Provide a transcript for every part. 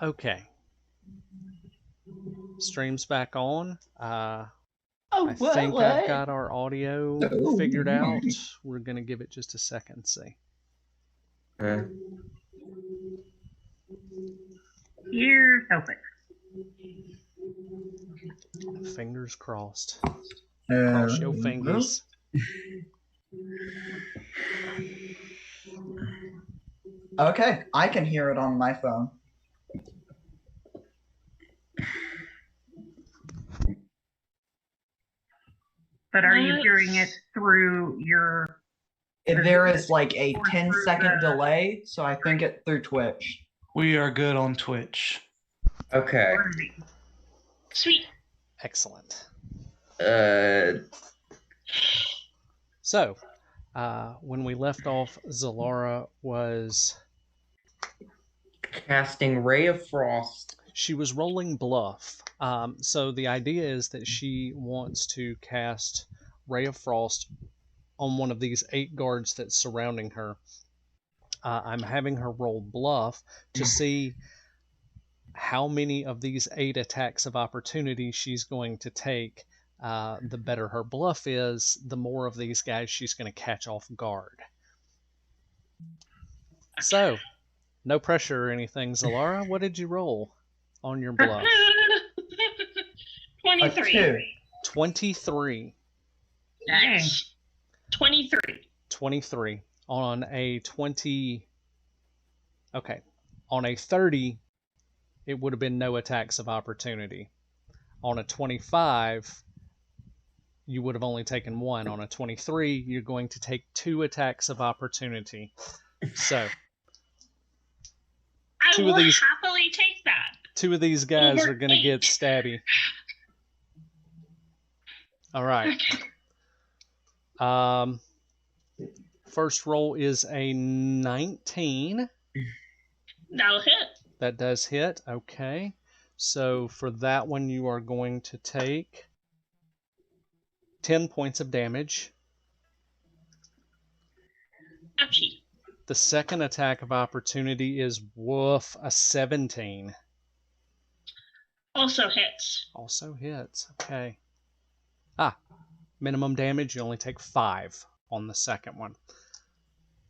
Okay. Stream's back on. I what? think I've got our audio figured out. my. We're going to give it just a second and see. Here's hoping. Fingers crossed. Cross your fingers. Okay, I can hear it on my phone. But are you hearing it through your... There is like a 10-second delay, so I think it through Twitch. We are good on Twitch. Okay. Sweet. Excellent. So, when we left off, Zalara was casting Ray of Frost. She was rolling bluff. So the idea is that she wants to cast Ray of Frost on one of these 8 guards that's surrounding her. I'm having her roll bluff to see how many of these 8 attacks of opportunity she's going to take. The better her bluff is, the more of these guys she's going to catch off guard. So, no pressure or anything. Zalara, what did you roll on your bluff? 23. 23. Nice. 23. 23. On a 20... Okay. On a 30, it would have been no attacks of opportunity. On a 25, you would have only taken 1. On a 23, you're going to take 2 attacks of opportunity. So... I will happily take that. 2 of these guys are going to get stabby. All right. First roll is a 19. That'll hit. That does hit. Okay. So for that one, you are going to take 10 points of damage. Ouchie. The second attack of opportunity is a 17. Also hits. Also hits. Okay. Minimum damage, you only take 5 on the second one.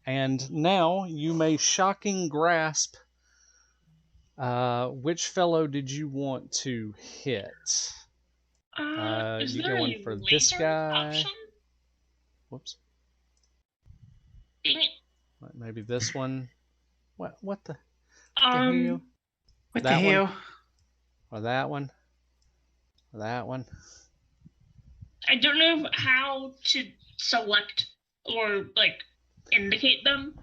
And now you may shocking grasp. Which fellow did you want to hit? Is You there going a for this laser guy? option? Whoops. Dang it. Maybe this one. What the Um, What That the one? hell? Or that one? Or that one? I don't know how to select or like indicate them.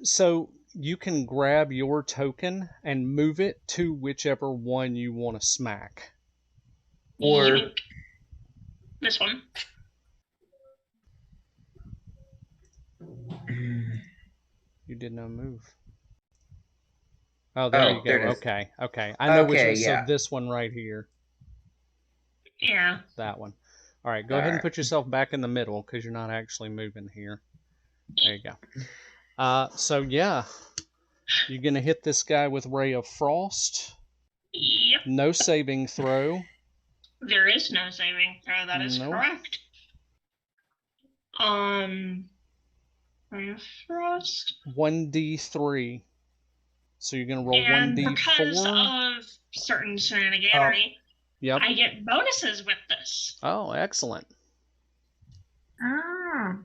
So you can grab your token and move it to whichever one you want to smack. Or Yoink. This one. You did not move. Oh, there you go. there it is. Okay. I know which Okay, one. So yeah. this one right here. Yeah. That one. All right, go ahead and put yourself back in the middle because you're not actually moving here. There you go. So yeah, you're gonna hit this guy with Ray of Frost. Yep. No saving throw. There is no saving throw. That is Nope. correct. Ray of Frost. 1d3. So you're gonna roll And 1d4. because of certain shenaniganery, Yep. I get bonuses with this. Oh, excellent. Ah.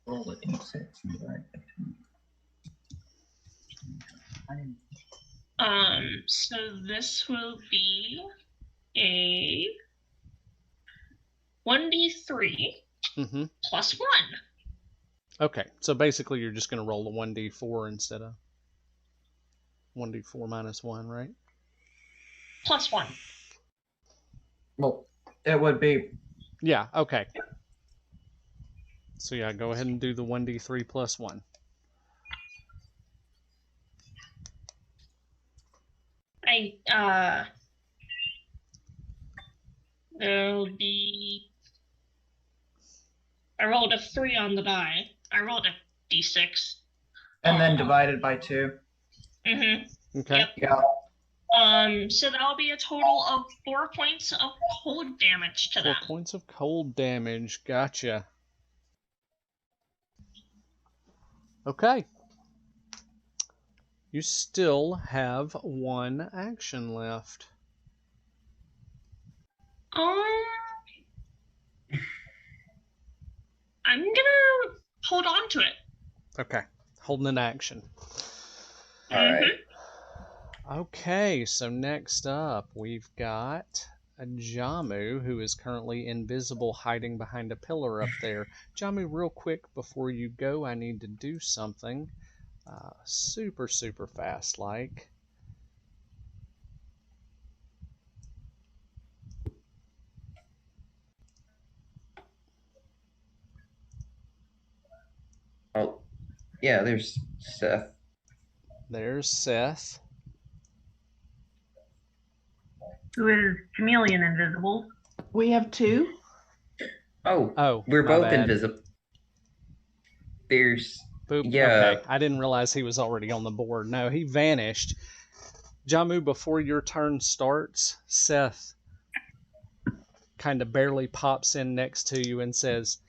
Roll the d6. So this will be a 1d3 Mm-hmm. plus 1. Okay, so basically you're just gonna roll a 1d4 instead of 1d4 minus 1, right? Plus 1. Well, it would be. Yeah, okay. So yeah, go ahead and do the 1d3 plus 1. There'll be... I rolled a 3 on the die. I rolled a d6. And then divided by 2. Mm-hmm. Okay. Yep. Yeah. So that'll be a total of 4 points of cold damage to 4 them. points of cold damage. Gotcha. Okay. You still have 1 action left. I'm gonna hold on to it. Okay. Holding an action. All right. Okay, so next up we've got a Jamu who is currently invisible, hiding behind a pillar up there. Jamu, real quick before you go, I need to do something super fast like. Oh, yeah, there's Seth. There's Seth. Who is chameleon invisible? We have 2. Oh, we're my both bad. invisible. There's Boop. Yeah. Okay, I didn't realize he was already on the board. No, he vanished. Jamu, before your turn starts, Seth kind of barely pops in next to you and says,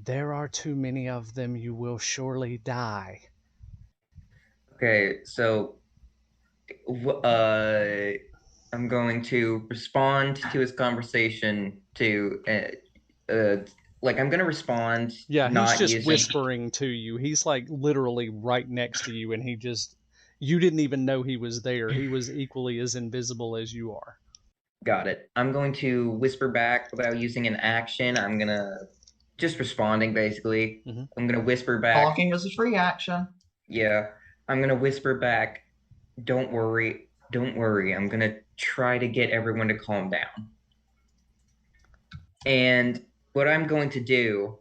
"There are too many of them. You will surely die." Okay, so I'm going to respond to his conversation to like I'm gonna respond. Yeah, he's not just using... whispering to you. He's like literally right next to you, and you didn't even know he was there. He was equally as invisible as you are. Got it. I'm going to whisper back without using an action. I'm gonna just responding basically. I'm gonna whisper back. Talking is a free action. Yeah, I'm gonna whisper back. Don't worry. I'm gonna try to get everyone to calm down. And what I'm going to do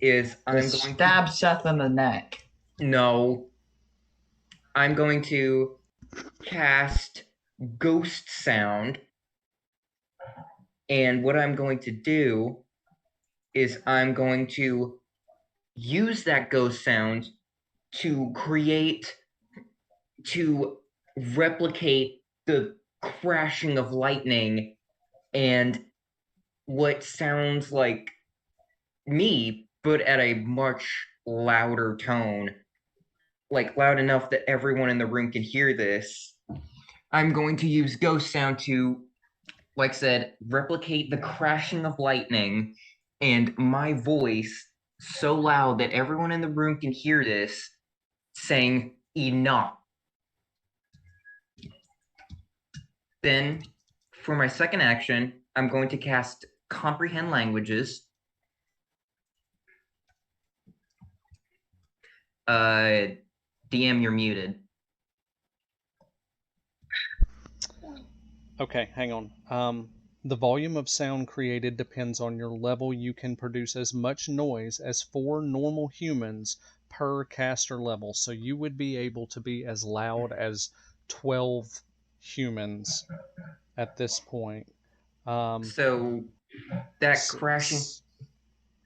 is I'm going to stab Seth in the neck. No. I'm going to cast Ghost Sound. And what I'm going to do is I'm going to use that ghost sound to replicate the crashing of lightning and what sounds like me, but at a much louder tone, like loud enough that everyone in the room can hear this. I'm going to use ghost sound to, like I said, replicate the crashing of lightning and my voice so loud that everyone in the room can hear this, saying enough. Then, for my second action, I'm going to cast Comprehend Languages. DM, you're muted. Okay, hang on. The volume of sound created depends on your level. You can produce as much noise as 4 normal humans per caster level. So you would be able to be as loud as 12 humans at this point. So that crashing...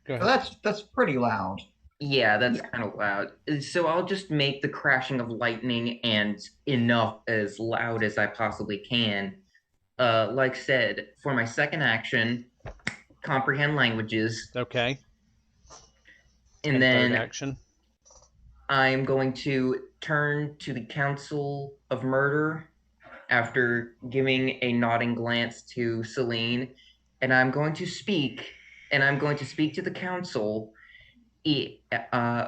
Go ahead. That's pretty loud. Yeah, that's kind of loud. So I'll just make the crashing of lightning and enough as loud as I possibly can. Like said, for my second action, Comprehend Languages. Okay. And then third action, I'm going to turn to the Council of Murder after giving a nodding glance to Celine, and I'm going to speak to the council.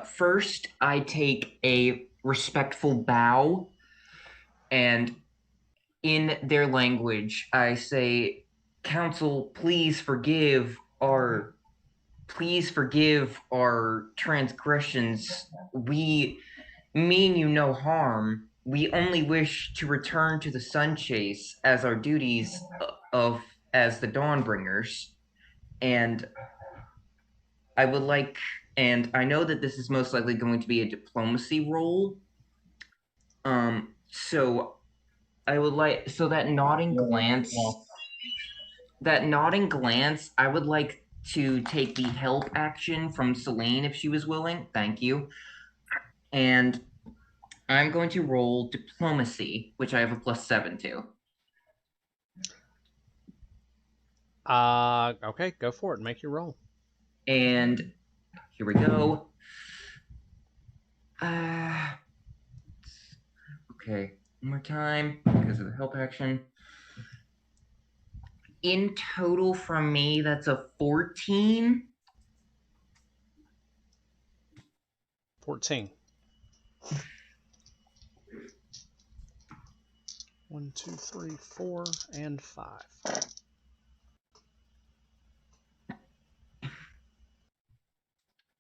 First, I take a respectful bow, and in their language, I say, "Council, please forgive our transgressions. We mean you no harm. We only wish to return to the sun chase as our duties as the Dawnbringers. And I know that this is most likely going to be a diplomacy roll. So that nodding glance, I would like to take the help action from Celine if she was willing. Thank you. And I'm going to roll diplomacy, which I have a +7 to. Okay, go for it. Make your roll. And here we go. Okay, one more time because of the help action. In total from me, that's a 14. 14. 1, 2, 3, 4, and 5.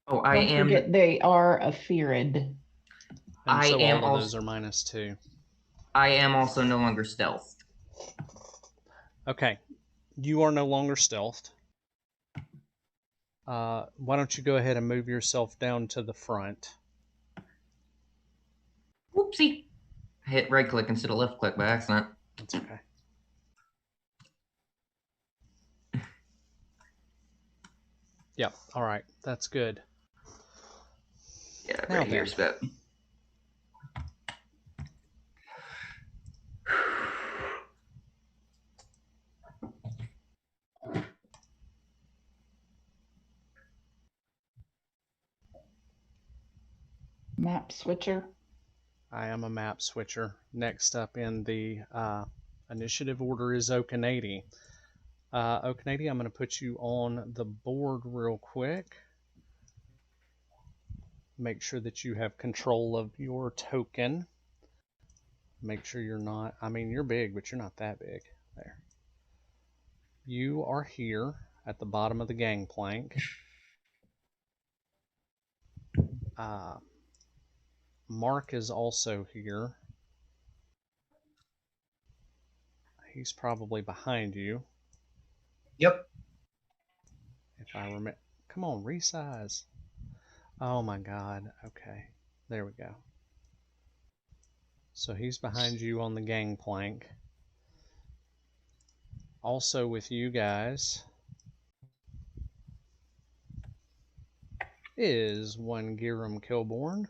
Oh, Don't forget they are a feared. And I so am all of also- those are -2. I am also no longer stealthed. Okay, you are no longer stealthed. Why don't you go ahead and move yourself down to the front? Whoopsie. I hit right click instead of left click by accident. That's okay. Yep, all right, that's good. Yeah, Now right here's then. that. Map switcher. I am a map switcher. Next up in the initiative order is Okanady. Okanady, I'm going to put you on the board real quick. Make sure that you have control of your token. Make sure you're not, I mean, you're big, but you're not that big. There. You are here at the bottom of the gangplank. Mark is also here. He's probably behind you. Yep. If I remember. Come on, resize. Oh my god. Okay. There we go. So he's behind you on the gangplank. Also with you guys is one Giram Kilborn.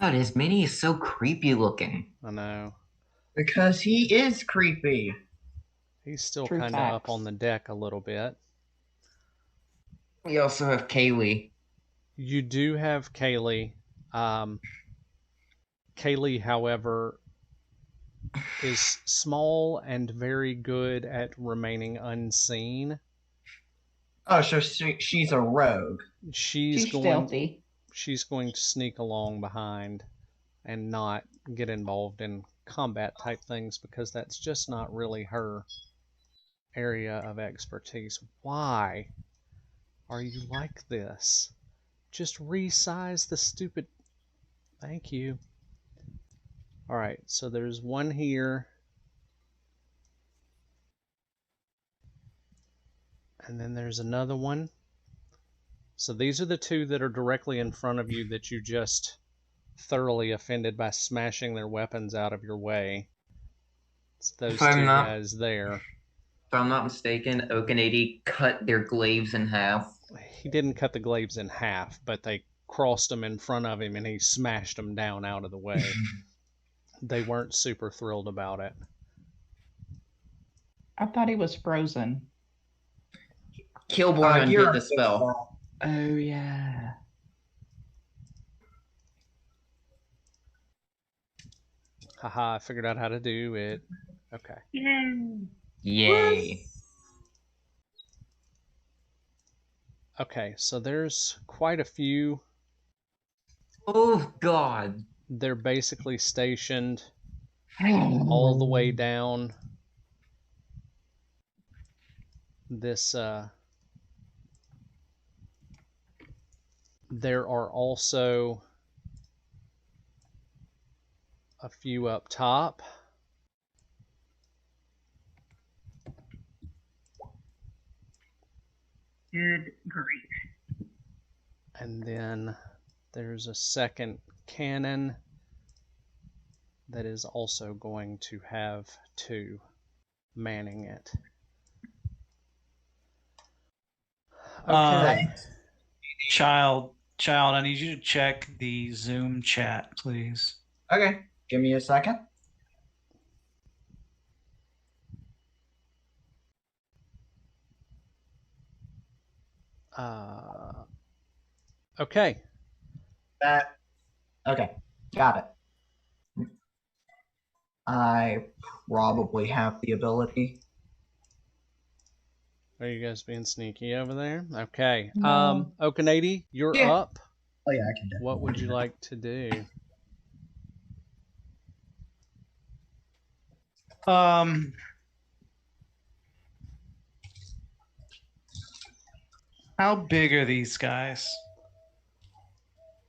God, his mini is so creepy looking. I know. Because he is creepy. He's still True kind of up facts. on the deck a little bit. We also have Kaylee. You do have Kaylee. Kaylee, however, is small and very good at remaining unseen. Oh, so she's a rogue. She's She's going stealthy. she's going to sneak along behind and not get involved in combat type things because that's just not really her area of expertise. Why are you like this? Just resize the stupid... Thank you. Alright, so there's one here. And then there's another one. So these are the two that are directly in front of you that you just thoroughly offended by smashing their weapons out of your way. It's those If I'm two not- guys there. If I'm not mistaken, Okanady cut their glaives in half. He didn't cut the glaives in half, but they crossed them in front of him and he smashed them down out of the way. They weren't super thrilled about it. I thought he was frozen. Kilborn undid Giram the spell. Oh yeah. Haha, I figured out how to do it. Okay. Yay. Yay. Okay, so there's quite a few. Oh, God. They're basically stationed all the way down this there are also a few up top. Good grief. And then there's a second cannon that is also going to have two manning it. Okay. Child, Child, I need you to check the Zoom chat, please. Okay, give me a second. Okay. Okay, got it. I probably have the ability. Are you guys being sneaky over there? Okay. No. Okanady, you're Yeah. up. Oh yeah, I can definitely. What would do you that. like to do? How big are these guys?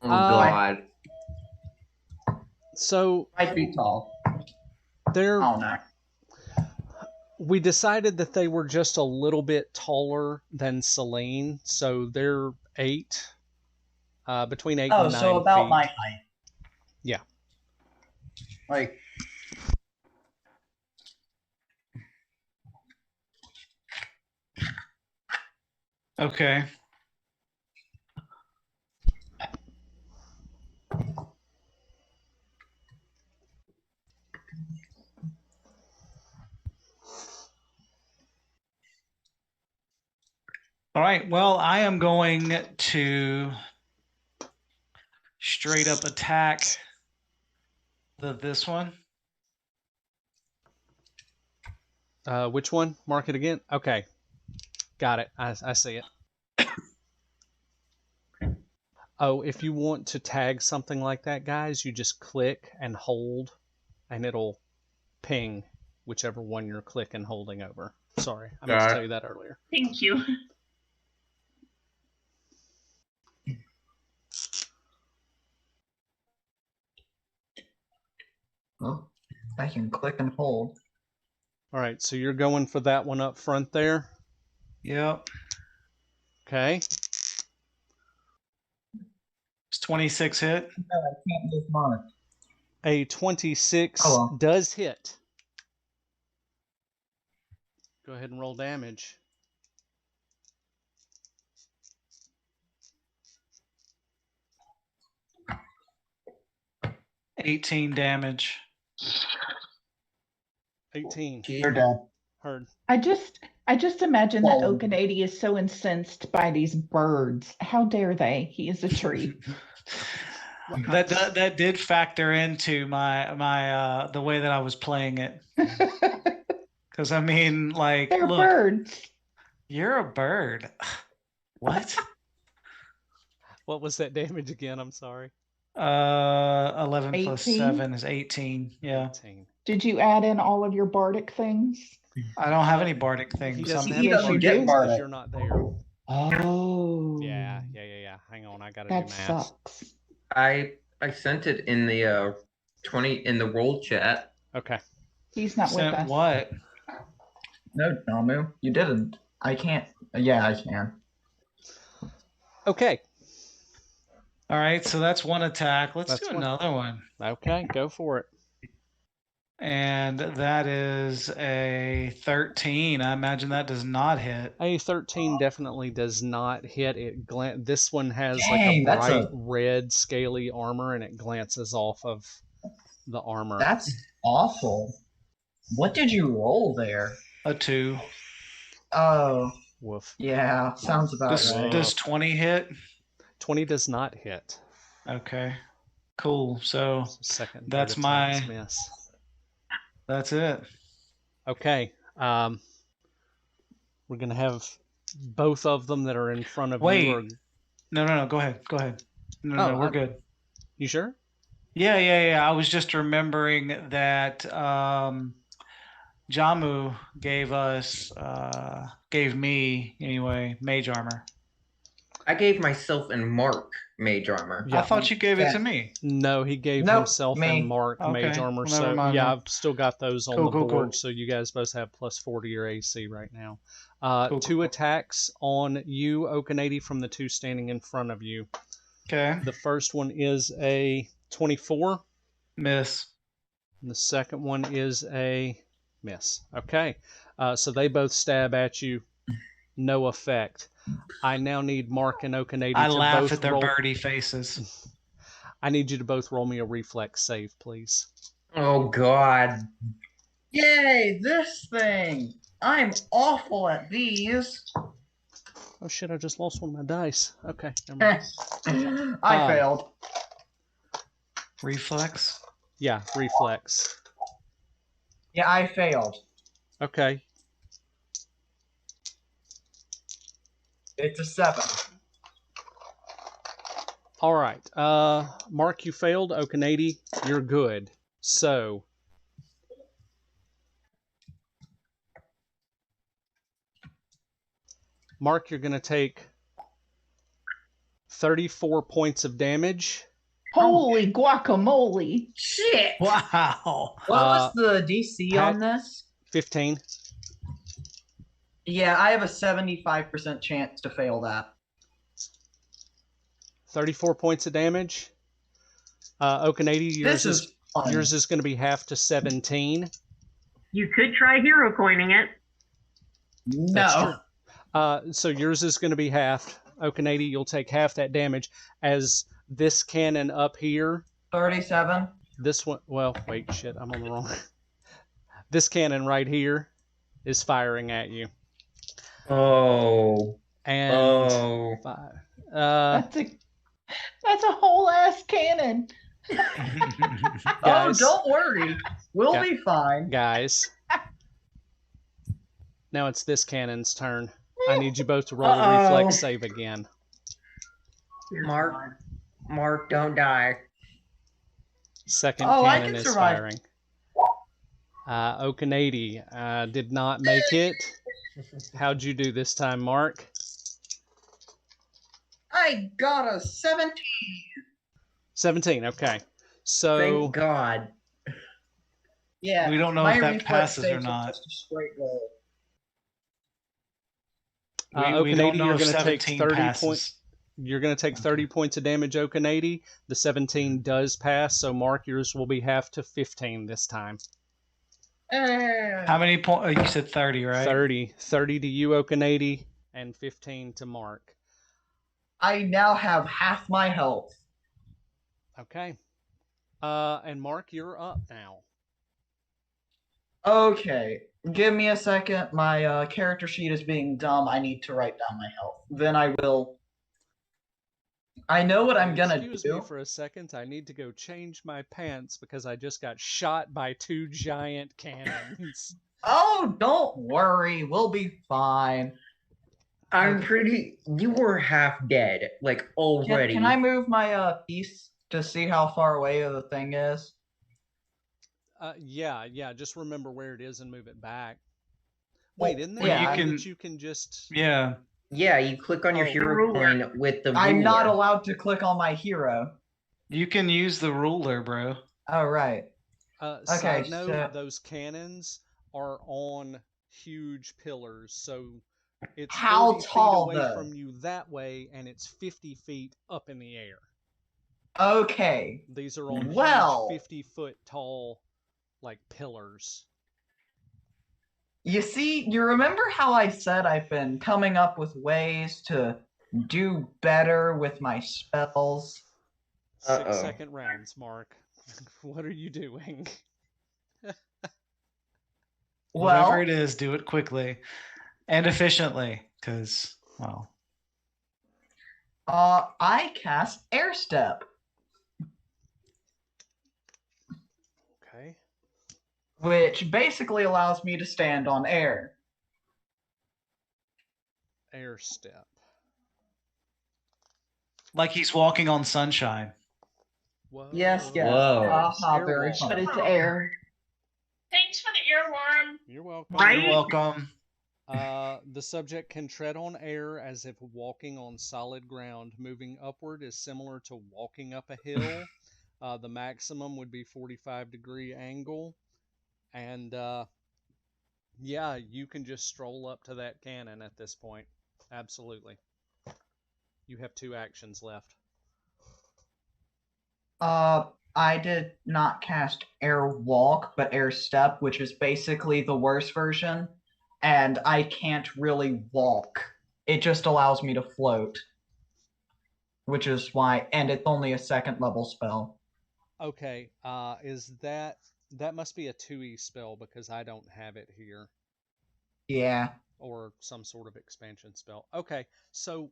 Oh Uh, God. So 5 feet tall. they're Oh no. we decided that they were just a little bit taller than Celine, so they're 8, between 8 Oh, and 9 so about feet. my height. Yeah. Like, Okay. All right. Well, I am going to straight up attack this one. Which one? Mark it again. Okay. Got it. I see it. Oh, if you want to tag something like that, guys, you just click and hold, and it'll ping whichever one you're clicking holding over. Sorry, I meant to tell you that earlier. Thank you. well, I can click and hold. All right, so you're going for that one up front there. Yep. Okay. It's 26 hit. No, I can't move Mark. A 26 Oh, well. does hit. Go ahead and roll damage. $18 damage. 18. You're dead. Heard. I just imagine that Well- Okanady is so incensed by these birds. How dare they? He is a tree. That did factor into my the way that I was playing it. Because I mean, like, They're look, birds. you're a bird. What? What was that damage again? I'm sorry. 11 plus 18? 7 is 18. Yeah. 18. Did you add in all of your bardic things? I don't have any bardic He things. doesn't I'm- have Yes, the you bardic do. because you're not there. Oh. Yeah. Hang on, I gotta That do math. sucks. I sent it in the 20 in the roll chat. Okay. He's not with Sent us. what? No, Namu, you didn't. I can't. Yeah, I can. Okay. All right, so that's one attack. Let's That's do one. another one. Okay, go for it. And that is a 13. I imagine that does not hit. A 13 definitely does not hit. This one has like Dang, a that's bright a- red scaly armor, and it glances off of the armor. That's awful. What did you roll there? A 2. Oh, Woof. yeah, sounds about Does, right. does 20 hit? 20 does not hit. Okay. Cool. So So second, third That's attacks my- miss. that's it. Okay. We're gonna have both of them that are in front of Wait. you. Are, No. Go ahead. No, Oh, we're I'm- good. you sure? Yeah. I was just remembering that Jamu gave me anyway mage armor. I gave myself and Mark mage armor. Yeah. I thought you gave it Yeah. to me. No, he gave Nope, himself me. and Mark mage Okay, armor. well, never So mind yeah, then. I've still got those on Cool, the board. cool. So you guys both have plus 4 to your AC right now. Cool, Two cool. attacks on you, Okanady, from the two standing in front of you. Okay. The first one is a 24, Miss. and the second one is a miss. Okay, so they both stab at you. no effect. I now need Mark and Okanady I to laugh both at their roll. birdie faces. I need you to both roll me a reflex save, please. Oh God. Yay, this thing! I'm awful at these. Oh shit, I just lost one of my dice. Okay, never mind. I failed. Reflex. Yeah, reflex. Yeah, I failed. Okay. It's a 7. All right. Mark, you failed. Okanady, you're good. So, Mark, you're going to take 34 points of damage. Holy guacamole. Shit! Wow. What was the DC Pat- on this? 15. Yeah, I have a 75% chance to fail that. 34 points of damage. Okanady, This is fun. yours is going to be half to 17. You could try hero coining it. That's No. true. So yours is going to be half. Okanady, you'll take half that damage as this cannon up here. 37. This one, well, wait, shit, I'm on the wrong. This cannon right here is firing at you. Oh. And Oh. That's a whole ass cannon. Oh, Guys. don't worry. We'll Yeah. be fine. guys, now it's this cannon's turn. I need you both to roll a Uh-oh. reflex save again. Mark, don't die. Second Oh, I cannon can is survive. firing. Okanady did not make it. How'd you do this time, Mark? I got a 17. 17, okay. So, Thank God. Yeah. We don't know my if that reflex passes or saves are not. just a straight roll. We don't Okanady, know you're if going to take 17 30 passes. points. You're going to take 30 points of damage, Okanady. The 17 does pass, so Mark, yours will be half to 15 this time. How many points? You said 30, right? 30. 30 to you, Okanady, and 15 to Mark. I now have half my health. Okay. And Mark, you're up now. Okay. Give me a second. My character sheet is being dumb. I need to write down my health. Then I will. I know what I'm gonna Excuse do. me for a second. I need to go change my pants because I just got shot by 2 giant cannons. Oh, don't worry. We'll be fine. I'm pretty. You were half dead, like already. Can I move my piece to see how far away the thing is? Yeah. Just remember where it is and move it back. Wait, isn't there yeah, a way you that you can just? Yeah. Yeah, you click on your Oh. hero Ruler. coin with the ruler. I'm not allowed to click on my hero. You can use the ruler, bro. Oh, right. Side note, so- those cannons are on huge pillars, so it's How 40 tall, feet away though? from you that way, and it's 50 feet up in the air. Okay. These are on Well- huge 50-foot tall, like, pillars. You see, you remember how I said I've been coming up with ways to do better with my spells? Uh-oh. 6-second rounds, Mark. What are you doing? Well, Whatever it is, do it quickly and efficiently, because, well, I cast Air Step, Okay. which basically allows me to stand on air. Air step. like he's walking on sunshine. Whoa. Yes, yes. Whoa. Haha, very Airwalk. But fun. it's air. Thanks for the earworm. You're welcome. Right? You're welcome. The subject can tread on air as if walking on solid ground. Moving upward is similar to walking up a hill. The maximum would be 45-degree angle. And yeah, you can just stroll up to that cannon at this point. Absolutely. You have 2 actions left. I did not cast Air Walk, but Air Step, which is basically the worst version. and I can't really walk. It just allows me to float, which is why, and it's only a second level spell. Okay, is that must be a 2e spell because I don't have it here, Yeah. or some sort of expansion spell. Okay, so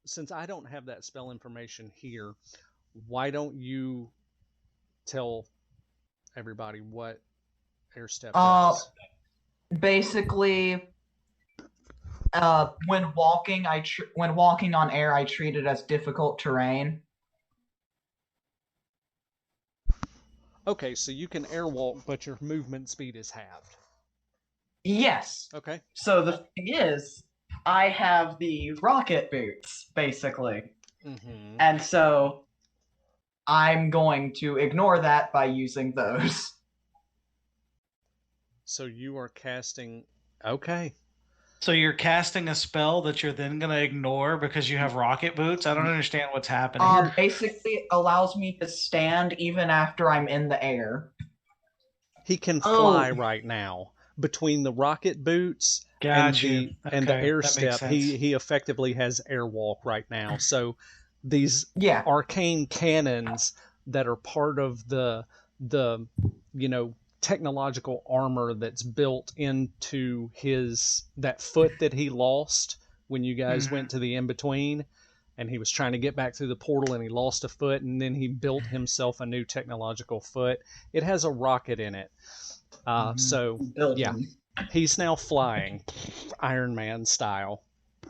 since I don't have that spell information here, why don't you tell everybody what air step Uh, does? Basically, when walking, when walking on air, I treat it as difficult terrain. Okay, so you can airwalk, but your movement speed is halved. Yes. Okay. So the thing is, I have the rocket boots, basically. Mm-hmm. And so I'm going to ignore that by using those. So you are casting. Okay. So you're casting a spell that you're then going to ignore because you have rocket boots? I don't understand what's happening. Basically, it allows me to stand even after I'm in the air. He can fly right now. Between the rocket boots and the air step, he effectively has airwalk right now. So these arcane cannons that are part of the technological armor that's built into that foot that he lost when you guys went to the in-between, and he was trying to get back through the portal and he lost a foot, and then he built himself a new technological foot. It has a rocket in it. So yeah, he's now flying Iron Man style.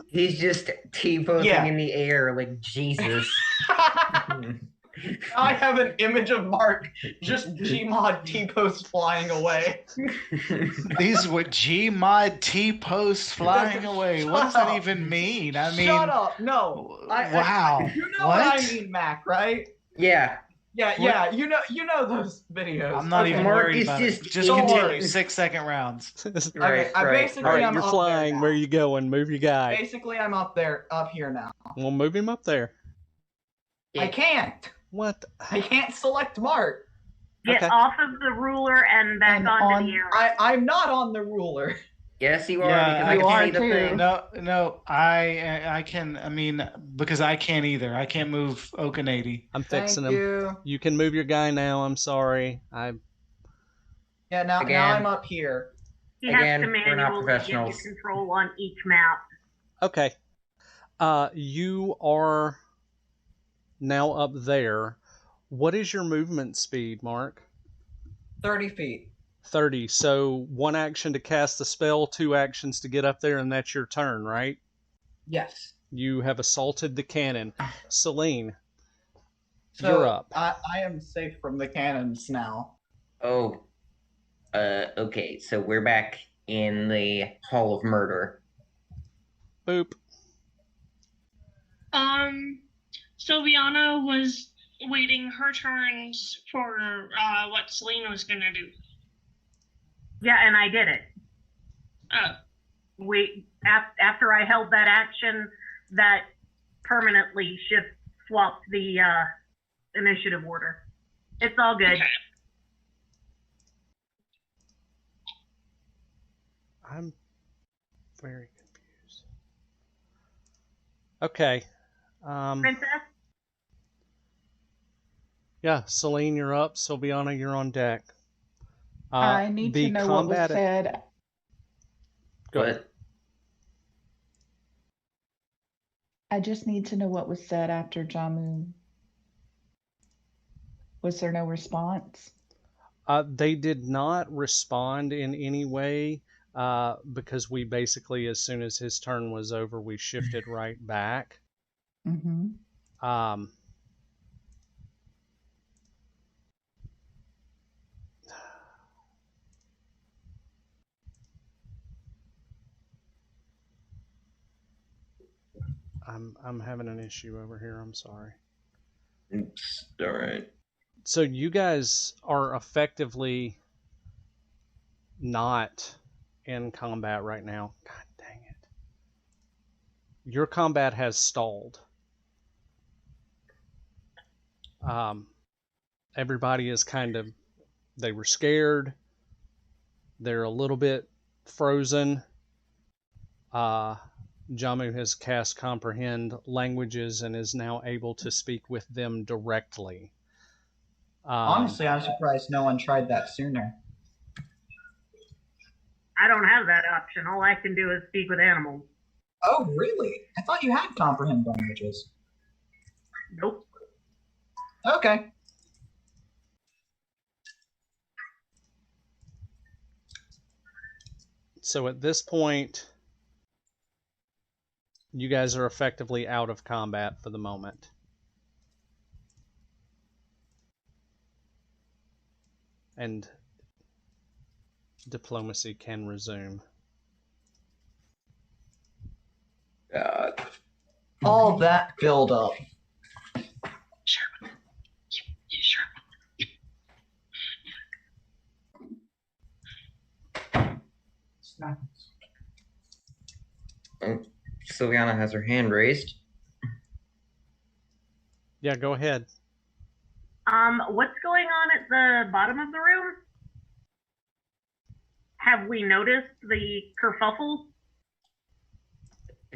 He's just T-posing in the air like Jesus. I have an image of Mark just Gmod T-post flying away. These were Gmod T-post flying away. What does that even mean? I mean, shut up. No. Wow. You know what I mean, Mac, right? Yeah. Yeah. You know those videos. I'm not even worried about it. Just continue. 6-second rounds. Okay, basically, all right, I'm you're up flying. there now. Where are you going? Move your guy. Basically, I'm up here now. Well, move him up there. I can't. What? I can't select Mark. Get off of the ruler and back onto the air. I'm not on the ruler. Yes, you are. Yeah, because I can see the thing. No, I can. I mean, because I can't either. I can't move Okanady. I'm fixing Thank him. You can move your guy now. I'm sorry. Yeah, now I'm up here. He has to manually give you control on each map. Okay. You are now up there. What is your movement speed, Mark? 30 feet. 30. So 1 action to cast the spell, 2 actions to get up there, and that's your turn, right? Yes. You have assaulted the cannon. Celine, so you're up. I am safe from the cannons now. Oh. Okay, so we're back in the Hall of Murder. Boop. Sylviana was waiting her turns for what Selena was gonna do. Yeah, and I did it. After I held that action, that permanently swapped the initiative order. It's all good. Okay. I'm very confused. Okay. Princess? Yeah, Celine, you're up. Sylviana, you're on deck. I need to know what was said. Go ahead. I just need to know what was said after Jamu. Was there no response? They did not respond in any way because we basically, as soon as his turn was over, we shifted right back. Mm-hmm. I'm having an issue over here. I'm sorry. Oops. All right. So you guys are effectively not in combat right now. God dang it. Your combat has stalled. Everybody is they were scared. They're a little bit frozen. Jamu has cast Comprehend Languages and is now able to speak with them directly. Honestly, I'm surprised no one tried that sooner. I don't have that option. All I can do is speak with animals. Oh, really? I thought you had comprehend languages. Nope. Okay. So at this point, you guys are effectively out of combat for the moment. And diplomacy can resume. All that build up. Sure. You sure? Sylviana has her hand raised. Yeah, go ahead. What's going on at the bottom of the room? Have we noticed the kerfuffle?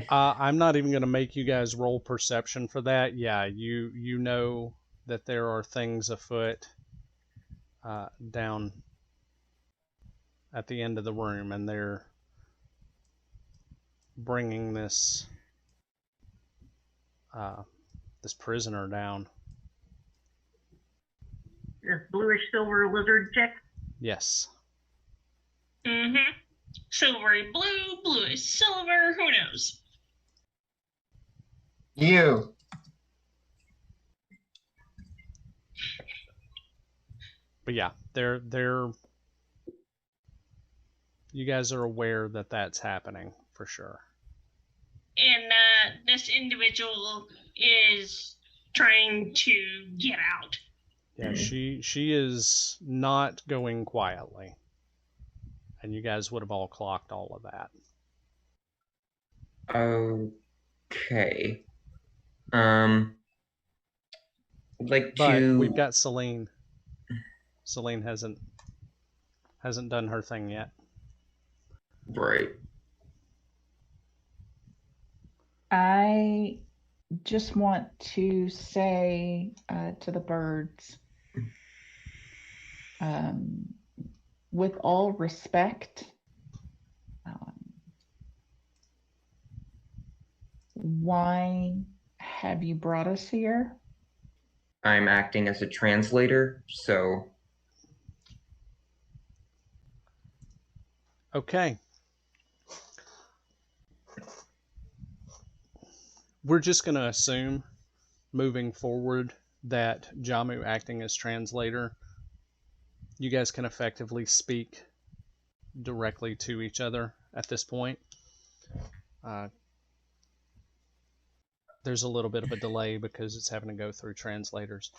I'm not even going to make you guys roll perception for that. Yeah, you know that there are things afoot down at the end of the room, and they're bringing this this prisoner down. This bluish silver lizard chick? Yes. Mm-hmm. Silvery blue, bluish silver, who knows? You. But yeah, they're you guys are aware that that's happening for sure. And this individual is trying to get out. Yeah, she is not going quietly. And you guys would have all clocked all of that. Okay. I'd like But to. we've got Celine. Celine hasn't done her thing yet. Right. I just want to say to the birds, with all respect, why have you brought us here? I'm acting as a translator, so. Okay. We're just going to assume, moving forward, that Jamu acting as translator, you guys can effectively speak directly to each other at this point. There's a little bit of a delay because it's having to go through translators.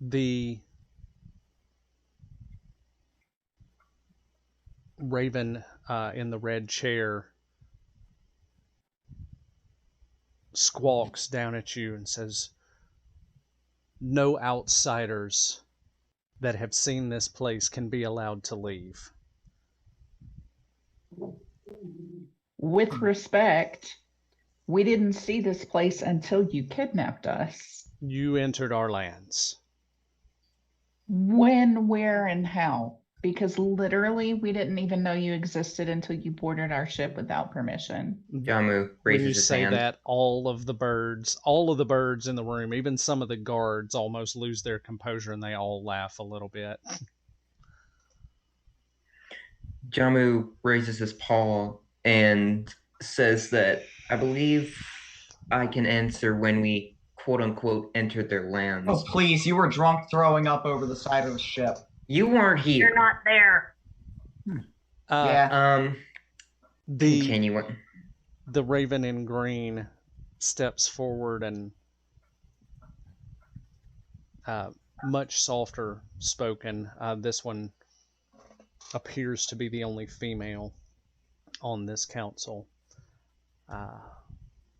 The raven in the red chair squawks down at you and says, "No outsiders that have seen this place can be allowed to leave." With respect, we didn't see this place until you kidnapped us. You entered our lands. When, where, and how? Because literally, we didn't even know you existed until you boarded our ship without permission. Jamu When you raises his say hand. that, all of the birds in the room, even some of the guards, almost lose their composure and they all laugh a little bit. Jamu raises his paw and says that I believe I can answer when we quote unquote entered their lands. Oh, please, you were drunk throwing up over the side of the ship. You weren't here. You're not there. Yeah. Continuing. The raven in green steps forward and much softer spoken. This one appears to be the only female on this council.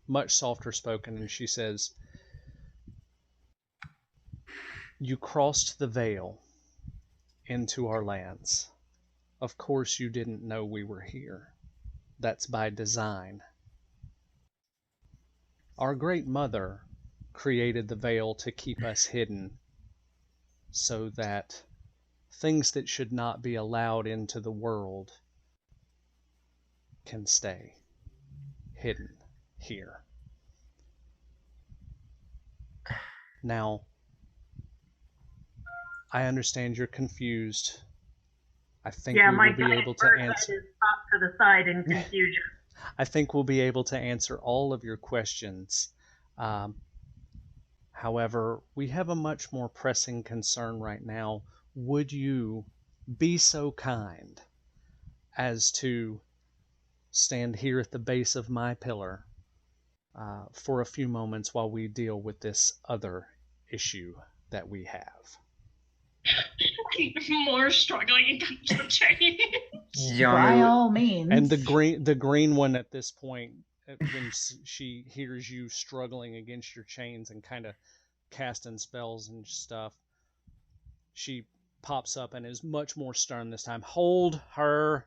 Much softer spoken, and she says, "You crossed the veil into our lands. Of course you didn't know we were here. That's by design. Our great mother created the veil to keep us hidden so that things that should not be allowed into the world can stay hidden here. Now, I understand you're confused. I think Yeah, we my will be giant able to bird head answer. is popped to the side in confusion. I think we'll be able to answer all of your questions. However, we have a much more pressing concern right now. Would you be so kind as to stand here at the base of my pillar for a few moments while we deal with this other issue that we have? More struggling against the chain. By Jamu, all means. And the green one at this point, when she hears you struggling against your chains and kind of casting spells and stuff, she pops up and is much more stern this time. Hold her.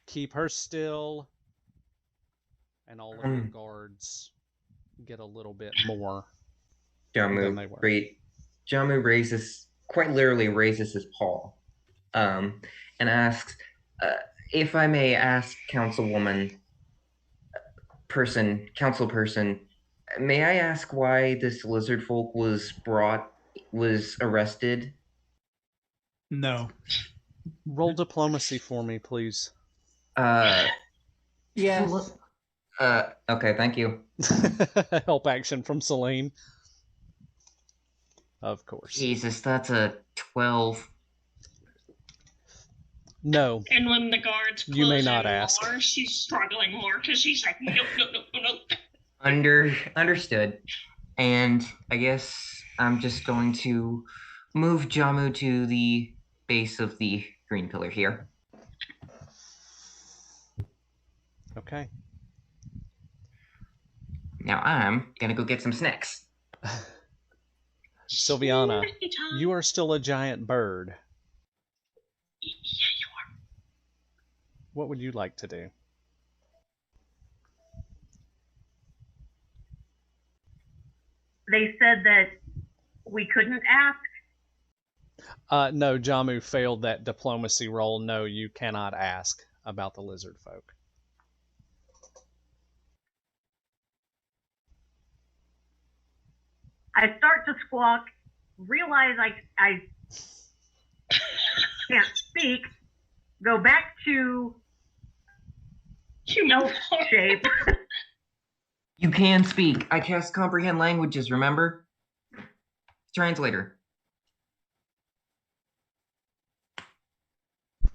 Keep her still. And all of your guards get a little bit more than they were. Jamu quite literally raises his paw, and asks, if I may ask, council person, may I ask why this lizard folk was arrested? No. Roll diplomacy for me, please. Yes. Okay, thank you. Help action from Celine. Of course. Jesus, that's a 12. No. And when the guards close You may not in ask. more, she's struggling more because she's like, nope, nope, nope, nope, nope. Understood. And I guess I'm just going to move Jamu to the base of the green pillar here. Okay. Now I'm gonna go get some snacks. Sylviana, Snacky time. you are still a giant bird. Yeah, you are. What would you like to do? They said that we couldn't ask. No, Jamu failed that diplomacy roll. No, you cannot ask about the lizard folk. I start to squawk, realize I can't speak, go back to Human elf shape. You can speak. I cast comprehend languages, remember? Translator.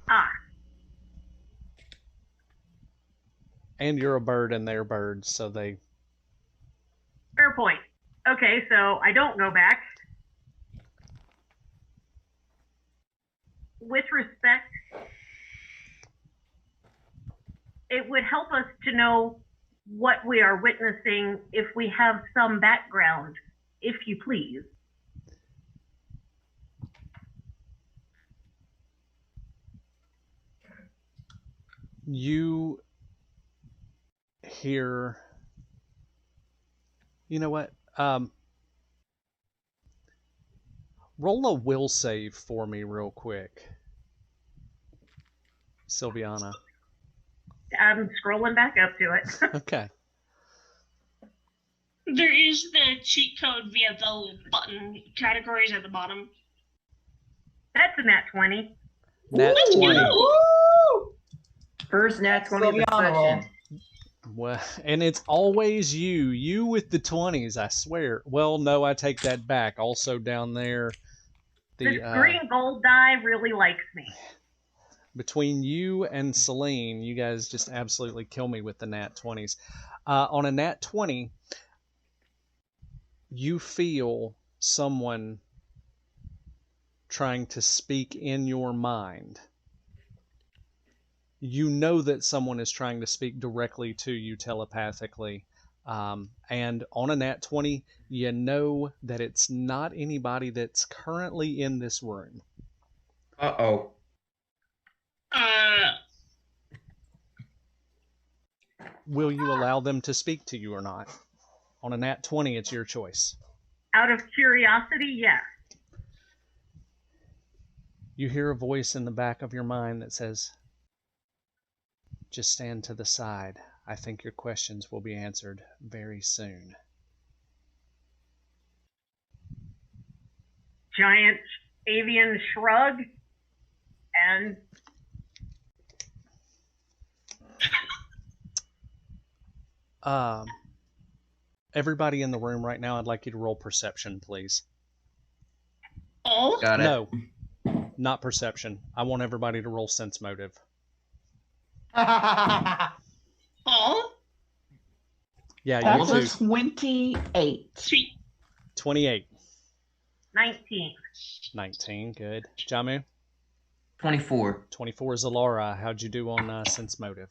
Ah, And you're a bird and they're birds, so they... fair point. Okay, so I don't go back. With respect, it would help us to know what we are witnessing if we have some background, if you please. You hear... You know what? Roll a will save for me real quick. Sylviana. I'm scrolling back up to it. Okay. There is the cheat code via the button categories at the bottom. That's a nat 20. Nat 20. First nat 20 of the Sylviana roll. session. Well, and it's always you with the 20s, I swear. Well, no, I take that back. Also down there, This green gold die really likes me. between you and Celine, you guys just absolutely kill me with the nat 20s. On a nat 20, you feel someone trying to speak in your mind. You know that someone is trying to speak directly to you telepathically. And on a nat 20, you know that it's not anybody that's currently in this room. Uh-oh. Uh, Will you allow them to speak to you or not? On a nat 20, it's your choice. Out of curiosity, yes. You hear a voice in the back of your mind that says, just stand to the side. I think your questions will be answered very soon. Giant avian shrug and Everybody in the room right now, I'd like you to roll perception, please. all? Got it. No, not perception. I want everybody to roll sense motive. All? Yeah, you All of too. us? 28. Sweet. 28. 19. 19, good. Jamu? 24. 24 is Alara. How'd you do on sense motive?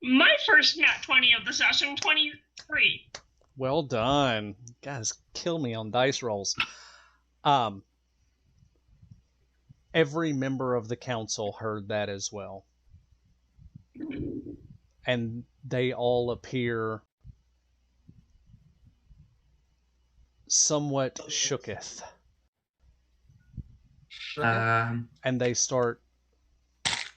My first nat 20 of the session, 23. Well done. Guys, kill me on dice rolls. Every member of the council heard that as well. And they all appear somewhat shooketh. And they start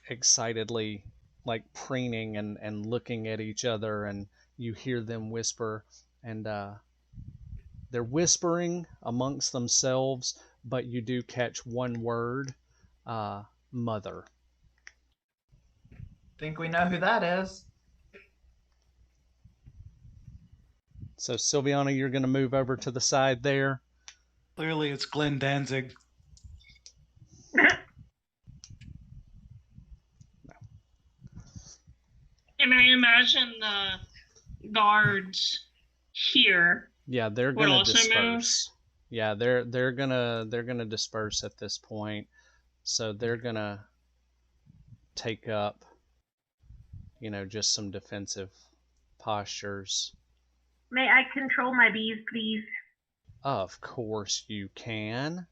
excitedly like preening and looking at each other, and you hear them whisper, and they're whispering amongst themselves, but you do catch one word, mother. Think we know who that is. So Sylviana, you're going to move over to the side there. Clearly, it's Glenn Danzig. And I imagine the guards here. Yeah, they're Would gonna also move? disperse. Yeah, they're gonna disperse at this point. So they're gonna take up, just some defensive postures. May I control my bees, please? Of course you can.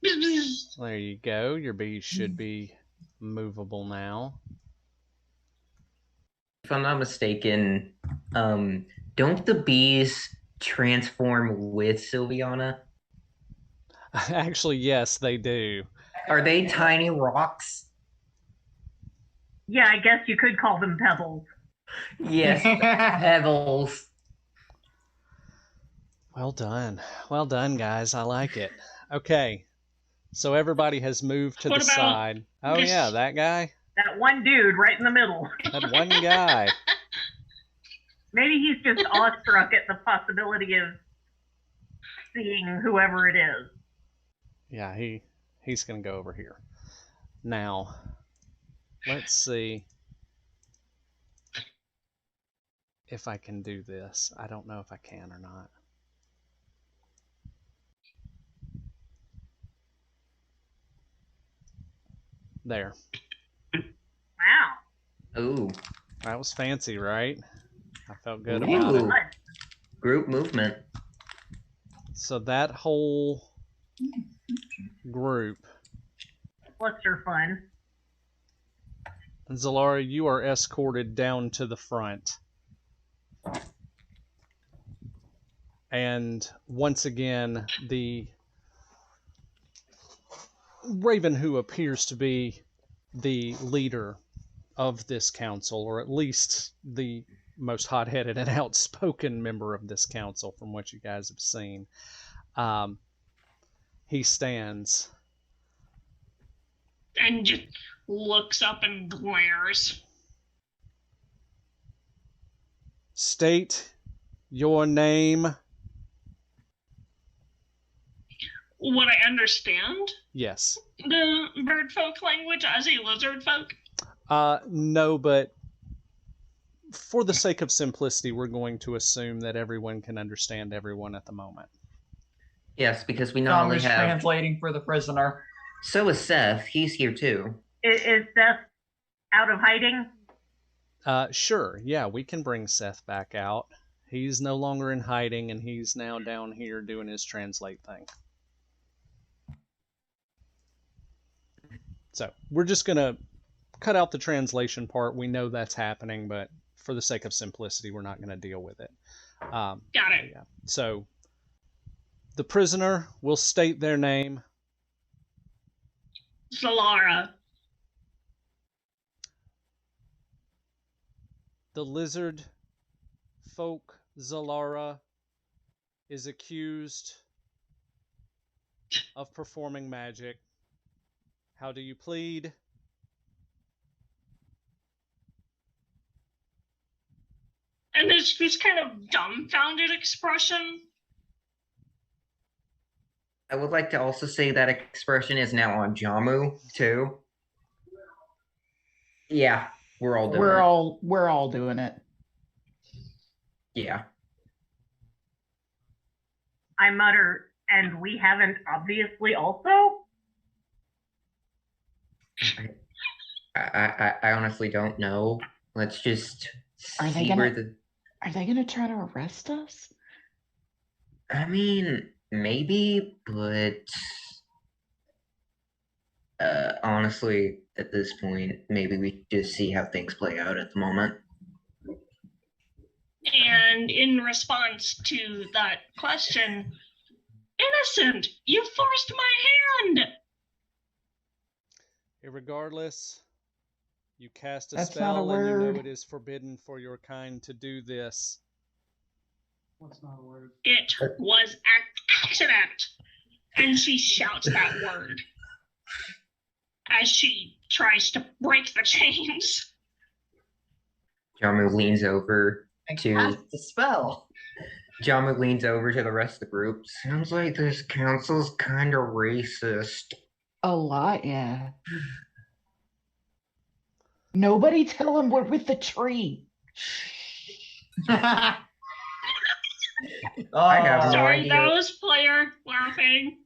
There you go. Your bees should be movable now. If I'm not mistaken, don't the bees transform with Sylviana? Actually, yes, they do. Are they tiny rocks? Yeah, I guess you could call them pebbles. Yes, pebbles. Well done, guys. I like it. Okay, so everybody has moved to What the about side. Oh this- yeah, that guy. That one dude right in the middle. That one guy. Maybe he's just awestruck at the possibility of seeing whoever it is. Yeah, he's gonna go over here. Now, let's see if I can do this. I don't know if I can or not. There. Wow. Ooh, That was fancy, right? I felt good Ooh. about it. What? group movement. So that whole group, Cluster fun. Zalara, you are escorted down to the front. And once again, the Raven, who appears to be the leader of this council, or at least the most hot-headed and outspoken member of this council from what you guys have seen, he stands. And just looks up and glares. State your name. Would I understand Yes. the bird folk language as a lizard folk? No, but for the sake of simplicity, we're going to assume that everyone can understand everyone at the moment. Yes, because we not Tom only is have. translating for the prisoner. So is Seth. He's here too. Is Seth out of hiding? Sure, yeah, we can bring Seth back out. He's no longer in hiding, and he's now down here doing his translate thing. So we're just going to cut out the translation part. We know that's happening, but for the sake of simplicity, we're not going to deal with it. Got it. Yeah. So the prisoner will state their name. Zalara. The lizard folk Zalara is accused of performing magic. How do you plead? And there's this kind of dumbfounded expression. I would like to also say that expression is now on Jamu too. Yeah, we're all doing it. We're all doing it. Yeah. I mutter, and we haven't obviously also? I honestly don't know. Let's just Are they see gonna- where the. Are they going to try to arrest us? I mean, maybe, but honestly, at this point, maybe we just see how things play out at the moment. And in response to that question, innocent, you forced my hand. Irregardless, you cast a That's not a spell and you know word. it is forbidden for your kind to do this. What's not a word? It was an accident. And she shouts that word as she tries to break the chains. Jamu leans over And to cast the spell. Jamu leans over to the rest of the group. Sounds like this council's kind of racist. A lot, yeah. Nobody tell him we're with the tree. I have no Sorry, idea. that was player laughing.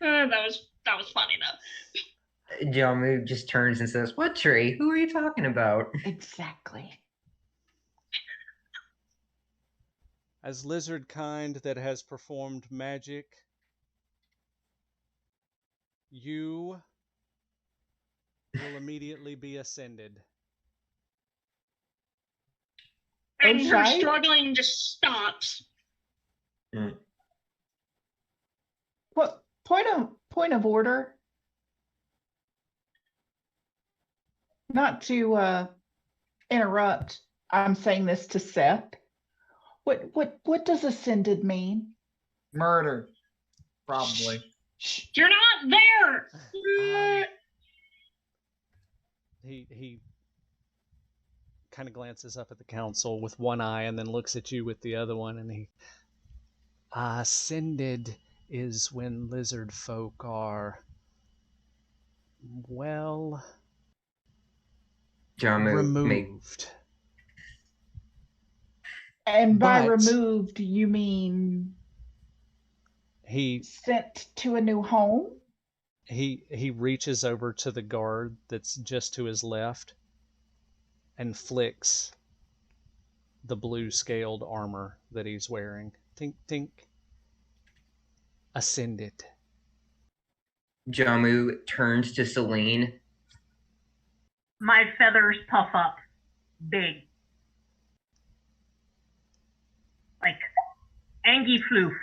That was funny though. Jamu just turns and says, "What tree? Who are you talking about?" Exactly. As lizard kind that has performed magic, you will immediately be ascended. And her Outside? struggling just stops. What point of order? Not to interrupt. I'm saying this to Seth. What does ascended mean? Murder. Probably. Shh. You're not there. He kind of glances up at the council with one eye and then looks at you with the other one, and he ascended is when lizard folk are, well, Jamu removed. And by But- removed, you mean He sent to a new home? he reaches over to the guard that's just to his left and flicks the blue scaled armor that he's wearing. Tink tink. Ascended. Jamu turns to Celine. My feathers puff up. Big. Like Angie Floof.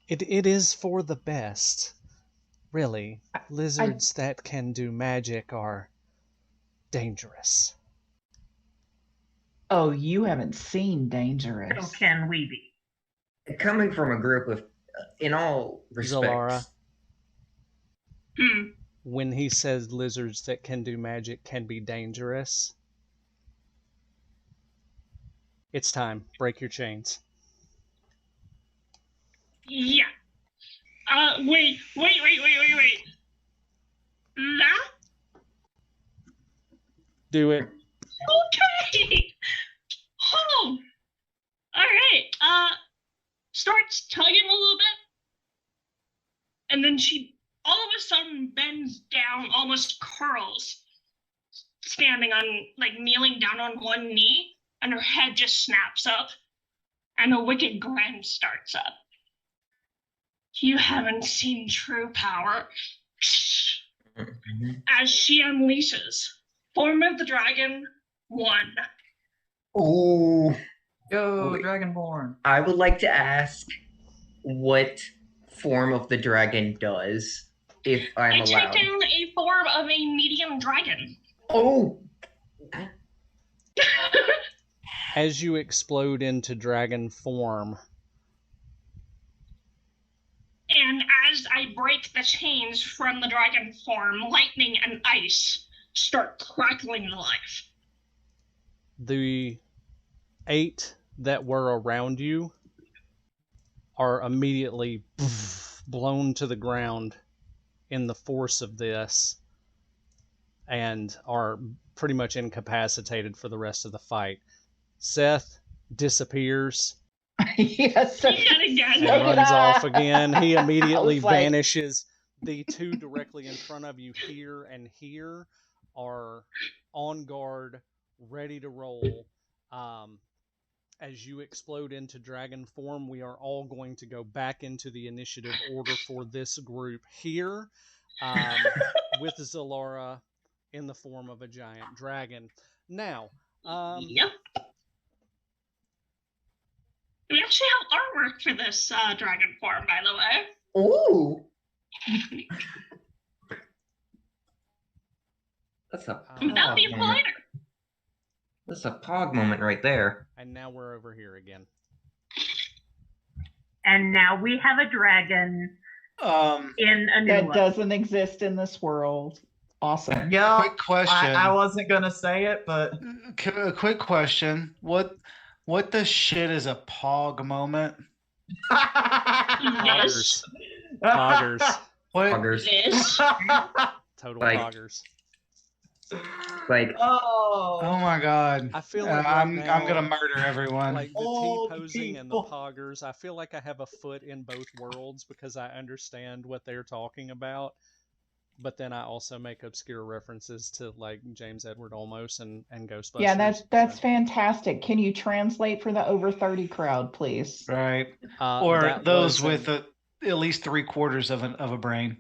It is for the best. Really. Lizards that can do magic are dangerous. Oh, you haven't seen So Dangerous. can we be? Coming from a group of, in all respects, Zalara. Hmm. When he says lizards that can do magic can be dangerous, it's time. Break your chains. Yeah. Wait. That? Do it. Okay. Oh. All right. Starts tugging a little bit. And then she all of a sudden bends down, almost curls, standing on, like kneeling down on one knee, and her head just snaps up, and a wicked grin starts up. You haven't seen true power. as she unleashes. Form of the Dragon 1. Ooh. Go, Wait. Dragonborn. I would like to ask what form of the dragon does, if I'm I allowed. take in a form of a medium dragon. Oh! As you explode into dragon form, And as I break the chains from the dragon form, lightning and ice start crackling alive. the 8 that were around you are immediately blown to the ground in the force of this and are pretty much incapacitated for the rest of the fight. Seth disappears Yes. Yet and again. runs off again. He I immediately was like- vanishes. The 2 directly in front of you here and here are on guard, ready to roll. As you explode into dragon form, we are all going to go back into the initiative order for this group here, with Zalara in the form of a giant dragon. Now, Yep. We actually have artwork for this dragon form, by the way. Ooh! That's a That'll be a pog moment. fighter. That's a pog moment right there. and now we're over here again. And now we have a dragon in a new That one. doesn't exist in this world. Awesome. Yeah, Quick question. I wasn't gonna say it, but A quick question. What the shit is a pog moment? This Poggers. What? Poggers. is. Total Like- poggers. Like, Oh, Oh my god. I feel like right I'm now, gonna murder everyone. like the Old T-posing and the people. poggers, I feel like I have a foot in both worlds because I understand what they're talking about. But then I also make obscure references to like James Edward Olmos and Ghostbusters. Yeah, that's so, fantastic. Can you translate for the over 30 crowd, please? Right. that Or those was with at least 3/4 of a brain.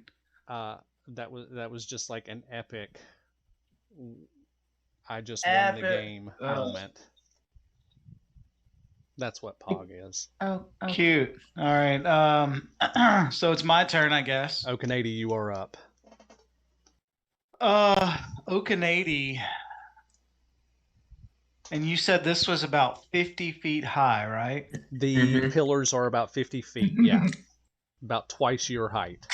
that was just like an epic. I just won the Epic. game Ugh. moment. That's what Pog is. Oh, Cute. All right. So it's my turn, I guess. Okanady, you are up. Okanady. And you said this was about 50 feet high, right? The Mhm. pillars are about 50 feet. Yeah, about twice your height.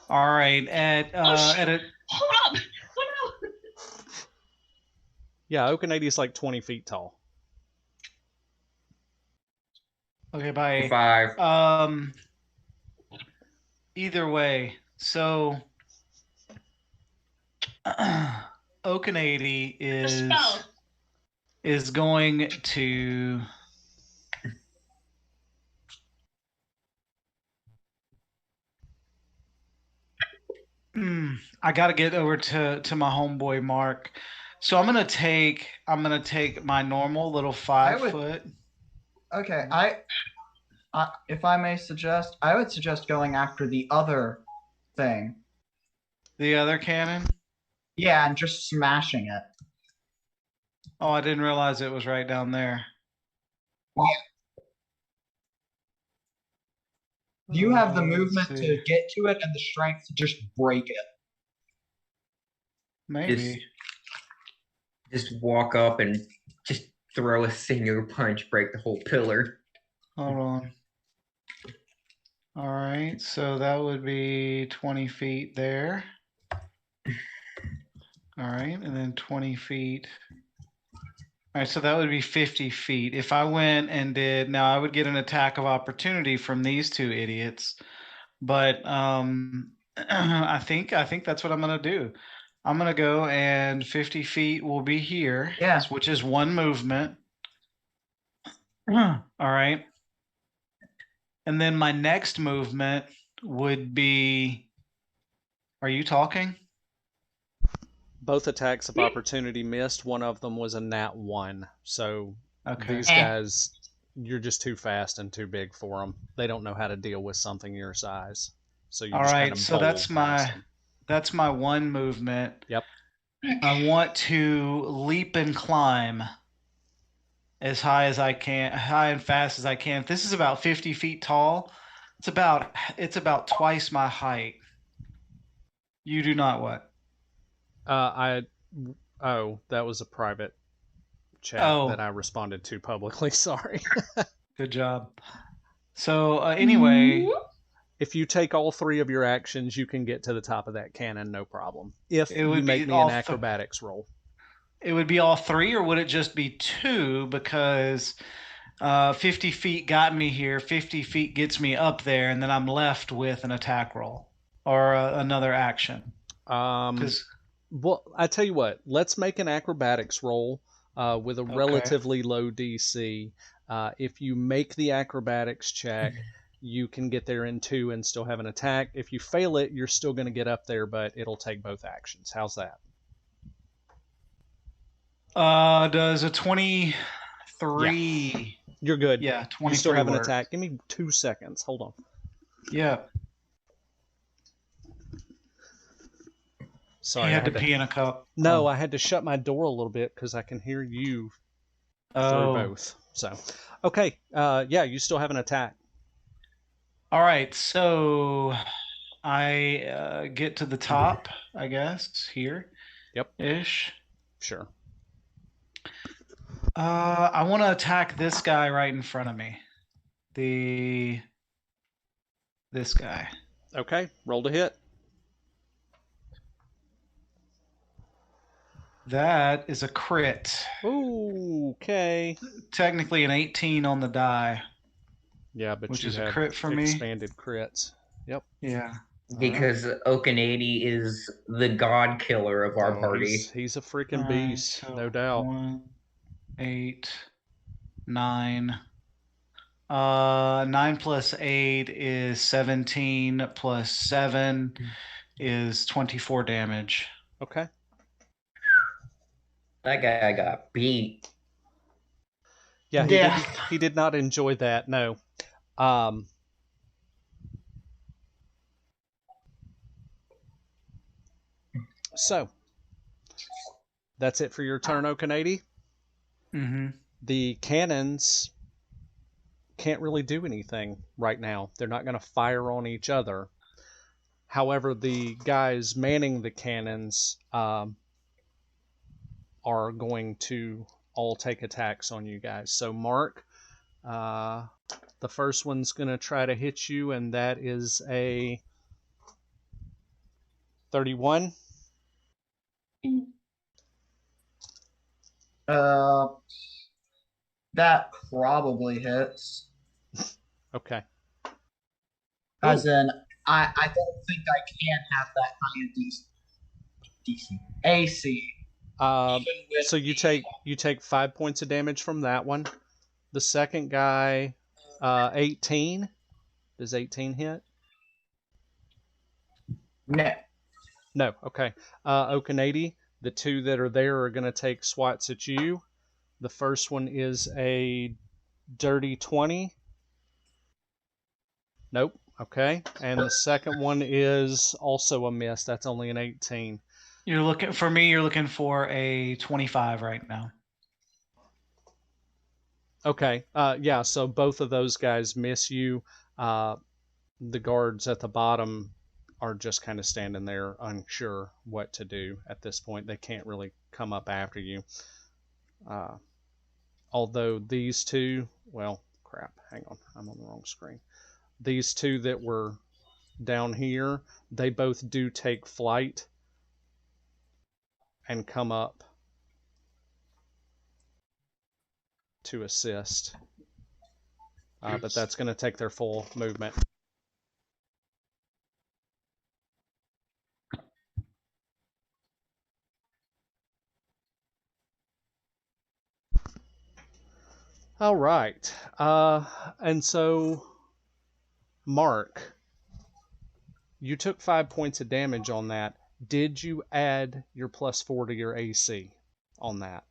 All right. At a Hold up. Oh no. Yeah, Okanady's like 20 feet tall. okay, bye. 5. Either way, so Okanady The spell. is going to I got to get over to my homeboy Mark. So I'm gonna take my normal little 5 would- foot. okay. If I may suggest, I would suggest going after the other thing. The other cannon. Yeah, and just smashing it. Oh, I didn't realize it was right down there. You have the Let's movement see. to get to it and the strength to just break it. Maybe. Just walk up and just throw a single punch, break the whole pillar. Hold on. All right, so that would be 20 feet there. All right, and then 20 feet. All right, so that would be 50 feet. If I went and did, now I would get an attack of opportunity from these 2 idiots. But I think that's what I'm gonna do. I'm gonna go and 50 feet will be here. Yeah. Which is 1 movement. All right. And then my next movement would be. Are you talking? Both attacks of opportunity missed. One of them was a nat 1. So Okay. these guys, you're just too fast and too big for them. They don't know how to deal with something your size. So you All just kind right, of so bowl that's past them. that's my one movement. Yep. I want to leap and climb as high as I can, high and fast as I can. If this is about 50 feet tall, it's about twice my height. You do not what? Oh, that was a private chat Oh. that I responded to publicly. Sorry. Good job. So anyway, If you take all 3 of your actions, you can get to the top of that cannon, no problem. If It you would make be me all an acrobatics roll. it would be all 3, or would it just be 2? Because 50 feet got me here, 50 feet gets me up there, and then I'm left with an attack roll or another action. Well, I tell you what, let's make an acrobatics roll with a relatively low DC. If you make the acrobatics check, you can get there in 2 and still have an attack. If you fail it, you're still going to get up there, but it'll take both actions. How's that? Does a 23? You're good. Yeah, 23 You still have an work. attack. Give me 2 seconds. Hold on. Yeah. Sorry, You I had to had pee in a cup. No, I had to shut my door a little bit because I can hear you through both. So, okay, yeah, you still have an attack. All right, so I get to the top, I guess, here. Yep. Ish. Sure. I want to attack this guy right in front of me. This guy. Okay, roll to hit. That is a crit. Ooh, okay. Technically an 18 on the die. Yeah, but which you is a have crit for me. expanded crits. Yep. Yeah. Because Okanady is the god killer of our Oh, party. He's a freaking All right, beast, so no doubt. 1, 8, 9. 9 plus 8 is 17 plus 7 is 24 damage. Okay. That guy got beat. Yeah, he did not enjoy that, no. So, that's it for your turn, Okanady. Mm-hmm. The cannons can't really do anything right now. They're not going to fire on each other. However, the guys manning the cannons are going to all take attacks on you guys. So, Mark, the first one's going to try to hit you, and that is a 31. That probably hits. Okay. As in, I don't think I can have that high a DC. AC. So you take 5 points of damage from that one. The second guy, 18. Does 18 hit? No. No. Okay. Okanady, the 2 that are there are going to take swats at you. The first one is a dirty 20. Nope. Okay. And the second one is also a miss. That's only an 18. You're looking for a 25 right now. Okay. Yeah, so both of those guys miss you. The guards at the bottom are just kind of standing there unsure what to do at this point. They can't really come up after you. Although these 2, well, crap, hang on, I'm on the wrong screen. These 2 that were down here, they both do take flight and come up to assist. But that's going to take their full movement. All right. And so, Mark, you took 5 points of damage on that. Did you add your +4 to your AC on that?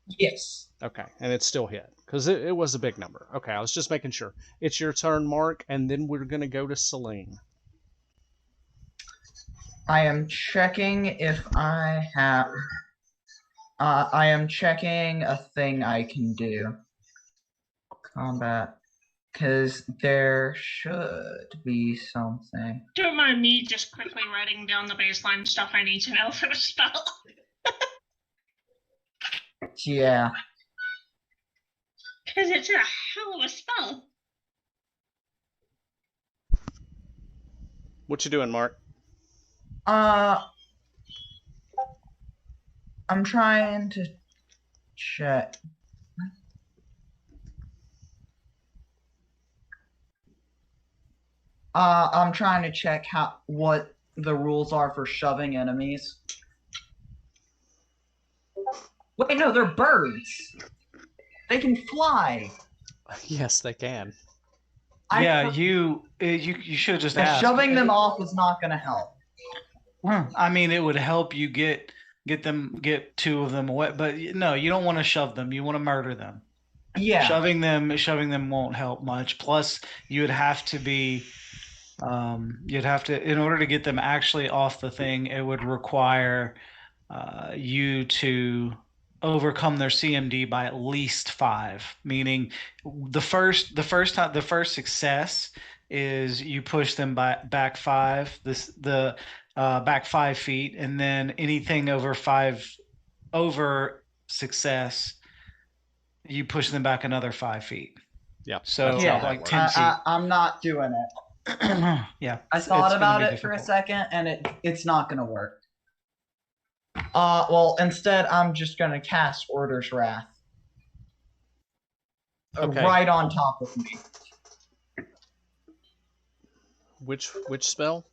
Yes. Okay, and it still hit, because it was a big number. Okay, I was just making sure. It's your turn, Mark, and then we're going to go to Celine. I am checking if I have. I am checking a thing I can do. Combat. Because there should be something. Don't mind me just quickly writing down the baseline stuff I need to know for the spell. Yeah. Because it's a hell of a spell. What you doing, Mark? I'm trying to check. I'm trying to check what the rules are for shoving enemies. Wait, no, they're birds. They can fly. Yes, they can. Yeah, you should have just asked. Shoving them off is not going to help. I mean, it would help you get two of them away, but no, you don't want to shove them. You want to murder them. Yeah. Shoving them won't help much. Plus, you would have to be, in order to get them actually off the thing, it would require you to overcome their CMD by at least 5. Meaning, the first success is you push them back 5. Back 5 feet, and then anything over success, you push them back another 5 feet. Yeah. So Yeah, like 10 feet. I'm not doing it. Yeah. I thought it's about gonna it be for a difficult. second, and it's not going to work. Well, instead, I'm just going to cast Order's Wrath. Okay. Right on top of me. Which spell?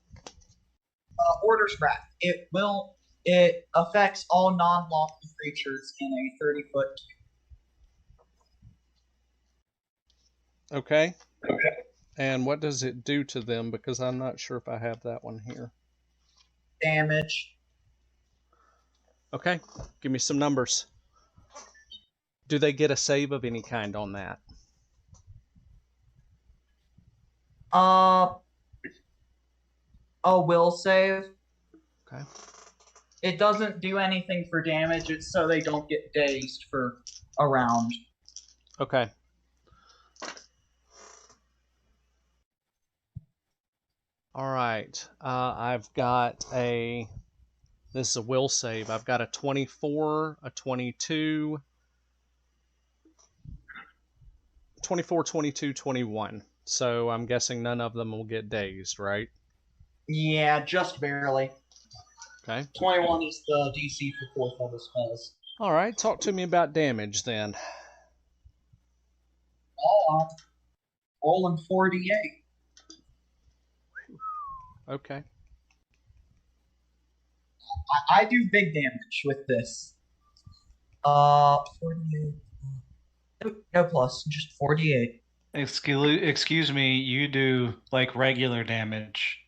Order's Wrath. It affects all non-lawful creatures in a 30-foot. Okay. And what does it do to them? Because I'm not sure if I have that one here. Damage. Okay. Give me some numbers. Do they get a save of any kind on that? A will save. Okay. It doesn't do anything for damage. It's so they don't get dazed for a round. Okay. All right. I've got this is a will save. I've got a 24, a 22, 24, 22, 21. So I'm guessing none of them will get dazed, right? Yeah, just barely. Okay. 21 is the DC for 4th level spells. All right. Talk to me about damage then. Oh, rolling 48. Okay. I do big damage with this. 48. No plus, just 48. Excuse me, you do like regular damage.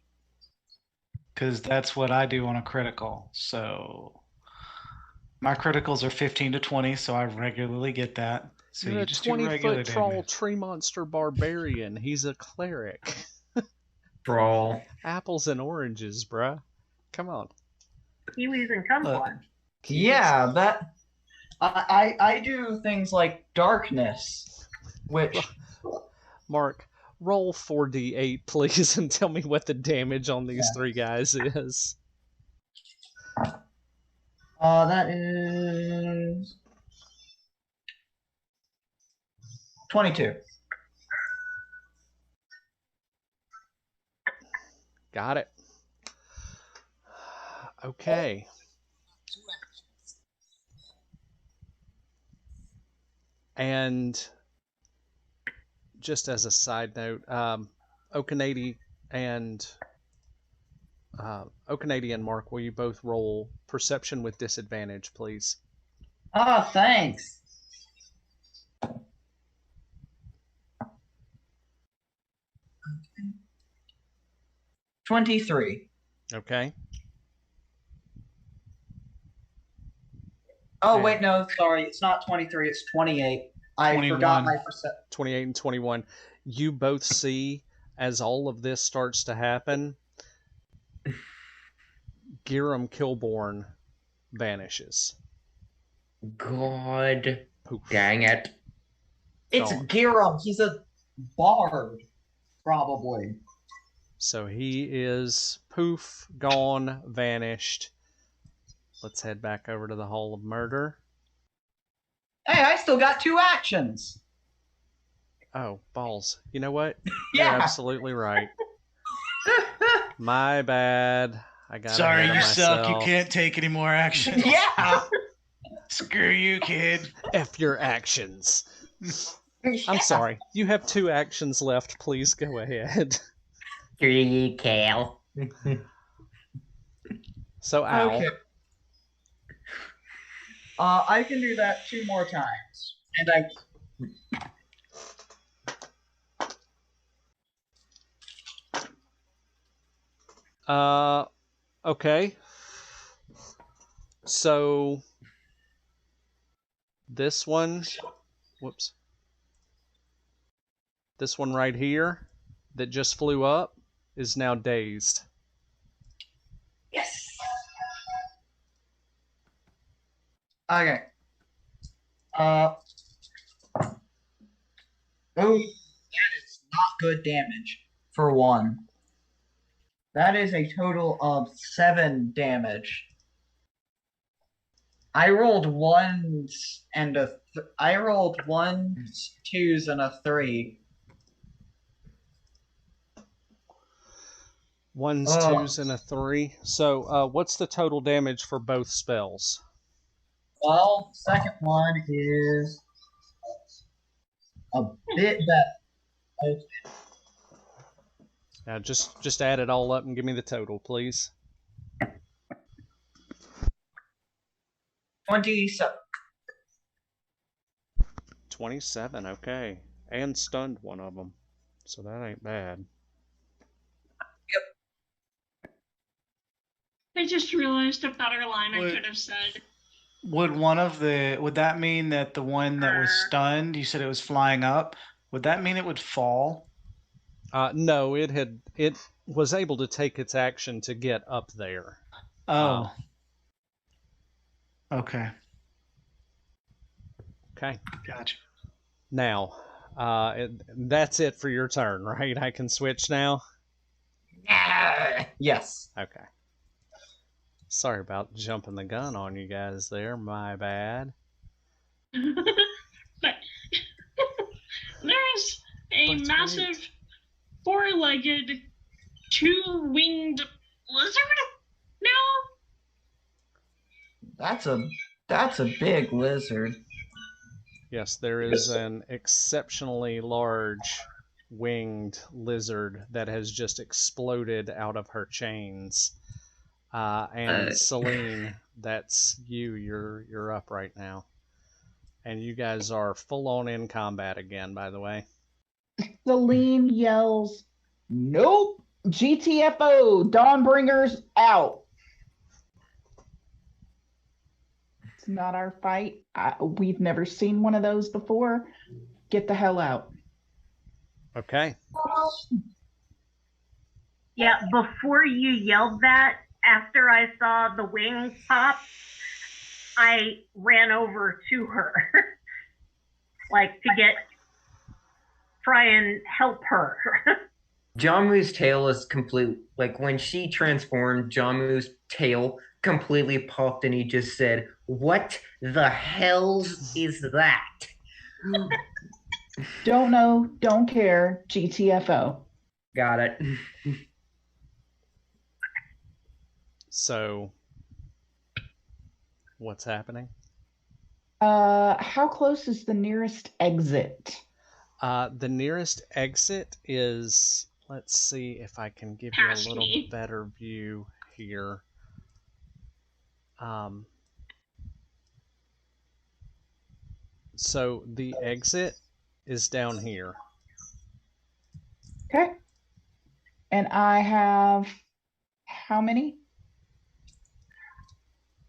Because that's what I do on a critical. So my criticals are 15 to 20, so I regularly get that. So You're you a just do regular 20-foot tall damage. tree monster barbarian. He's a cleric. Brawl. Apples and oranges, bruh. Come on. Kiwis and kumquats. Yeah, that I do things like darkness, which Mark, roll 4d8, please, and tell me what the damage on these 3 guys is. that is 22. Got it. Okay. And just as a side note, Okanady and Mark, will you both roll perception with disadvantage, please? Oh, thanks. Okay. 23. Okay. Oh, Okay. wait, no, sorry. It's not 23, it's 28. I 21. forgot my percent. 28 and 21. You both see, as all of this starts to happen, Giram Kilborn vanishes. God Poof. dang it. It's Gone. Giram. He's a bard, probably. So he is poof, gone, vanished. Let's head back over to the Hall of Murder. Hey, I still got 2 actions. Oh, balls. You know what? You're Yeah. absolutely right. My bad. I got Sorry, ahead of you suck. You myself. can't take any more action. Yeah. Screw you, kid. F your actions. I'm sorry. You have 2 actions left. Please go ahead. Screw you, Kale. So, Al. Okay. I can do that 2 more times, and Okay. So this one, whoops. This one right here that just flew up is now dazed. Yes. Okay. Oh, that is not good damage for 1. That is a total of 7 damage. I rolled 1s and I rolled 1s, 2s, and a 3. 1s, Oh. 2s, and a 3. So what's the total damage for both spells? Well, second one is a bit better. Now just add it all up and give me the total, please. 27. 27, okay. And stunned one of them. So that ain't bad. I just realized a better line I What? could have said. Would that mean that the one that was stunned, you said it was flying up? Would that mean it would fall? No, it was able to take its action to get up there. Oh. Okay. Okay. Gotcha. Now, that's it for your turn, right? I can switch now? Yes. Okay. Sorry about jumping the gun on you guys there. My bad. But there's a But massive wait. 4-legged, 2-winged lizard now. That's a big lizard. Yes, there is an exceptionally large winged lizard that has just exploded out of her chains. And Celine, that's you. You're up right now. And you guys are full on in combat again, by the way. Celine yells, "Nope! GTFO! Dawnbringers out!" It's not our fight. We've never seen one of those before. Get the hell out. Okay. Yeah, before you yelled that, after I saw the wings pop, I ran over to her, like to try and help her. Jamu's tail is complete. Like when she transformed, Jamu's tail completely popped and he just said, "What the hell's is that?" Don't know, don't care. GTFO. Got it. So, what's happening? How close is the nearest exit? The nearest exit is, let's see if I can give you a Past little me. better view here. So the exit is down here. Okay. And I have how many?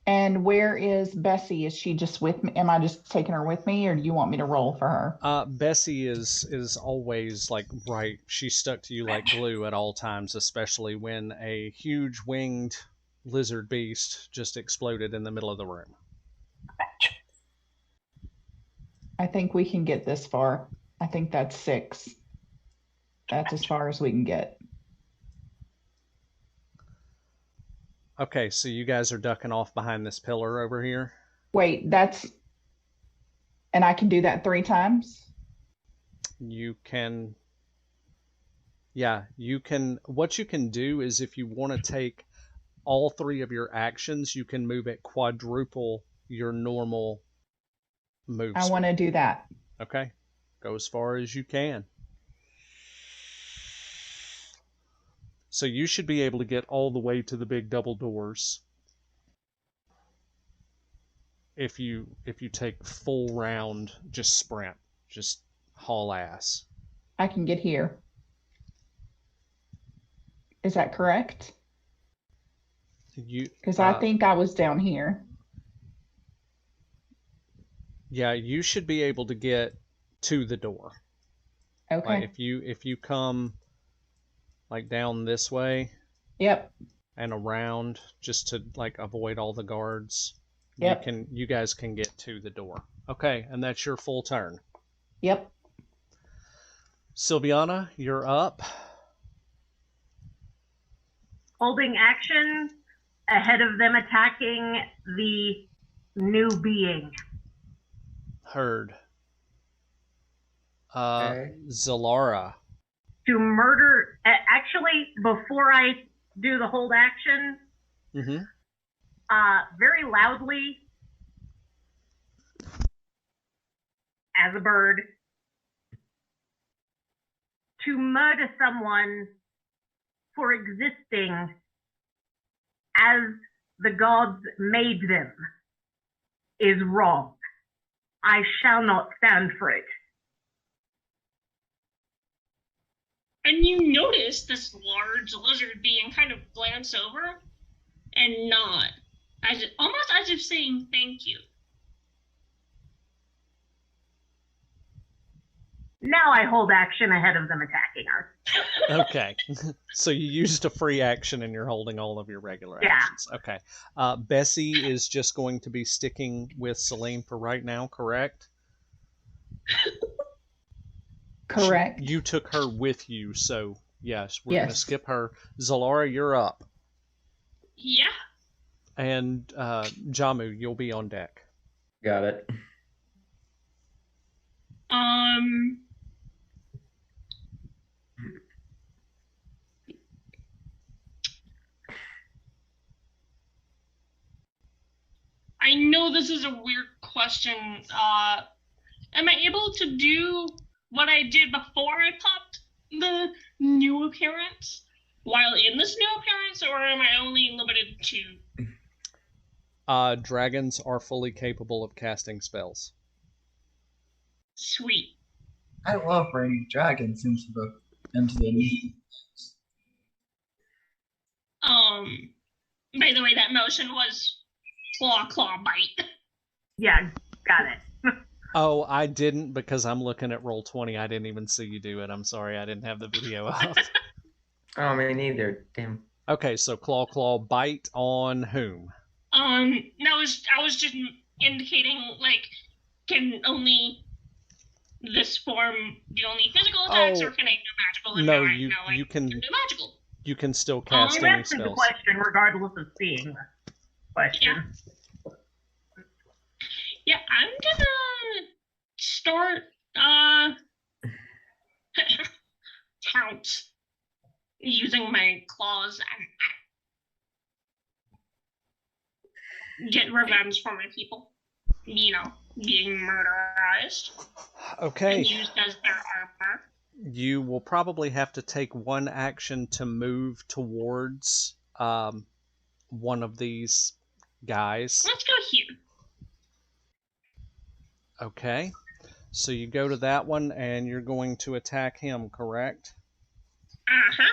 And where is Bessie? Is she just with me? Am I just taking her with me, or do you want me to roll for her? Bessie is always like right. She's stuck to you like glue at all times, especially when a huge winged lizard beast just exploded in the middle of the room. I think we can get this far. I think that's 6. That's as far as we can get. Okay, so you guys are ducking off behind this pillar over here. Wait, and I can do that 3 times? You can, yeah, you can, what you can do is if you want to take all 3 of your actions, you can move at quadruple your normal move I speed. want to do that. Okay, go as far as you can. So you should be able to get all the way to the big double doors if you take full round, just sprint, just haul ass. I can get here. Is that correct? Because I think I was down here. Yeah, you should be able to get to the door. Okay. Like if you come like down this way. Yep. And around just to like avoid all the guards. Yep. You guys can get to the door. Okay, and that's your full turn. Yep. Sylviana, you're up. Holding action ahead of them attacking the new being. Heard. Okay. Zalara. To murder, actually, before I do the hold action, very loudly, as a bird, to murder someone for existing as the gods made them is wrong. I shall not stand for it. And you notice this large lizard being kind of glance over and nod, almost as if saying thank you. Now I hold action ahead of them attacking her. Okay. So you used a free action and you're holding all of your regular actions. Okay. Bessie is just going to be sticking with Celine for right now, correct? Correct. You took her with you, so yes, we're Yes. going to skip her. Zalara, you're up. Yeah. And Jamu, you'll be on deck. Got it. I know this is a weird question. Am I able to do what I did before I popped the new appearance while in this new appearance, or am I only limited to... Dragons are fully capable of casting spells. Sweet. I love bringing dragons into the By the way, that motion was claw, bite. Yeah, got it. Oh, I didn't because I'm looking at Roll20. I didn't even see you do it. I'm sorry, I didn't have the video up. Oh, me neither. Damn. Okay, so claw, bite on whom? I was just indicating, like, can only this form do only physical attacks, or can I do magical? No, you can do magical. You can still cast You any answered the spells. question regardless of seeing the question. Yeah, I'm gonna start count using my claws and get revenge for my people. You know, being murderized. Okay. And used as their armor. You will probably have to take one action to move towards one of these guys. Let's go here. Okay. So you go to that one and you're going to attack him, correct? Uh-huh.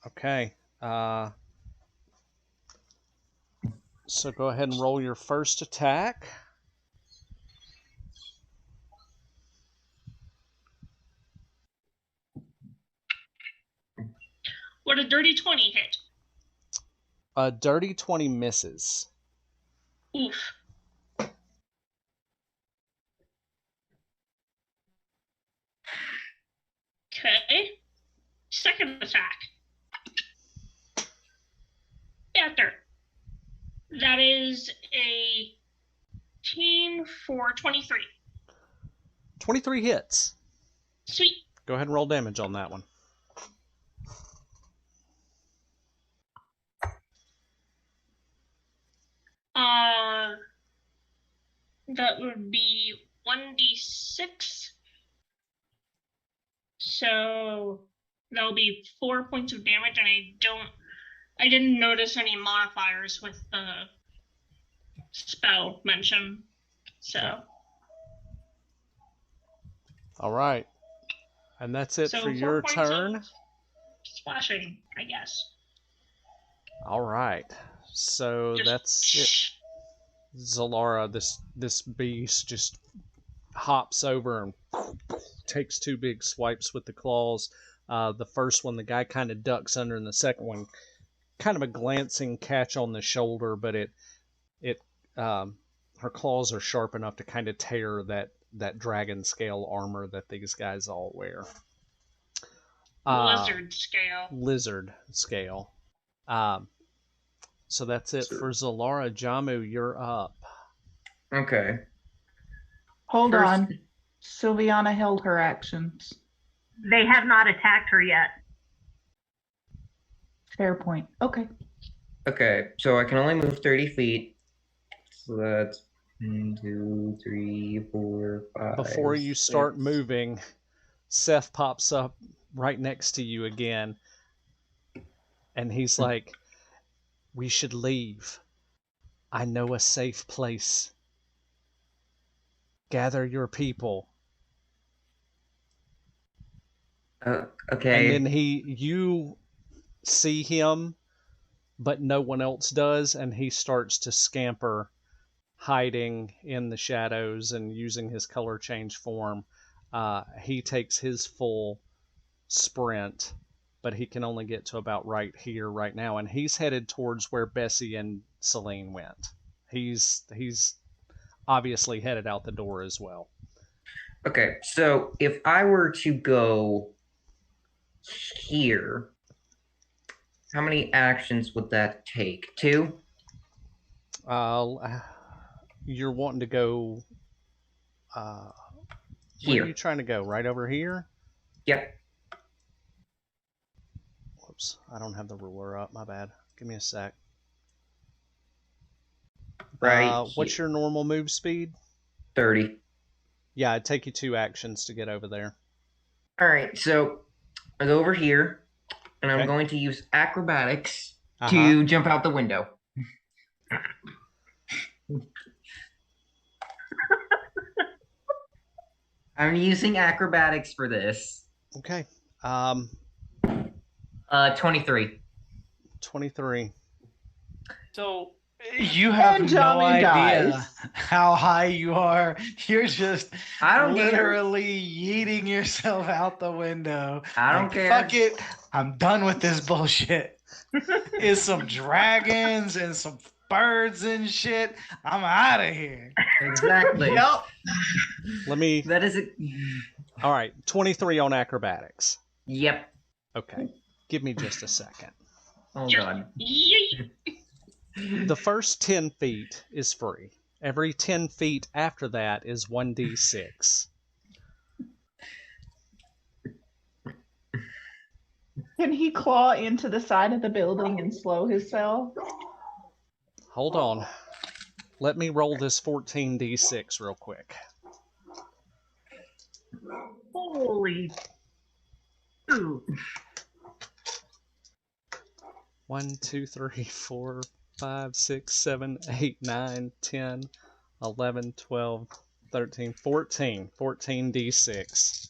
Okay. So go ahead and roll your first attack. What a dirty 20 hit. A dirty 20 misses. Oof. Okay. Second attack. Better. That is a team for 23. 23 hits. Sweet. Go ahead and roll damage on that one. That would be 1d6. So that'll be 4 points of damage, and I didn't notice any modifiers with the spell mention. So. All right. And that's it So for 4 your points turn. of splashing, I guess. All right. So Just that's it. Zalara, this beast just hops over and takes 2 big swipes with the claws. The first one, the guy kind of ducks under, and the second one, kind of a glancing catch on the shoulder, but her claws are sharp enough to kind of tear that dragon scale armor that these guys all wear. Lizard scale. Lizard scale. So that's it for Zalara. Jamu, you're up. Okay. Hold First- on. Sylviana held her actions. They have not attacked her yet. Fair point. Okay. Okay, so I can only move 30 feet. So that's 1, 2, 3, 4, 5. Before you start 6. moving, Seth pops up right next to you again. And he's like, "We should leave. I know a safe place. Gather your people." Okay. And then you see him, but no one else does, and he starts to scamper, hiding in the shadows and using his color change form. He takes his full sprint, but he can only get to about right here, right now, and he's headed towards where Bessie and Celine went. He's obviously headed out the door as well. Okay, so if I were to go here, how many actions would that take? 2? You're wanting to go. Where Here. are you trying to go? Right over here? Yep. Whoops, I don't have the ruler up. My bad. Give me a sec. Right. What's your normal move speed? 30. Yeah, it'd take you 2 actions to get over there. All right, so I go over here, and I'm Okay. going to use acrobatics Uh-huh. to jump out the window. I'm using acrobatics for this. Okay. 23. 23. So you have And no Jamu idea dies. how high you are. You're just I don't care. literally yeeting yourself out the window. I don't Like, care. Fuck it. I'm done with this bullshit. It's some dragons and some birds and shit. I'm out of here. Exactly. Yep. Let me. That is it. All right, 23 on acrobatics. Yep. Okay. Give me just a second. Oh Just god. yeet. The first 10 feet is free. Every 10 feet after that is 1d6. Can he claw into the side of the building and slow himself? Hold on. Let me roll this 14d6 real quick. Holy. Ooh. 1, 2, 3, 4, 5, 6, 7, 8, 9, 10, 11, 12, 13, 14. 14d6.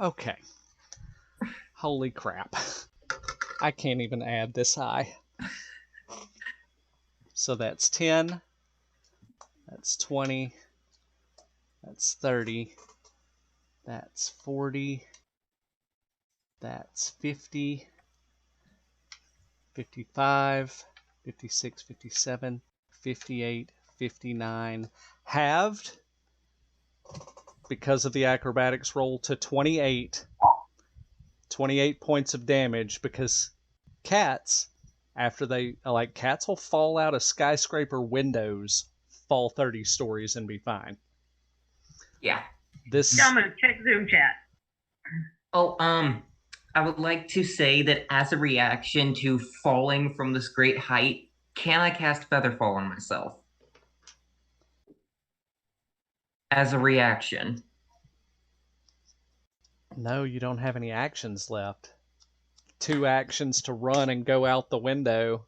Okay. Holy crap. I can't even add this high. So that's 10. That's 20. That's 30. That's 40. That's 50, 55, 56, 57, 58, 59. Halved because of the acrobatics roll to 28. 28 points of damage because cats, after they, like, cats will fall out of skyscraper windows, fall 30 stories and be fine. Yeah. This. Jamu, check Zoom chat. Oh, I would like to say that as a reaction to falling from this great height, can I cast Featherfall on myself? As a reaction. No, you don't have any actions left. 2 actions to run and go out the window.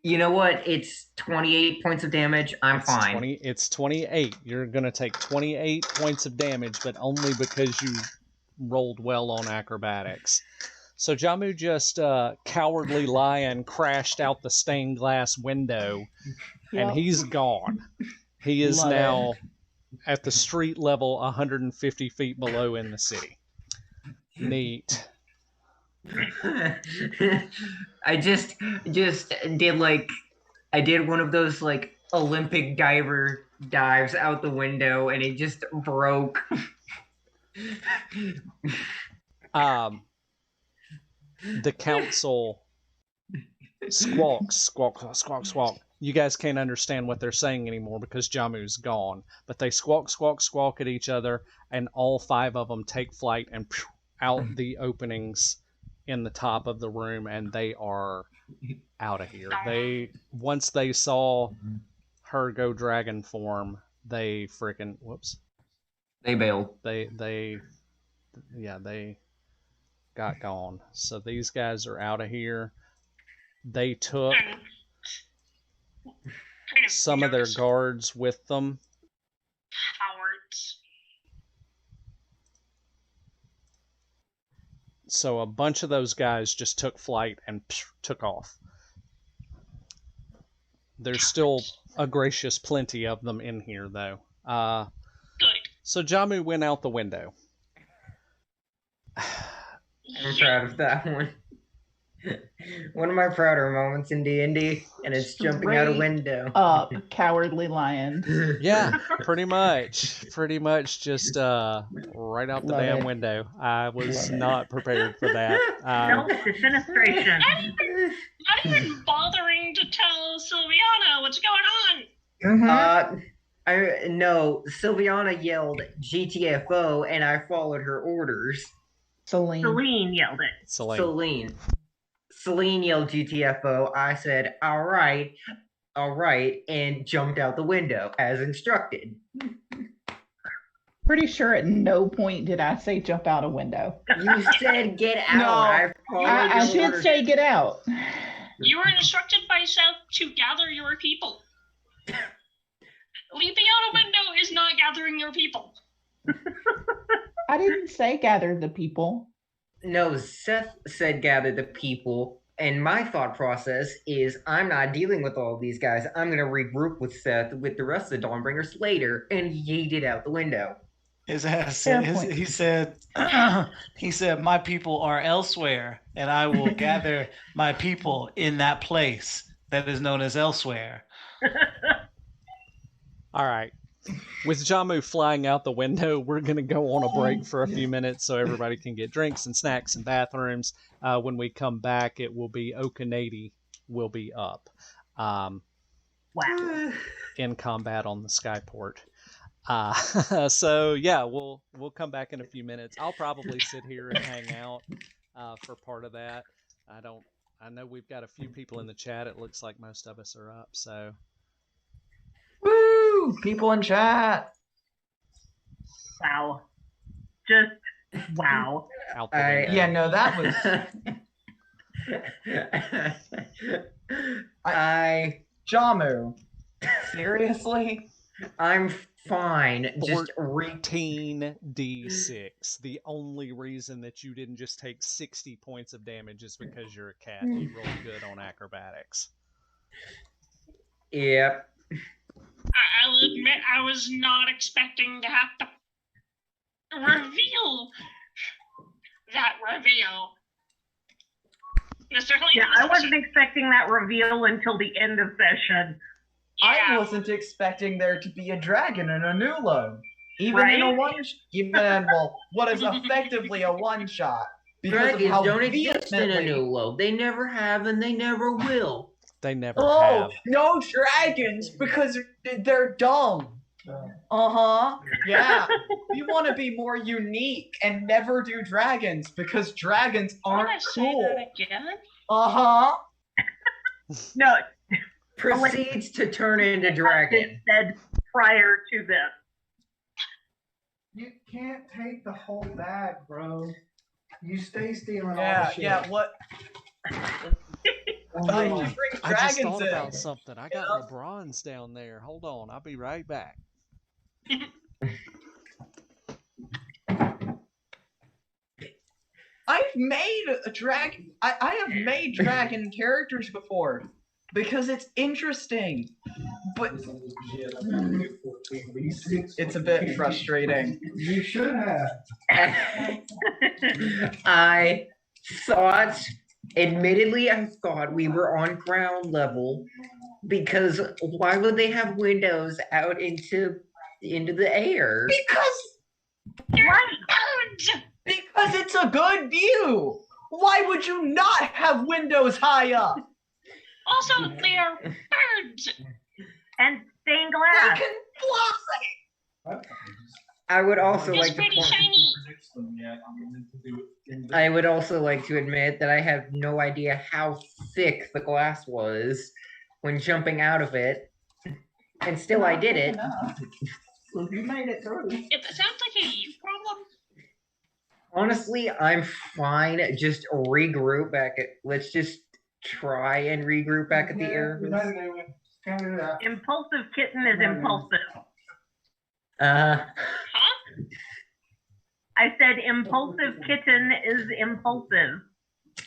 You know what? It's 28 points of damage. I'm fine. It's 28. You're going to take 28 points of damage, but only because you rolled well on acrobatics. So Jamu just cowardly lion crashed out the stained glass window, and he's gone. He is now at the street level 150 feet below in the city. Neat. I just did I did one of those like Olympic diver dives out the window and it just broke. The council squawks, squawk, squawk, squawk. You guys can't understand what they're saying anymore because Jamu's gone. But they squawk, squawk, squawk at each other, and all 5 of them take flight and out the openings in the top of the room, and they are out of here. Once they saw her go dragon form, they freaking They bailed. They got gone. So these guys are out of here. They took some of their guards with them. Cowards. So a bunch of those guys just took flight and took off. There's still a gracious plenty of them in here, though. Good. So Jamu went out the window. I'm proud of that one. One of my prouder moments in D&D, and it's jumping out a window. Up, cowardly lion. Yeah, pretty much just right out the Love damn it. window. I was not prepared for that. Self-defenestration. Not even bothering to tell Sylviana what's going on. No, Sylviana yelled GTFO, and I followed her orders. Celine yelled it. Celine yelled GTFO. I said, all right, and jumped out the window as instructed. Pretty sure at no point did I say jump out a window. You said get out. No, I did say get out. You were instructed by Seth to gather your people. Leaping out a window is not gathering your people. I didn't say gather the people. No, Seth said gather the people, and my thought process is I'm not dealing with all these guys. I'm going to regroup with Seth with the rest of the Dawnbringers later, and yeeted out the window. His ass said, he said, my people are elsewhere, and I will gather my people in that place that is known as elsewhere. All right. With Jamu flying out the window, we're going to go on a break for a few minutes so everybody can get drinks and snacks and bathrooms. When we come back, it will be Okanady will be up. Wow. In combat on the Skyport. So yeah, we'll come back in a few minutes. I'll probably sit here and hang out for part of that. I know we've got a few people in the chat. It looks like most of us are up, so. Woo! People in chat. Wow. Just wow. Out the window. Yeah, no, that was. Jamu. Seriously? I'm fine. Just 14d6. The only reason that you didn't just take 60 points of damage is because you're a cat. You rolled good on acrobatics. Yep. I'll admit I was not expecting to have to reveal that reveal. Mr. Hillian Yeah, was I wasn't actually- expecting that reveal until the end of session. I Yeah. wasn't expecting there to be a dragon in a new load. Even Right? in a what is effectively a one shot. Because of Dragons how don't exist in a vehemently- new world. They never have and they never will. They never Oh, have. no dragons because they're dumb. Yeah. You want to be more unique and never do dragons because dragons Wanna aren't say cool. that again? No, Proceeds to turn into dragon. said prior to this. You can't take the whole bag, bro. You stay stealing all Yeah, the shit. yeah, what? Why did you bring I just dragons thought in? about something. I got LeBron's down there. Hold on, I'll be right back. I've made a dragon. I have made dragon characters before because it's interesting, but it's a bit frustrating. You should have. I thought, admittedly, I thought we were on ground level because why would they have windows out into the air? Because it's a good view. Why would you not have windows high up? Also, they are birds. And stained They glass. can fly. I would also It's like to pretty point, shiny. I would also like to admit that I have no idea how thick the glass was when jumping out of it, and still I did it. You made it through. It sounds like a you problem. Honestly, I'm fine. Just regroup back at. Let's just try and regroup back at the air. Can't do that. Impulsive kitten is impulsive. Huh? I said impulsive kitten is impulsive.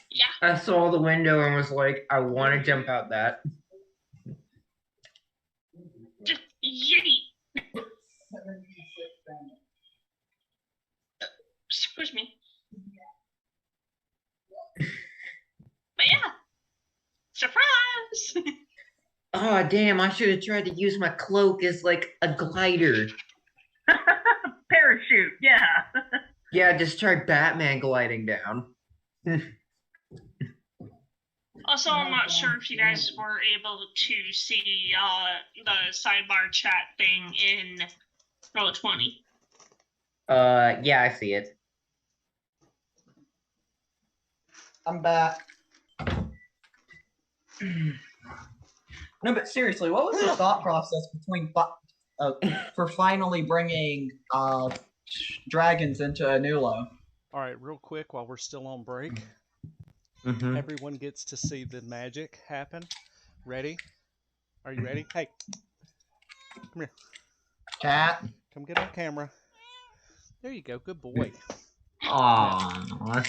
Yeah. I saw the window and was like, I want to jump out that. Just yeet. Excuse me. But yeah. Surprise! Oh damn! I should have tried to use my cloak as like a glider. Parachute, yeah. Yeah, just try Batman gliding down. Also, I'm not sure if you guys were able to see the sidebar chat thing in Roll20. Yeah, I see it. I'm back. No, but seriously, what was the thought process between for finally bringing dragons into Anulo? All right, real quick while we're still on break, Mm-hmm. everyone gets to see the magic happen. Ready? Are you ready? Hey, come here. Cat. Come get on camera. There you go. Good boy. Aww.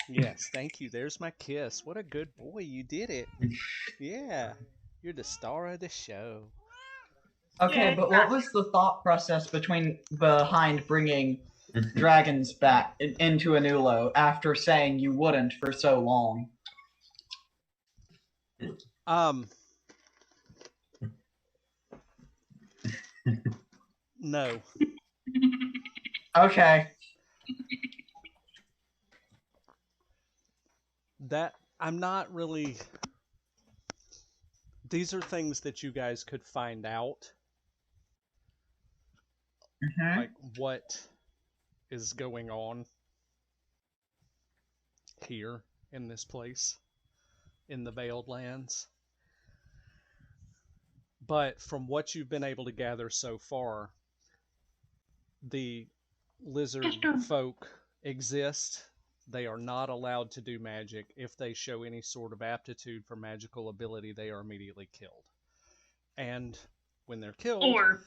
Yes, thank you. There's my kiss. What a good boy. You did it. Yeah. You're the star of the show. Okay, Yeah, but what was the thought process behind bringing dragons back into Anulo after saying you wouldn't for so long? No. Okay. That I'm not really. These are things that you guys could find out, like what is going on here in this place, in the Veiled Lands. But from what you've been able to gather so far, the lizard folk exist. They are not allowed to do magic. If they show any sort of aptitude for magical ability, they are immediately killed. And when they're killed, Or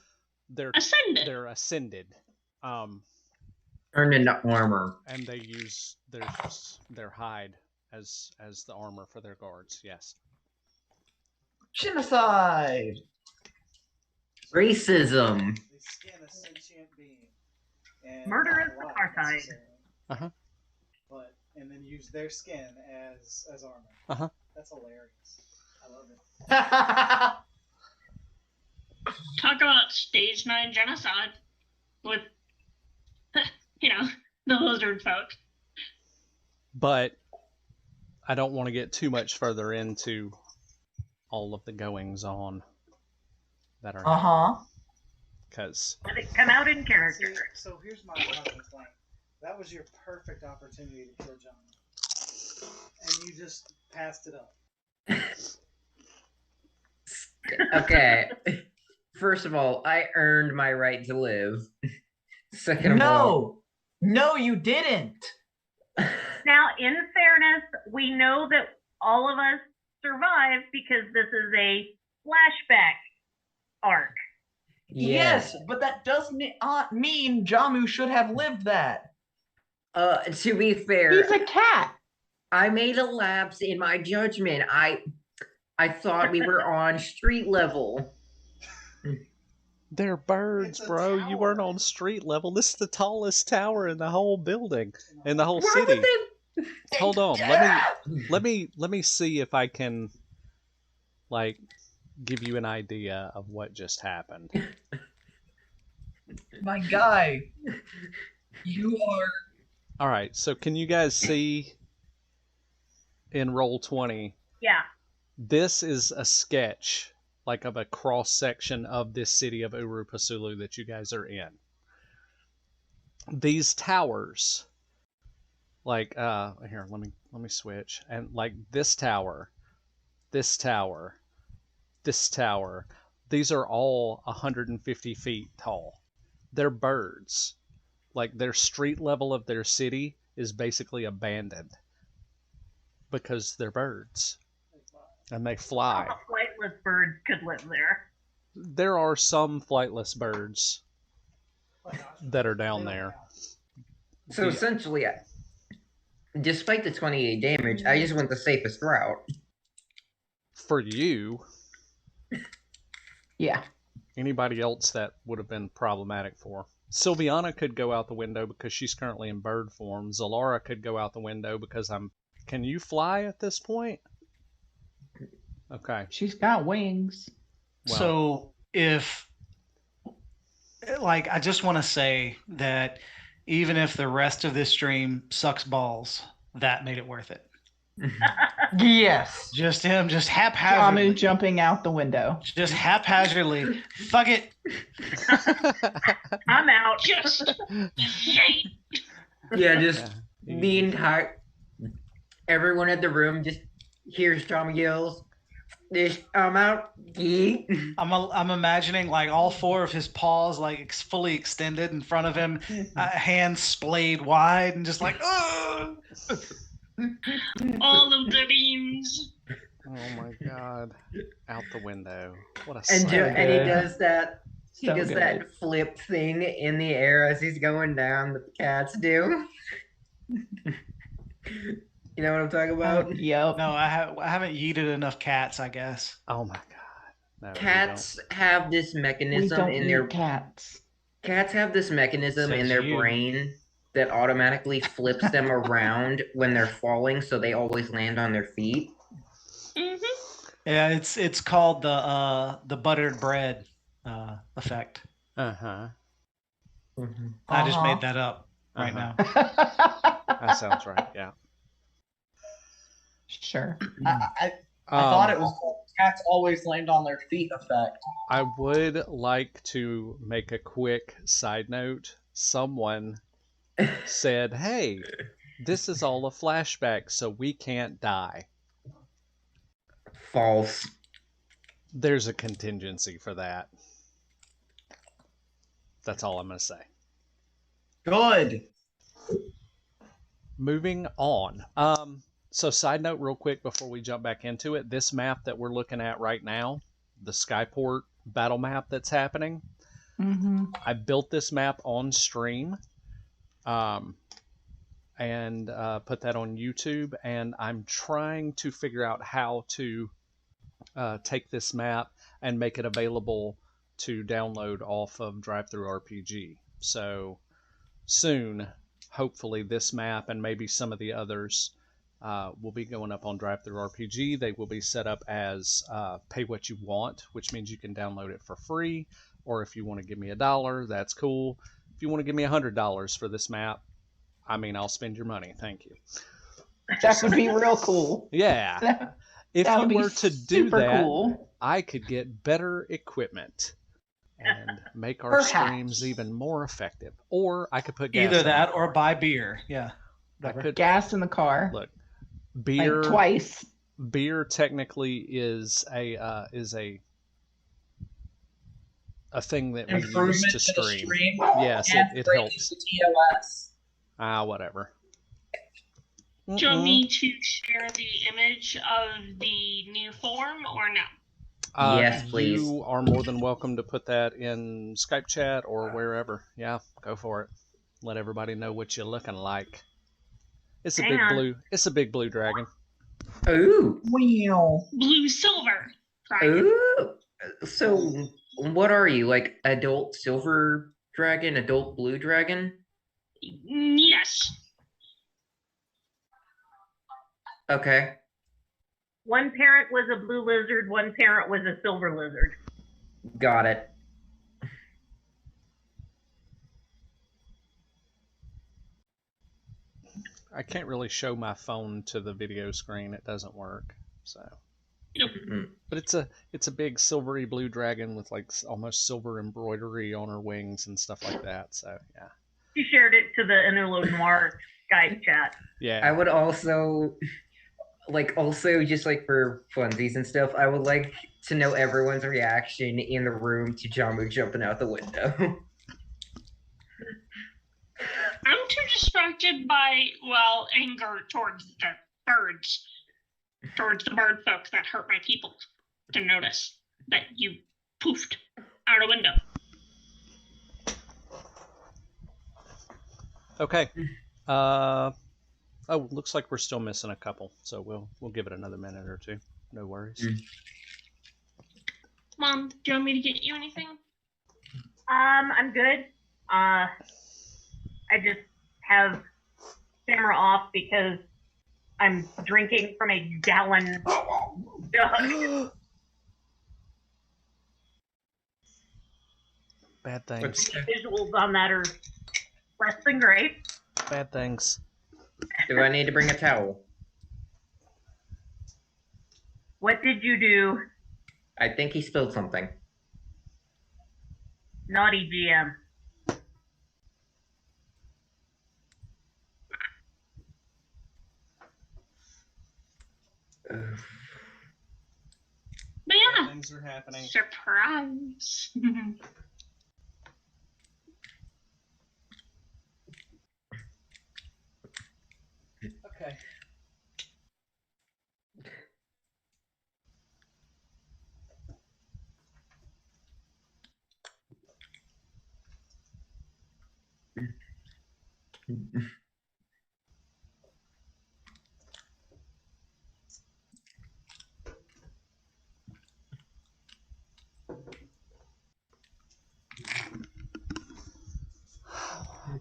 they're ascended. they're ascended. Turned into armor. And they use their hide as the armor for their guards. Yes. Genocide. Murder is apartheid. and then use their skin as armor. Uh-huh. That's hilarious. I love it. Talk about stage 9 genocide with, the lizard folk. But I don't want to get too much further into all of the goings on that are because Let it come out in character. So here's my complaint. That was your perfect opportunity to kill John, and you just passed it up. Okay. First of all, I earned my right to live. Second of all, No, you didn't. Now, in fairness, we know that all of us survived because this is a flashback arc. Yes, but that doesn't mean Jamu should have lived that. To be fair, He's a cat. I made a lapse in my judgment. I thought we were on street level. they're birds, It's a bro. You weren't tower. on street level. This is the tallest tower in the whole building, in the whole Why city. would they? Hold on, let me see if I can like give you an idea of what just happened. My guy, you are. All right, so can you guys see in roll 20? Yeah. This is a sketch like of a cross section of this city of Urupasulu that you guys are in. These towers, like here, let me switch, and like this tower, this tower, this tower, these are all 150 feet tall. They're birds. Like their street level of their city is basically abandoned because they're birds and they fly. All the flightless birds could live there. There are some flightless birds that are down there. So essentially, despite the 28 damage, I just went the safest route. For you, Yeah. anybody else that would have been problematic for. Sylviana could go out the window because she's currently in bird form. Zalara could go out the window because Can you fly at this point? Okay. She's got wings. Well, So if, like, I just want to say that even if the rest of this stream sucks balls, that made it worth it. Yes. Just him, just Jamu haphazardly. jumping out the window. Just haphazardly. Fuck it. I'm out. Just yay. Yeah, just Yeah. the entire everyone at the room just hears Tommy yells. I'm out. Yeet. I'm imagining like all four of his paws like fully extended in front of him, hands splayed wide, and just like, oh. All of the beams. Oh my god. Out the window. What a And, sight. and he does that. He So does good. that flip thing in the air as he's going down that the cats do. You know what I'm talking about? Yep. No, I haven't yeeted enough cats, I guess. Oh my god. No, you Cats have this We mechanism don't in eat their cats. cats have this mechanism in Says their you. brain that automatically flips them around when they're falling, so they always land on their feet. Yeah, it's called the buttered bread effect. Uh-huh. I just made that up right Uh-huh. now. That sounds right, yeah. Sure. I thought it was cats always land on their feet effect. I would like to make a quick side note. Someone said, hey, this is all a flashback, so we can't die. False. There's a contingency for that. That's all I'm going to say. Good. Moving on. So side note real quick before we jump back into it. This map that we're looking at right now, the Skyport battle map that's happening, Mm-hmm. I built this map on stream and put that on YouTube, and I'm trying to figure out how to take this map and make it available to download off of DriveThru RPG. So soon, hopefully this map and maybe some of the others will be going up on Drive-Thru RPG. They will be set up as pay what you want, which means you can download it for free. Or if you want to give me $1, that's cool. If you want to give me $100 for this map, I mean, I'll spend your money. Thank you. That would be real cool. Yeah. If That you would be were to do super that, cool. I could get better equipment and make our Perhaps. streams even more effective. Or I could put gas Either in that the or car. buy beer. Yeah. I Whatever. could Gas in the car. look. Like Beer twice. beer technically is a thing that we Improvement use to to the stream. stream. Yes, And it breaking helps. the TOS. Whatever. Do you want me to share the image of the new form or no? Yes, please. You are more than welcome to put that in Skype chat or wherever. Yeah, go for it. Let everybody know what you're looking like. It's a Hang big on. blue. It's a big blue dragon. Ooh. Wow. Blue silver. Dragon. Ooh. So, what are you? Like adult silver dragon, adult blue dragon? Yes. Okay. One parent was a blue lizard, one parent was a silver lizard. Got it. I can't really show my phone to the video screen. It doesn't work. So, Nope. but it's a big silvery blue dragon with like almost silver embroidery on her wings and stuff like that. So yeah. She shared it to the Anulo Noir Skype chat. Yeah. I would also just like for funsies and stuff, I would like to know everyone's reaction in the room to Jamu jumping out the window. I'm too distracted by, well, anger towards the birds. Towards the bird folk that hurt my people to notice that you poofed out a window. Okay. Oh, looks like we're still missing a couple, so we'll give it another minute or two. No worries. Mom, do you want me to get you anything? I'm good. I just have camera off because I'm drinking from a gallon jug. Bad things. Visuals on that are less than great. Bad things. Do I need to bring a towel? What did you do, I think he spilled something. naughty GM? But yeah, Things are happening. surprise. Okay.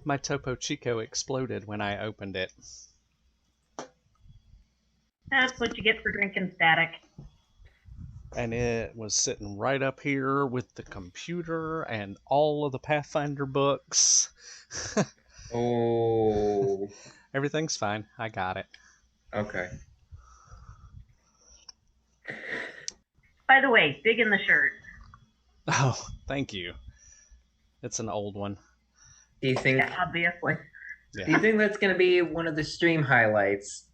My Topo Chico exploded when I opened it. That's what you get for drinking static. And it was sitting right up here with the computer and all of the Pathfinder books. Oh. Everything's fine. I got it. Okay. By the way, dig in the shirt. Oh, thank you. It's an old one. Do you think Yeah, obviously. do you think that's gonna be one of the stream highlights?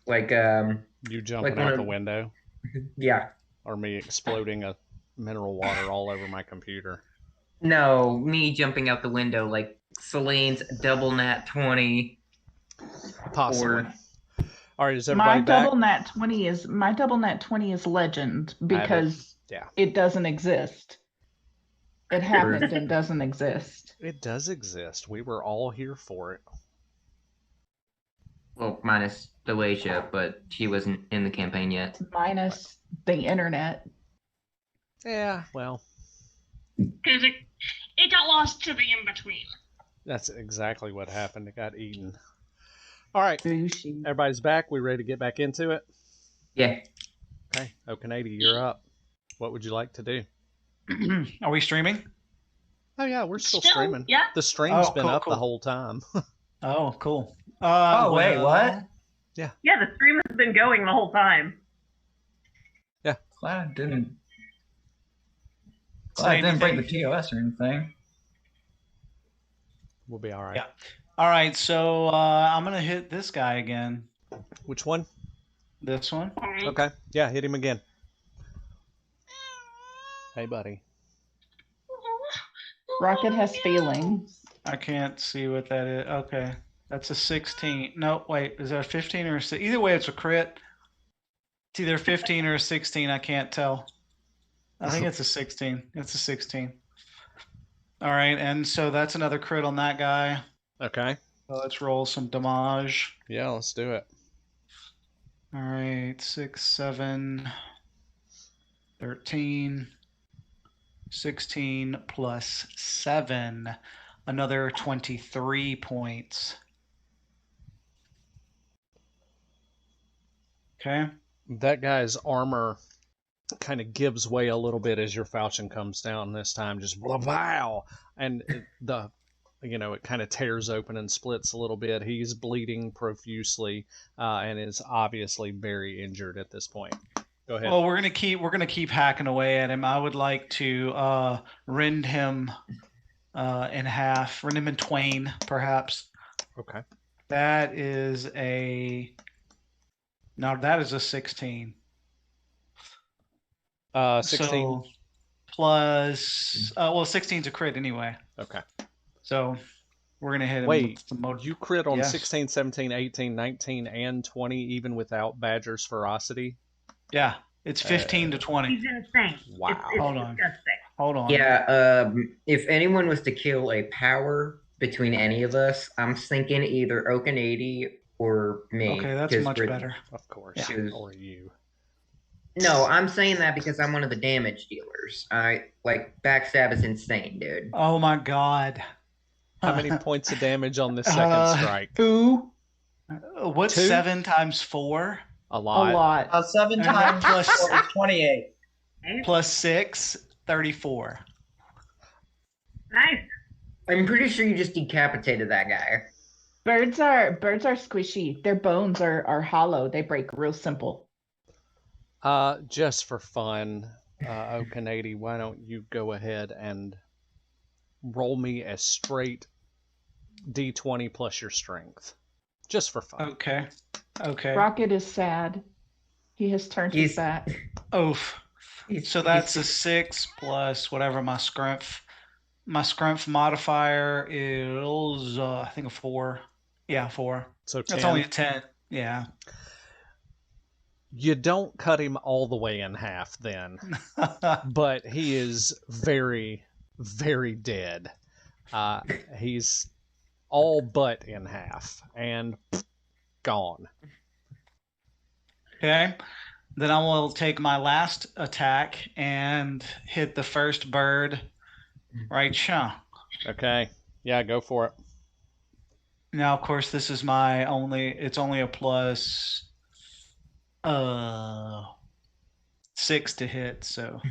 Like You jumping one out of- the window, yeah. or me exploding a mineral water all over my computer. No, me jumping out the window like Celine's double nat 20. Possibly. Or All right, is My everybody back? double nat 20 is legend because Yeah. it doesn't exist. It happened and doesn't exist. It does exist. We were all here for it. well, minus Delacia, but she wasn't in the campaign yet. Minus the internet. Yeah, well, Because it got lost to the in-between. That's exactly what happened. It got eaten. All right, Bougie. everybody's back. We ready to get back into it? Yeah. Okay, Okanady, you're up. What would you like to do? Are we streaming? Oh yeah, we're still Still, streaming. yeah. The stream's Oh, been cool, up the cool. whole time. Oh, cool. Oh, wait, what? Yeah, the stream has been going the whole time. Glad I didn't. So Glad I didn't break the anything- TOS or anything. We'll be all right. Yeah. All right, so I'm gonna hit this guy again. Which one? This one. Okay. Yeah, hit him again. Hey, buddy. Rocket has feelings. I can't see what that is. Okay, that's a 16. No, wait, is that a 15 or a 6? Either way, it's a crit. It's either 15 or a 16. I can't tell. I think it's a 16. It's a 16. All right, and so that's another crit on that guy. Okay. So let's roll some damage. Yeah, let's do it. All right, 6, 7, 13, 16 plus 7, another 23 points. Okay. That guy's armor kind of gives way a little bit as your falchion comes down this time. Just wow, and it kind of tears open and splits a little bit. He's bleeding profusely and is obviously very injured at this point. Go ahead. Well, we're gonna keep hacking away at him. I would like to rend him in half, rend him in twain, perhaps. Okay. That is a 16. 16. So plus 16's a crit anyway. Okay. So we're gonna hit him. Wait, with the motor. you crit on Yes. 16, 17, 18, 19, and 20 even without Badger's ferocity? Yeah, it's 15 to 20. He's insane. Wow. It's Hold on. disgusting. Hold on. Yeah, if anyone was to kill a power between any of us, I'm thinking either Okanady or me. Okay, that's 'cause much we're- better. Of course. Yeah. Or you. No, I'm saying that because I'm one of the damage dealers. Backstab is insane, dude. Oh my god. How many points of damage on this second strike? Ooh, What's 2? 7 times 4? A a lot. lot. 7 And times plus- 4 is 28. Plus 6, 34. Nice. I'm pretty sure you just decapitated that guy. Birds are squishy. Their bones are hollow. They break real simple. Just for fun, Okanady, why don't you go ahead and roll me a straight D20 plus your strength. Just for fun. Okay. Okay. Rocket is sad. He has turned his He's- back. Oof. He's- So that's a 6 plus whatever my scrumph. My scrumph modifier is I think a 4. Yeah, 4. So 10. That's only a 10. Yeah. You don't cut him all the way in half then, but he is very, very dead. He's all but in half and gone. Okay. Then I will take my last attack and hit the first bird right here. Okay. Yeah, go for it. Now, of course, this is it's only a plus 6 to hit, so.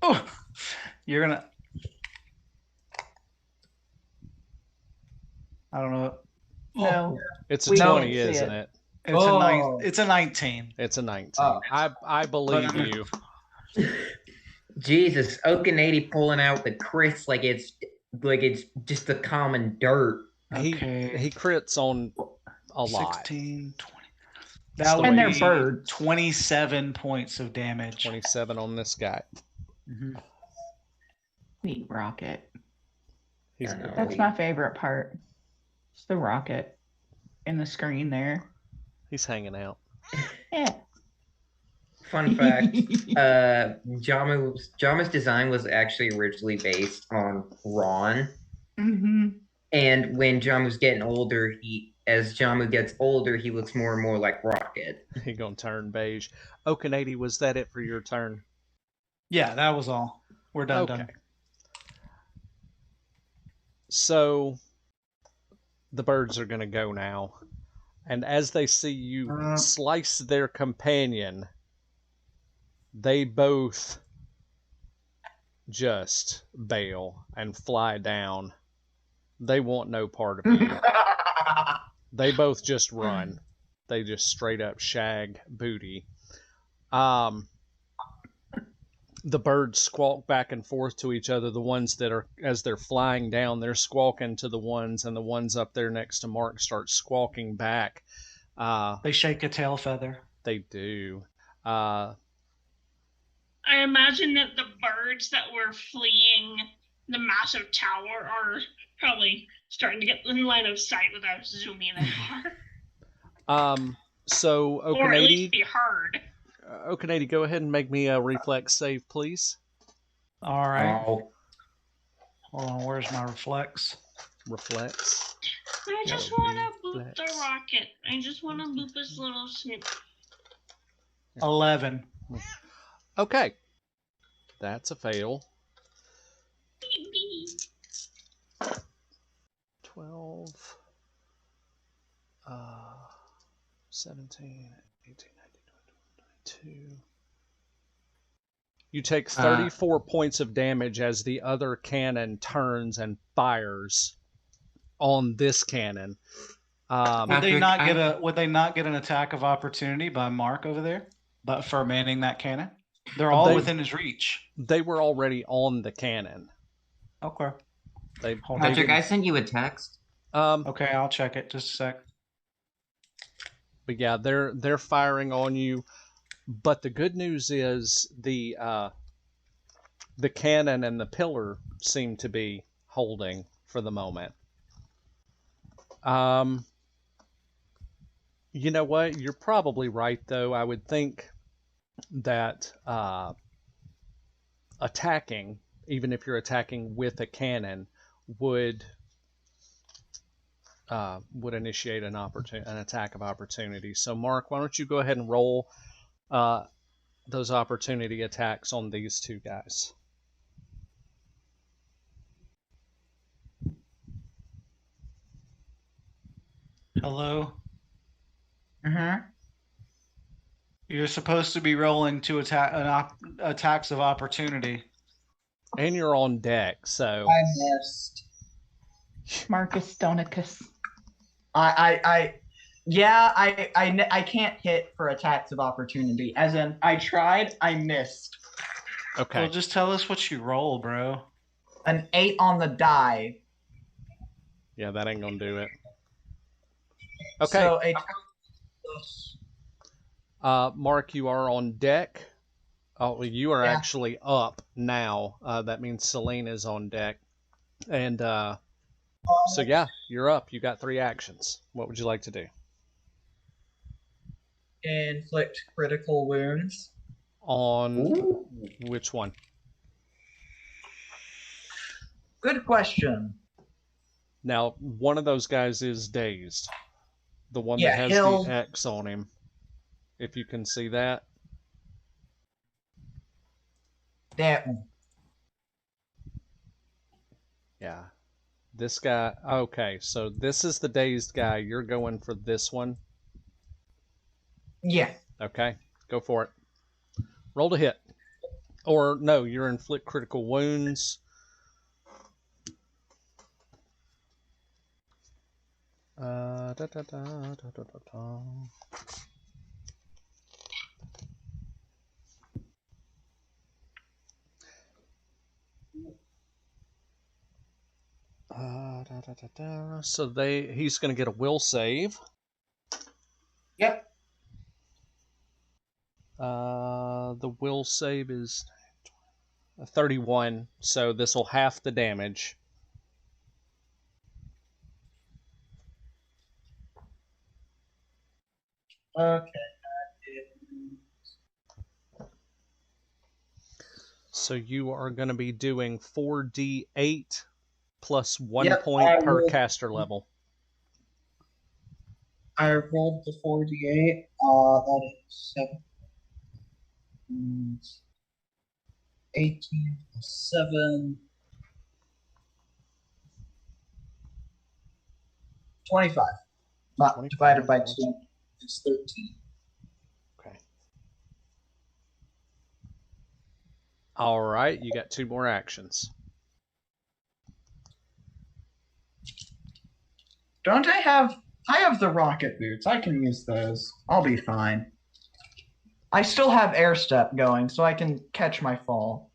Oh, you're gonna. I don't know. No. It's a We don't 20, see isn't it. it? It's a 19. It's a 19. Oh. I believe you. Jesus, Okanady pulling out the crits like it's just the common dirt. Okay. He crits on a lot. 16, 20. And That would they're be birds. 27 points of damage. 27 on this guy. Mhm. Sweet rocket. He's I know. That's my favorite part. It's the rocket in the screen there. he's hanging out. Yeah. Fun fact, Jama's design was actually originally based on Ron. Mm-hmm. And when Jamu's getting older, as Jamu gets older, he looks more and more like Rocket. He gonna turn beige. Okanady, was that it for your turn? Yeah, that was all. We're done. Okay. Done. So the birds are going to go now. And as they see you slice their companion, they both just bail and fly down. They want no part of you. They both just run. They just straight up shag booty. The birds squawk back and forth to each other. The ones that are, as they're flying down, they're squawking to the ones, and the ones up there next to Mark start squawking back. They shake a tail feather. They do. I imagine that the birds that were fleeing the massive tower are probably starting to get in line of sight without zooming in far. So or at least Okanady, be heard. Okanady, go ahead and make me a reflex save, please. All right. Oh, Hold on. Where's my reflex? Reflex. I just want to boop the rocket. I just want to boop his little snip. 11. Okay. That's a fail. 12, 17, 18, 19, 20, 22. You take 34 points of damage as the other cannon turns and fires on this cannon. Would they Patrick, Would they not get an attack of opportunity by Mark over there? But for manning that cannon, they're all within his reach. They were already on the cannon. Okay. Patrick, I sent you a text. Okay, I'll check it. Just a sec. But yeah, they're firing on you. But the good news is the cannon and the pillar seem to be holding for the moment. You know what? You're probably right, though. I would think that attacking, even if you're attacking with a cannon, would initiate an attack of opportunity. So, Mark, why don't you go ahead and roll those opportunity attacks on these two guys? Hello. Mm-hmm. You're supposed to be rolling two attacks of opportunity. And you're on deck, so I missed. Marcus Donicus. I can't hit for attacks of opportunity. As in, I tried, I missed. okay. Well, just tell us what you roll, bro. An 8 on the die. Yeah, that ain't gonna do it. Okay. So Mark, you are on deck. Oh, you are actually up now. That means Selene is on deck. And so yeah, you're up. You got 3 actions. What would you like to do? inflict critical wounds. On which one? Good question. Now, one of those guys is dazed. The one Yeah, that has he'll- the X on him. If you can see that. That one. Yeah. This guy. Okay, so this is the dazed guy. You're going for this one. Yeah. Okay, go for it. Roll to hit. Or no, you're inflict critical wounds. Da, da, da, da, da, da, da. Da, da, da, da. So he's going to get a will save. Yep. The will save is 31, so this will half the damage. Okay. So you are going to be doing 4d8 plus 1 Yep, point I per will. caster level. I rolled the 4d8. That is 18 plus 7. 25. Not divided by 2 is 13. Okay. All right, you got 2 more actions. Don't I have the rocket boots. I can use those. I'll be fine. I still have air step going, so I can catch my fall.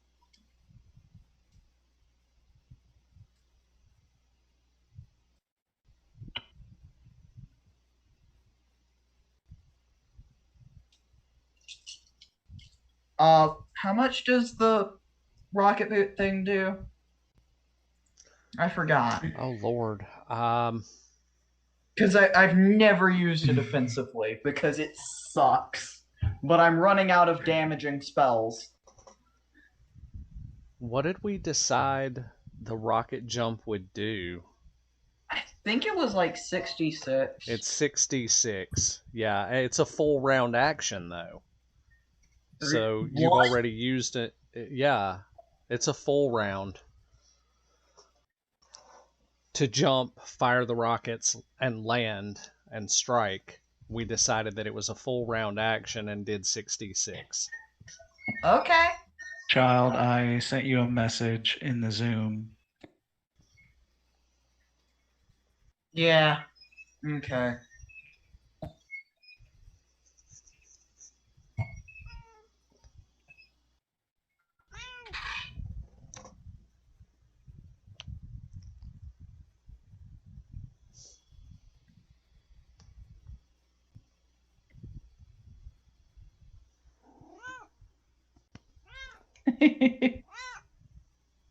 How much does the rocket boot thing do? I forgot. Oh Lord. Because I've never used it offensively because it sucks. But I'm running out of damaging spells. What did we decide the rocket jump would do? I think it was like 66. It's 66. Yeah, it's a full round action though. So you've What? already used it. Yeah, it's a full round. To jump, fire the rockets, and land and strike, we decided that it was a full round action and did 66. Okay. Child, I sent you a message in the Zoom. Yeah. Okay.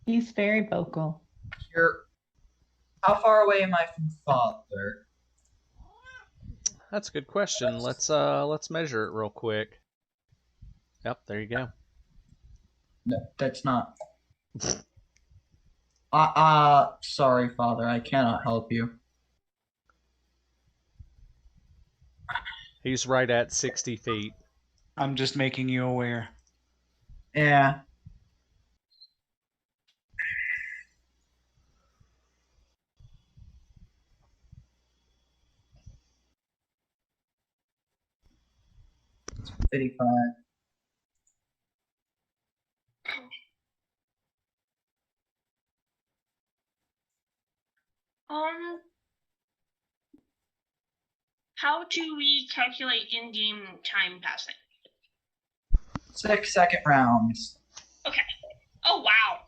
He's very vocal. How far away am I from father? That's a good question. Let's measure it real quick. Yep, there you go. No, that's not. Sorry, father. I cannot help you. He's right at 60 feet. I'm just making you aware. Yeah. It's 55. How do we calculate in-game time passing? 6-second rounds. Okay. Oh wow.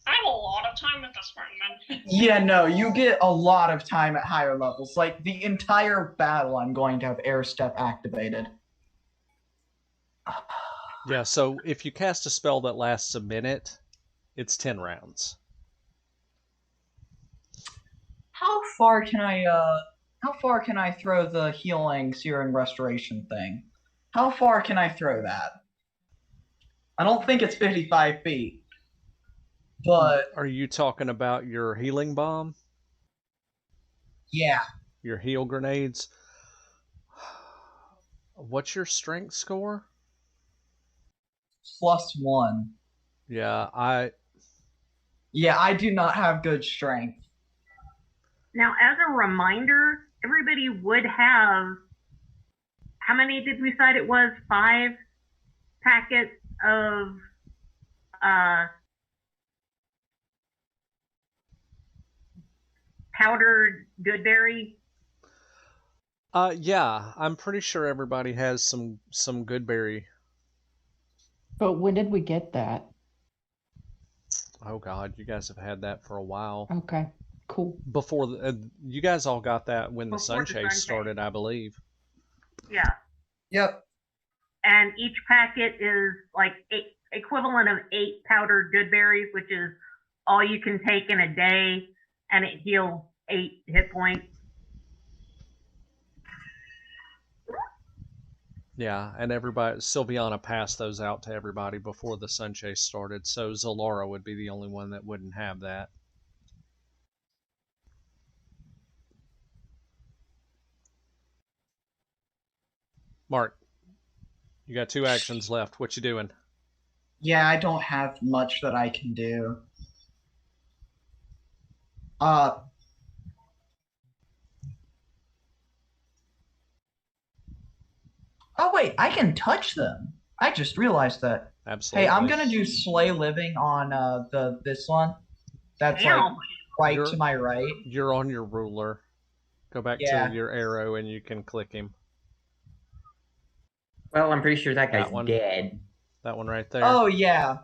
I have a lot of time at this point then. Yeah, no, you get a lot of time at higher levels. Like, the entire battle, I'm going to have air step activated. Yeah, so if you cast a spell that lasts a minute, it's 10 rounds. How far can I throw the healing, searing, restoration thing? How far can I throw that? I don't think it's 55 feet. But Are you talking about your healing bomb? yeah, Your heal grenades? What's your strength score? +1. Yeah, I do not have good strength. Now, as a reminder, everybody would have, how many did we decide it was? 5 packets of powdered goodberry. yeah, I'm pretty sure everybody has some goodberry. But when did we get that? Oh God, you guys have had that for a while. Okay, cool. Before you guys all got that when the Before sun the chase sun chase. started, I believe. Yeah. Yep. And each packet is like equivalent of 8 powdered goodberries, which is all you can take in a day, and it heals 8 hit points. Yeah, and everybody, Sylviana passed those out to everybody before the sun chase started, so Zalara would be the only one that wouldn't have that. Mark, you got 2 actions left. What you doing? Yeah, I don't have much that I can do. Oh wait, I can touch them. I just realized that. Absolutely. Hey, I'm gonna do slay living on this one. That's like Ow. right You're- to my right. You're on your ruler. Go back Yeah. to your arrow and you can click him. Well, I'm pretty sure that That guy's one. dead. That one right there. Oh yeah.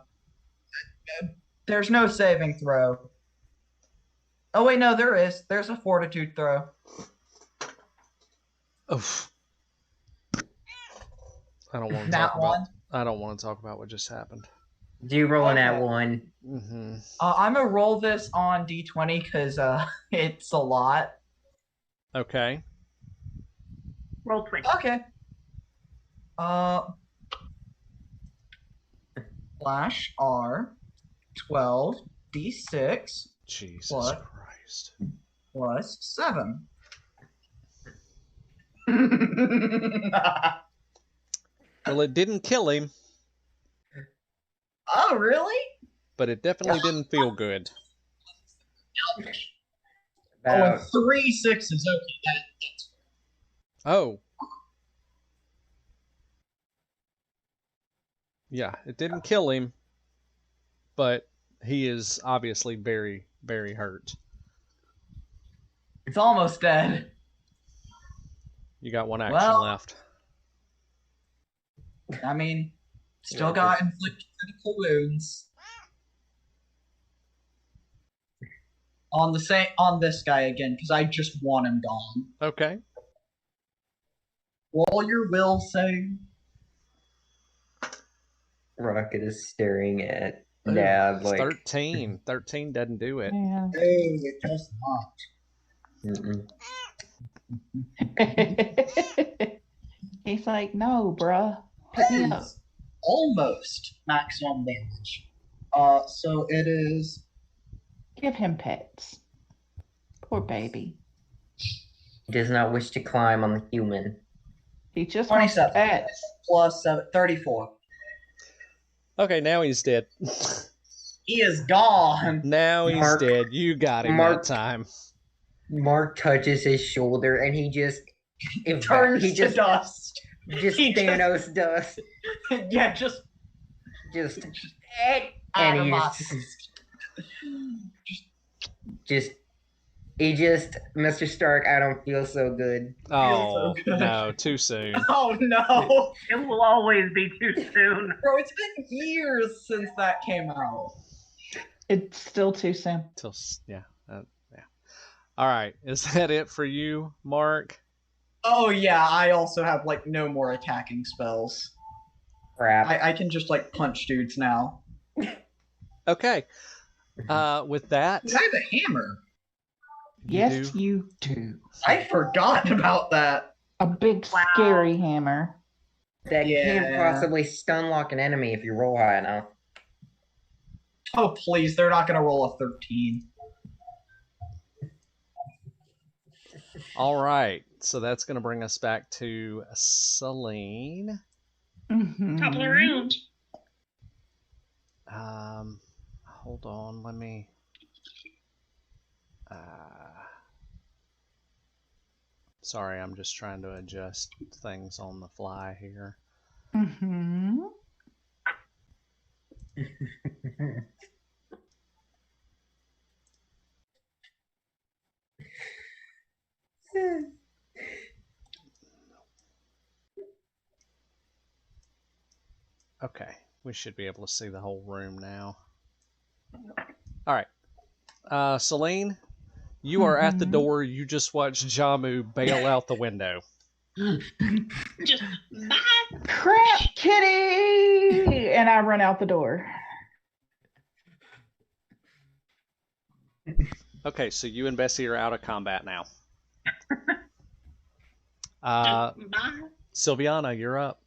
There's no saving throw. Oh wait, no, there is. There's a fortitude throw. Oof. I don't want to That talk one. about. I don't want to talk about what just happened. Do you roll in that Okay. one? Mm-hmm. I'm gonna roll this on D20 because it's a lot. Okay. Roll 20. Okay. Slash R 12 D6 Jesus What? Christ. plus 7. Well, it didn't kill him, Oh, really? but it definitely didn't feel good. Oh, About and 3 6s. Okay, Oh. Yeah, it didn't kill him, but he is obviously very, very hurt. it's almost dead. You got one action Well- left. I mean, still Yeah, got inflict critical wounds. On this guy again, because I just want him gone. Okay. Roll your will save. Rocket is staring at Ooh, Nab like 13. 13 doesn't do it. Yeah. Oh, it does not. mm-mm. He's like, no, bruh. Pick me up. Is almost maximum damage. So it is Give him pets. Poor baby. He does not wish to climb on the human. He just wants 27 pets. plus 7, 34. Okay, now he's dead. He is gone. Now he's Mark- dead. You got him Mark- that time. Mark touches his shoulder and he just Turns he to just dust. just he just- Thanos dust. Yeah, just Just out of he my just he just Mr. Stark, I don't feel so good. Oh, so good. no, too soon. Oh no. It will always be too soon. Bro, it's been years since that came out. It's still too soon. Yeah. All right. Is that it for you, Mark? Oh yeah, I also have like no more attacking spells. Crap. I can just like punch dudes now. Okay. With that, I have a hammer. Yes, do. you do. I forgot about that. A big, Wow. scary hammer. That can't Yeah. possibly stun lock an enemy if you roll high enough. Oh please, they're not gonna roll a 13. All right. So that's going to bring us back to Celine. Mm-hmm. Top of the round. Hold on. Let me. Sorry, I'm just trying to adjust things on the fly here. Mm-hmm. Okay, we should be able to see the whole room now. All right. Celine, you are at the Mhm. door. You just watched Jamu bail out the window. Just bye. Crap, kitty! And I run out the door. Okay, so you and Bessie are out of combat now. Just bye. Sylviana, you're up.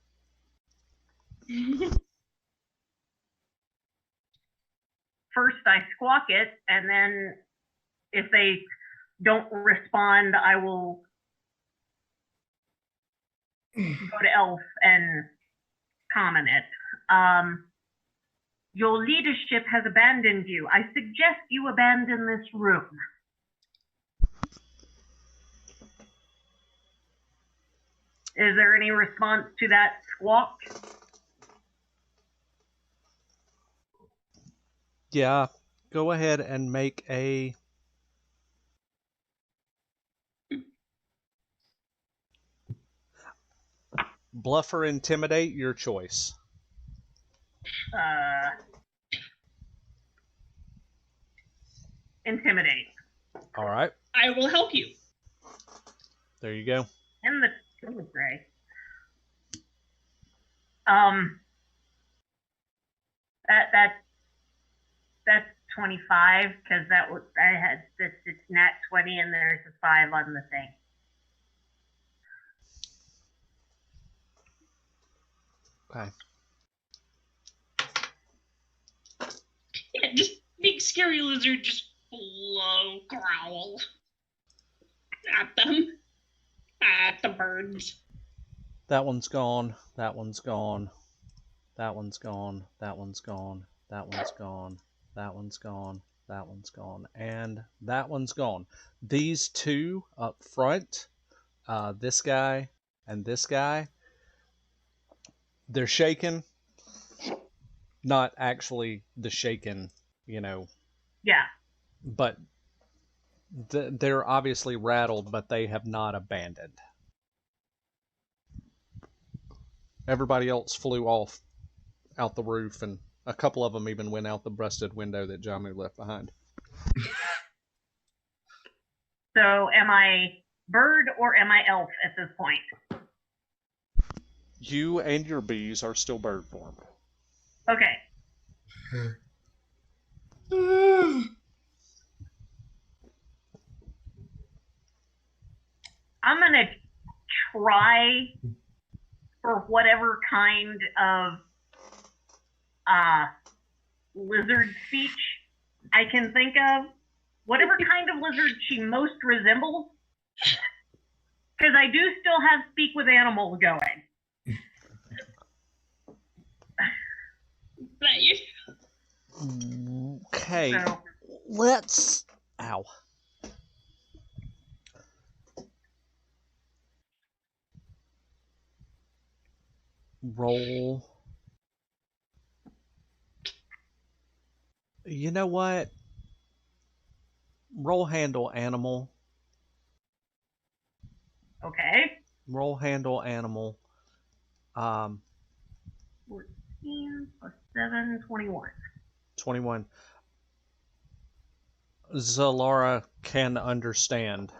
First, I squawk it, and then if they don't respond, I will go to Elf and comment it. Your leadership has abandoned you. I suggest you abandon this room. Is there any response to that squawk? Yeah, go ahead and make a bluff or intimidate, your choice. Intimidate. All right, I will help you. there you go. And the gray. That's 25 because I had it's nat 20 and there's a 5 on the thing. Okay. Yeah, just big scary lizard just low growl at them. At the birds. That one's gone. That one's gone. That one's gone. That one's gone. That one's gone. That one's gone. That one's gone. And that one's gone. These two up front, this guy and this guy, they're shaken. Not actually the shaken, Yeah. but they're obviously rattled, but they have not abandoned. Everybody else flew off out the roof, and a couple of them even went out the busted window that Jamu left behind. So am I bird or am I elf at this point? You and your bees are still bird form. Okay. I'm going to try for whatever kind of lizard speech I can think of. Whatever kind of lizard she most resembles. Because I do still have speak with animals going. Okay. So, Let's... Ow. Roll. You know what? Roll handle animal. okay. Roll handle animal. 14 plus 7, 21. 21. Zalara can understand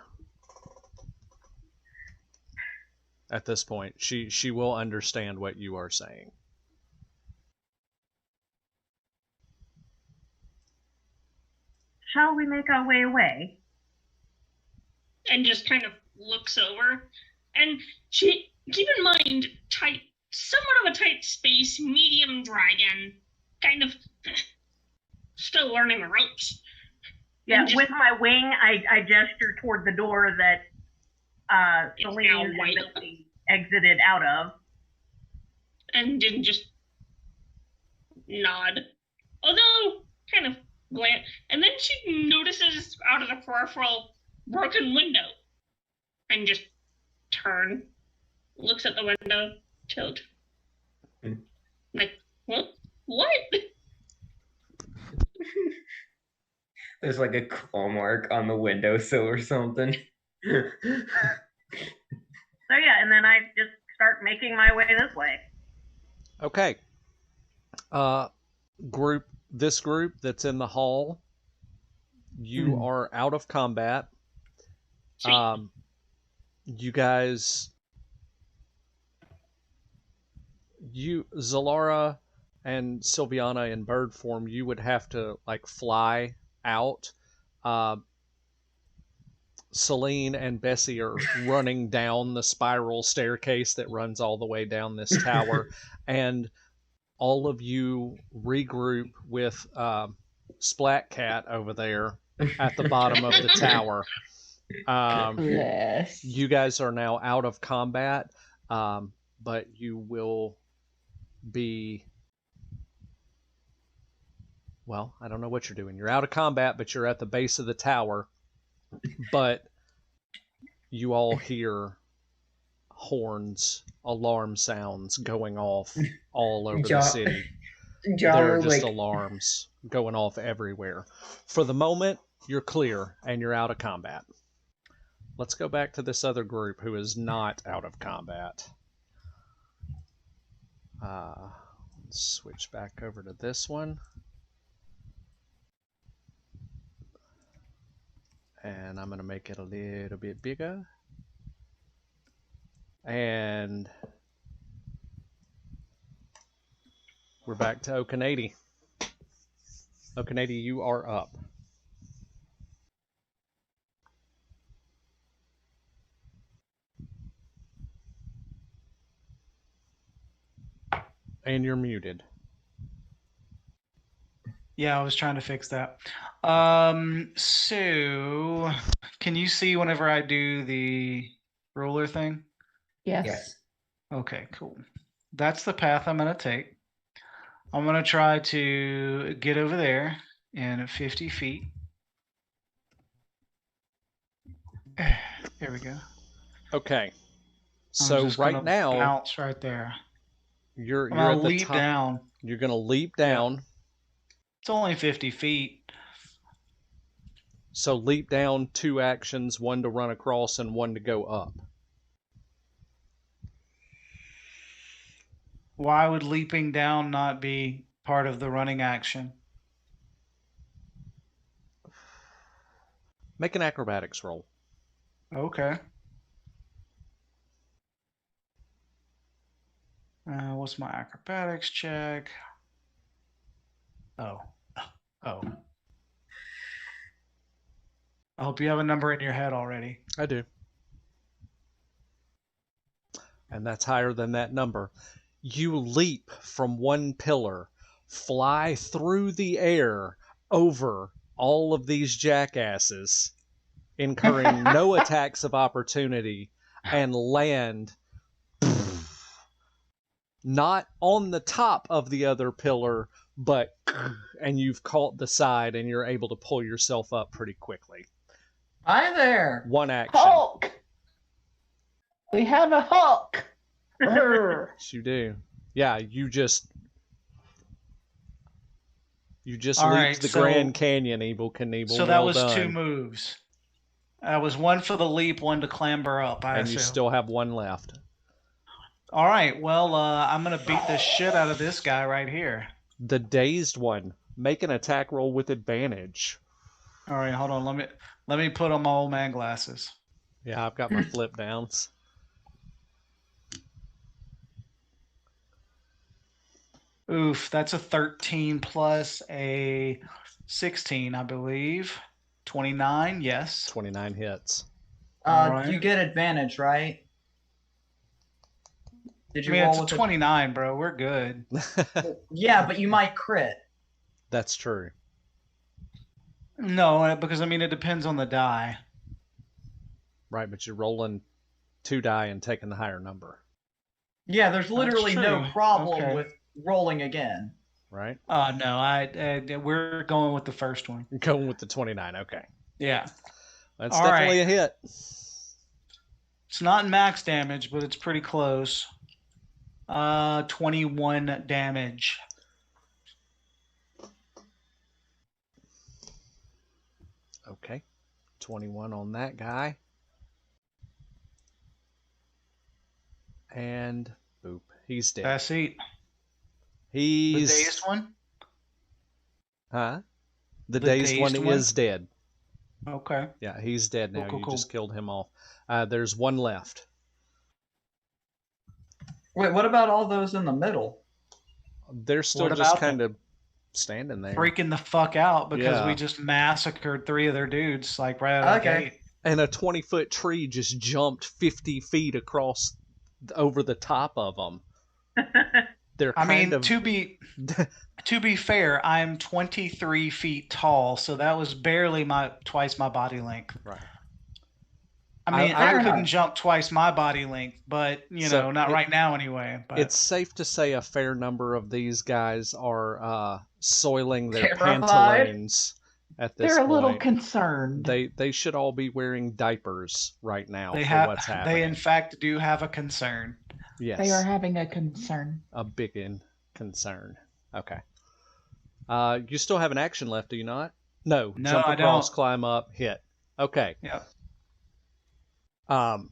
at this point. She will understand what you are saying. Shall we make our way away? And just kind of looks over. And keep in mind, somewhat of a tight space, medium dragon, kind of still learning the ropes. Yeah, with my wing, I gesture toward the door that Celine exited out of. And didn't just nod. Although, kind of glance. And then she notices out of the peripheral broken window. And just looks at the window, tilt. Like, what? There's like a claw mark on the windowsill or something. So yeah, and then I just start making my way this way. Okay. This group that's in the hall, you are out of combat. You guys, Zalara and Sylviana in bird form, you would have to like fly out. Celine and Bessie are running down the spiral staircase that runs all the way down this tower, and all of you regroup with Splat Cat over there at the bottom of the tower. Yes. You guys are now out of combat, but you will be... Well, I don't know what you're doing. You're out of combat, but you're at the base of the tower. But you all hear horns, alarm sounds going off all over the John, city. John There are will, just like, alarms going off everywhere. For the moment, you're clear and you're out of combat. Let's go back to this other group who is not out of combat. Let's switch back over to this one. And I'm going to make it a little bit bigger. And we're back to Okanady. Okanady, you are up. And you're muted. Yeah, I was trying to fix that. So can you see whenever I do the ruler thing? Yes. yes. Okay, cool. That's the path I'm going to take. I'm going to try to get over there in 50 feet. There we go. Okay. I'm So just right gonna now, bounce right there. you're I'm gonna at the leap top. down. You're going to leap down. It's only 50 feet. So leap down, 2 actions, 1 to run across and 1 to go up. Why would leaping down not be part of the running action? Make an acrobatics roll. Okay. What's my acrobatics check? Oh. I hope you have a number in your head already. I do. And that's higher than that number. You leap from one pillar, fly through the air over all of these jackasses, incurring no attacks of opportunity, and land not on the top of the other pillar, but and you've caught the side and you're able to pull yourself up pretty quickly. Hi there. 1 action. Hulk! We have a Hulk! Brr. Yes, you do. Yeah, you just All leaped right, the so- Grand Canyon, Evel Knievel. So that Well was 2 done. moves. That was 1 for the leap, 1 to clamber up, I And you assume. still have 1 left. All right, well, I'm going to beat the shit out of this guy right here. The dazed one, make an attack roll with advantage. All right, hold on. Let me put on my old man glasses. Yeah, I've got my flip downs. Oof, that's a 13 plus a 16, I believe. 29, yes. 29 hits. Alright. You get advantage, right? Did I you mean, roll it's a with 29, bro. We're good. Yeah, but you might crit. That's true. No, because, I mean, it depends on the die. Right, but you're rolling 2 die and taking the higher number, Yeah, there's literally no true. problem Okay. with rolling again. right? No, we're going with the first one. Going with the 29, okay. Yeah. That's All definitely right. a hit. It's not max damage, but it's pretty close. 21 damage. Okay. 21 on that guy. And boop, he's dead. That's it. The He's dazed one? Huh? The The dazed one dazed one? is dead. Okay. Yeah, he's dead now. Cool, You cool. just killed him off. There's 1 left. Wait, what about all those in the middle? They're still What just about kind of standing there. Freaking the fuck out because Yeah. we just massacred 3 of their dudes, like right out of the Okay. gate. And a 20-foot tree just jumped 50 feet across over the top of them. They're I kind mean, of to be fair, I'm 23 feet tall, so that was barely twice my body length. right. I mean, Fair I couldn't enough. jump twice my body length, but So not it- right now anyway. But It's safe to say a fair number of these guys are soiling their Terrified? pantaloons at this They're a little point. concerned. They should all be wearing diapers right now They for have. what's They happening. in fact do have a concern. Yes. They are having a concern. A big concern. Okay. You still have an action left, do you not? No. No, Jump I across, don't. climb up, hit. Okay. Yeah. Um.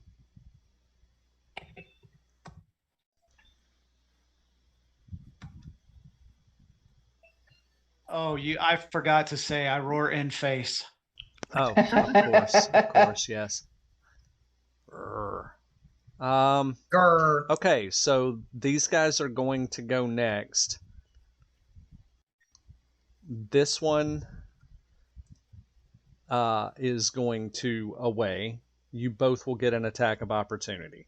Oh, I forgot to say I roar in face. Oh, of course, yes. Grr. Grr. Okay, so these guys are going to go next. This one is going to away. You both will get an attack of opportunity.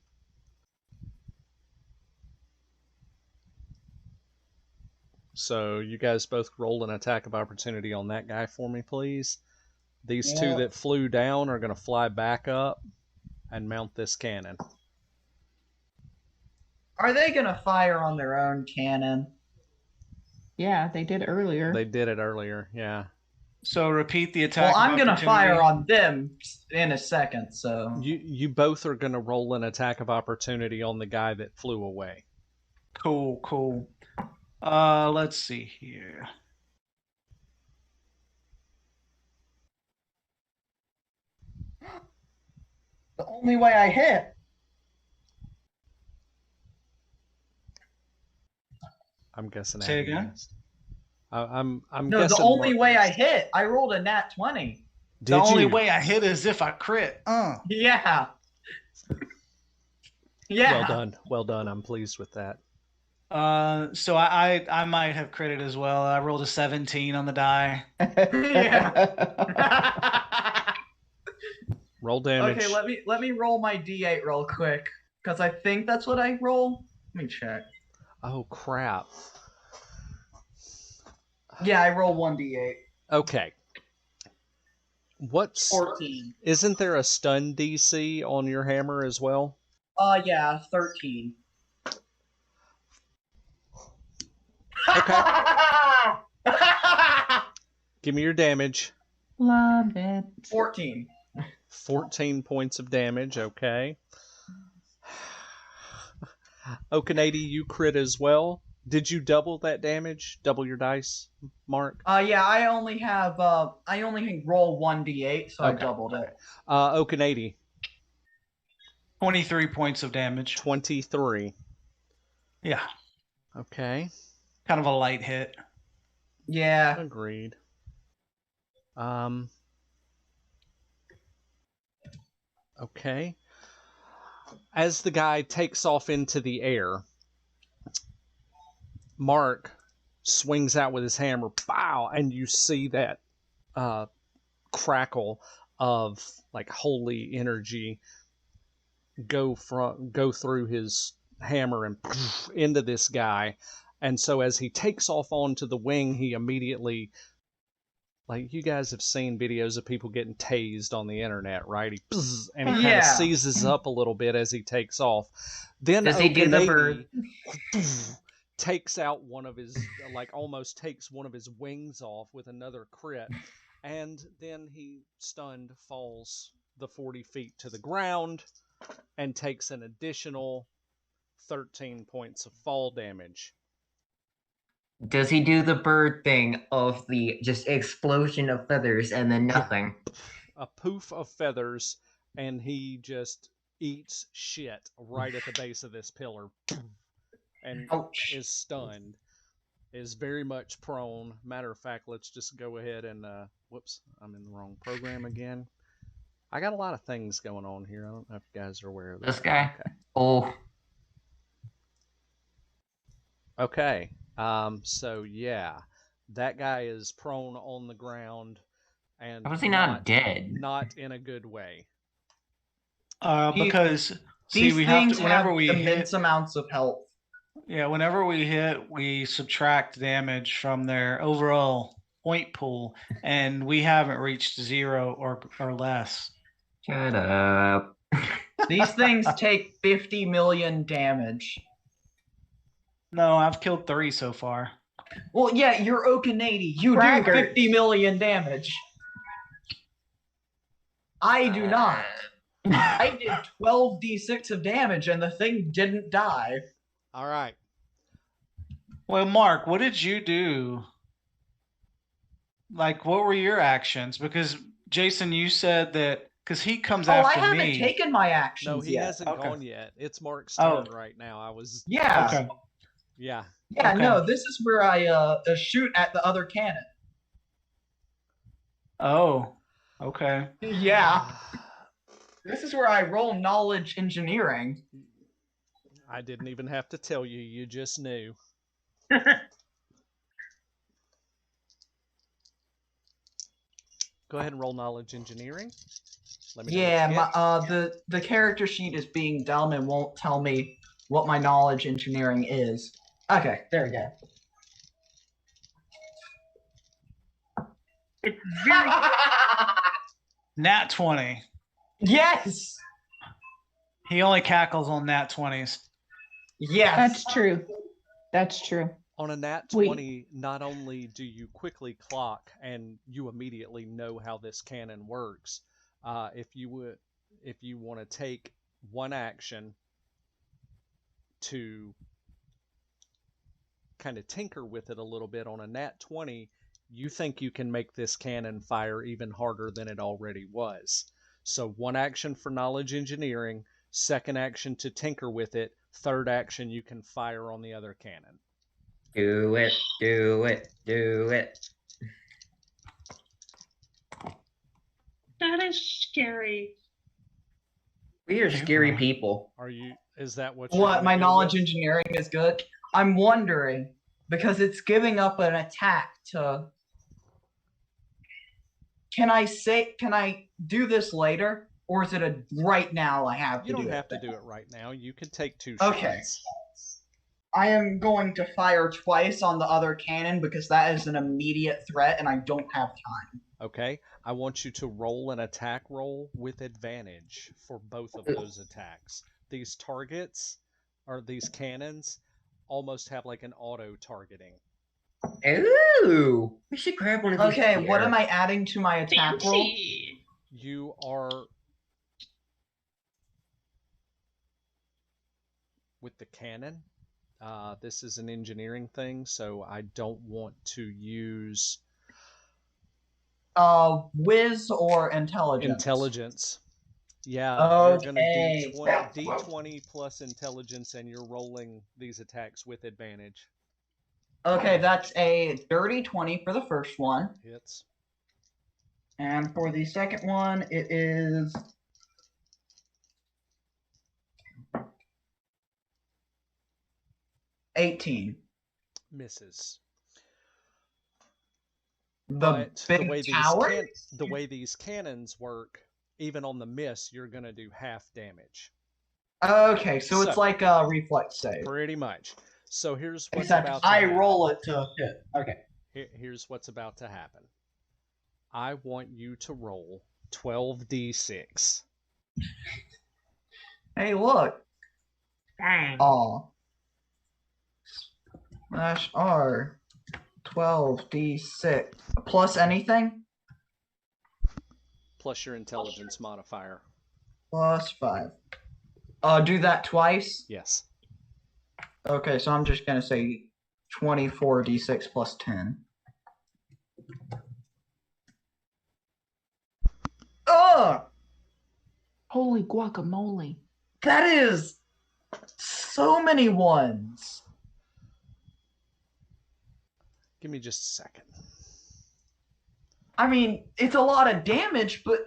So you guys both roll an attack of opportunity on that guy for me, please. These two that flew down are going to fly back up and mount this cannon. Are they gonna fire on their own cannon? Yeah, they did earlier. They did it earlier, yeah. So repeat the attack. Well, of I'm gonna opportunity. fire on them in a second. So You both are going to roll an attack of opportunity on the guy that flew away. Cool. Let's see here. the only way I hit. I'm guessing. Say Abby again? missed. I'm No, guessing. the only Mark way I missed. hit, I rolled a nat 20. Did The only you? way I hit is if I crit. Yeah. Yeah. Well done. I'm pleased with that. So I might have critted as well. I rolled a 17 on the die. Yeah. Roll damage. Okay, let me roll my D8 real quick, because I think that's what I roll. Let me check. Oh crap. Yeah, I roll 1D8. Okay. What's 14. Isn't there a stun DC on your hammer as well? Yeah, 13. Okay. Give me your damage. Love it. 14. 14 points of damage. Okay. Okanady, you crit as well. Did you double that damage? Double your dice, Mark? Yeah, I only roll 1D8, so I Okay. doubled it. Okanady, 23 points of damage. 23. Yeah, Okay. kind of a light hit. Yeah. Agreed. Okay. As the guy takes off into the air, Mark swings out with his hammer, pow, and you see that crackle of like holy energy go through his hammer and into this guy. And so as he takes off onto the wing, he immediately, like, you guys have seen videos of people getting tased on the internet, right? And he kind Yeah. of seizes up a little bit as he takes off. Then Does he do the bird? takes out one of his, like, almost takes one of his wings off with another crit. And then he, stunned, falls the 40 feet to the ground and takes an additional 13 points of fall damage. Does he do the bird thing of the just explosion of feathers and then nothing? A poof of feathers, and he just eats shit right at the base of this pillar and Ouch. is stunned, is very much prone. Matter of fact, let's just go ahead and whoops, I'm in the wrong program again. I got a lot of things going on here. I don't know if you guys are aware of that. This guy? Okay. Oh, Okay. So yeah, that guy is prone on the ground, and how is he not dead? Not in a good way. Because These we have things to, whenever have we immense hit, amounts of health. yeah, whenever we hit, we subtract damage from their overall point pool, and we haven't reached 0 or less. Shut up. These things take 50 million damage. No, I've killed 3 so far. Well, yeah, you're Okanady. You do Braggart. 50 million damage. I do not. I did 12d6 of damage and the thing didn't die. All right. Well, Mark, what did you do? Like, what were your actions? Because Jason, you said that because he comes Oh, I after haven't me. taken my actions No, he yet. hasn't Okay. gone yet. It's Mark's Oh. turn right now. Yeah. Okay. Yeah. Yeah, Okay. no, this is where I shoot at the other cannon. Oh. Okay. Yeah. This is where I roll knowledge engineering. I didn't even have to tell you. You just knew. Go ahead and roll knowledge engineering. Let me know Yeah, what you get. the character sheet is being dumb and won't tell me what my knowledge engineering is. Okay, there we go. It's very Nat 20. Yes! He only cackles on nat 20s. Yes. That's true. That's true. On a nat Wait. 20, not only do you quickly clock and you immediately know how this cannon works, if you want to take one action to kind of tinker with it a little bit on a nat 20, you think you can make this cannon fire even harder than it already was. So one action for knowledge engineering, second action to tinker with it, third action you can fire on the other cannon. Do it, do it, do it. That is scary. We are scary people. Is that what you're What, gonna my go knowledge with? engineering is good? I'm wondering, because it's giving up an attack to... Can I do this later? Or is it a right now I have to You do it? don't have to do it right now. You could take two Okay. shots. I am going to fire twice on the other cannon because that is an immediate threat and I don't have time. Okay. I want you to roll an attack roll with advantage for both of those attacks. These targets, or these cannons, almost have like an auto targeting. Ooh, we should grab one of these. Okay, what here. am I adding to my attack roll? Fancy. You are with the cannon. This is an engineering thing, so I don't want to use Whiz or intelligence? intelligence. Yeah, you're gonna Okay. D20 plus intelligence, and you're rolling these attacks with advantage. Okay, that's a dirty 20 for the first one. Hits. And for the second one, it is... $18. Misses. The But big tower? the way these cannons work, even on the miss, you're gonna do half damage. Okay, so it's So- like a reflex save. Pretty much. So here's what's Except about to I happen. roll it to hit. Okay. Here's what's about to happen. I want you to roll 12d6. Hey, look. dang. Aw. Slash R. 12d6. Plus anything? Plus your intelligence modifier. Plus 5. Do that twice? Yes. Okay, so I'm just gonna say 24d6 plus 10. Ugh! Holy guacamole. That is so many ones. Give me just a second. I mean, it's a lot of damage, but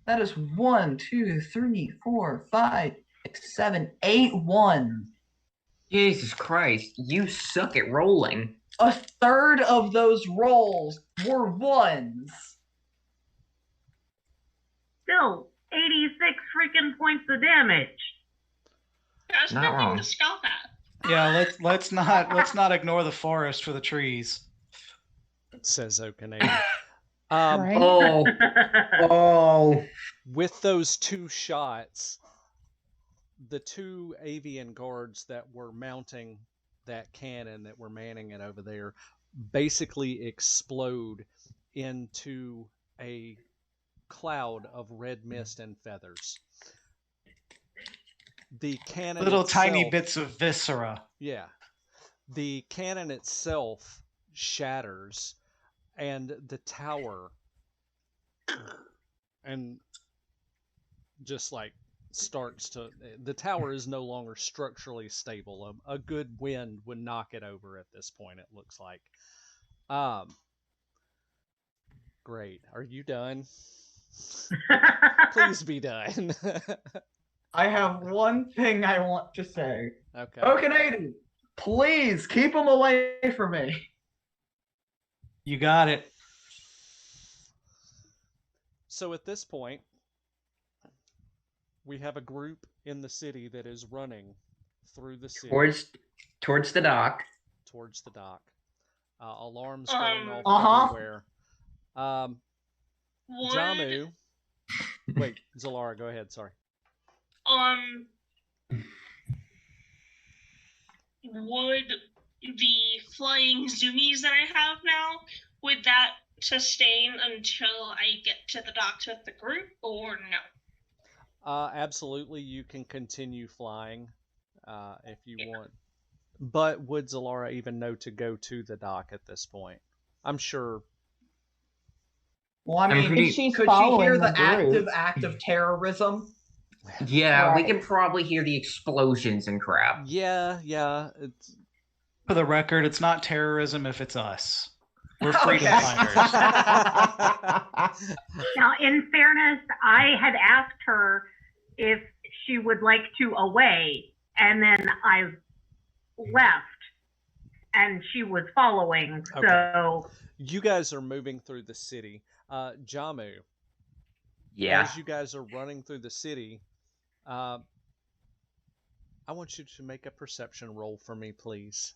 that is 1, 2, 3, 4, 5, 6, 7, 8 ones. Jesus Christ, you suck at rolling. A third of those rolls were ones. Still, 86 freaking points of damage. That's Not nothing wrong. to scoff at. Yeah, let's not ignore the forest for the trees. Says Okanade. Right? Oh, oh. With those two shots, the two avian guards that were mounting that cannon that we're manning it over there basically explode into a cloud of red mist and feathers. The cannon Little itself, tiny bits of viscera. yeah. The cannon itself shatters, and the tower and just like starts to, the tower is no longer structurally stable. A good wind would knock it over at this point, it looks like. Great. Are you done? Please be done. I have one thing I want to say. Okay. Okanady, please keep them away from me. You got it. So at this point, we have a group in the city that is running through the city towards the dock. towards the dock. Alarms going off Uh-huh. everywhere. Would Jamu. Wait, Zalara, go ahead. Sorry. would the flying zoomies that I have now, would that sustain until I get to the docks with the group, or no? Absolutely, you can continue flying if you want. But would Zalara even know to go to the dock at this point? I'm sure. Well, I mean, If she's could she following hear the the active group. act of terrorism? Yeah, we Right. can probably hear the explosions and crap. Yeah. It's... For the record, it's not terrorism if it's us. We're Okay. freedom fighters. Now, in fairness, I had asked her if she would like to away, and then I left, and she was following. Okay. So You guys are moving through the city. Jamu, Yeah. as you guys are running through the city, I want you to make a perception roll for me, please.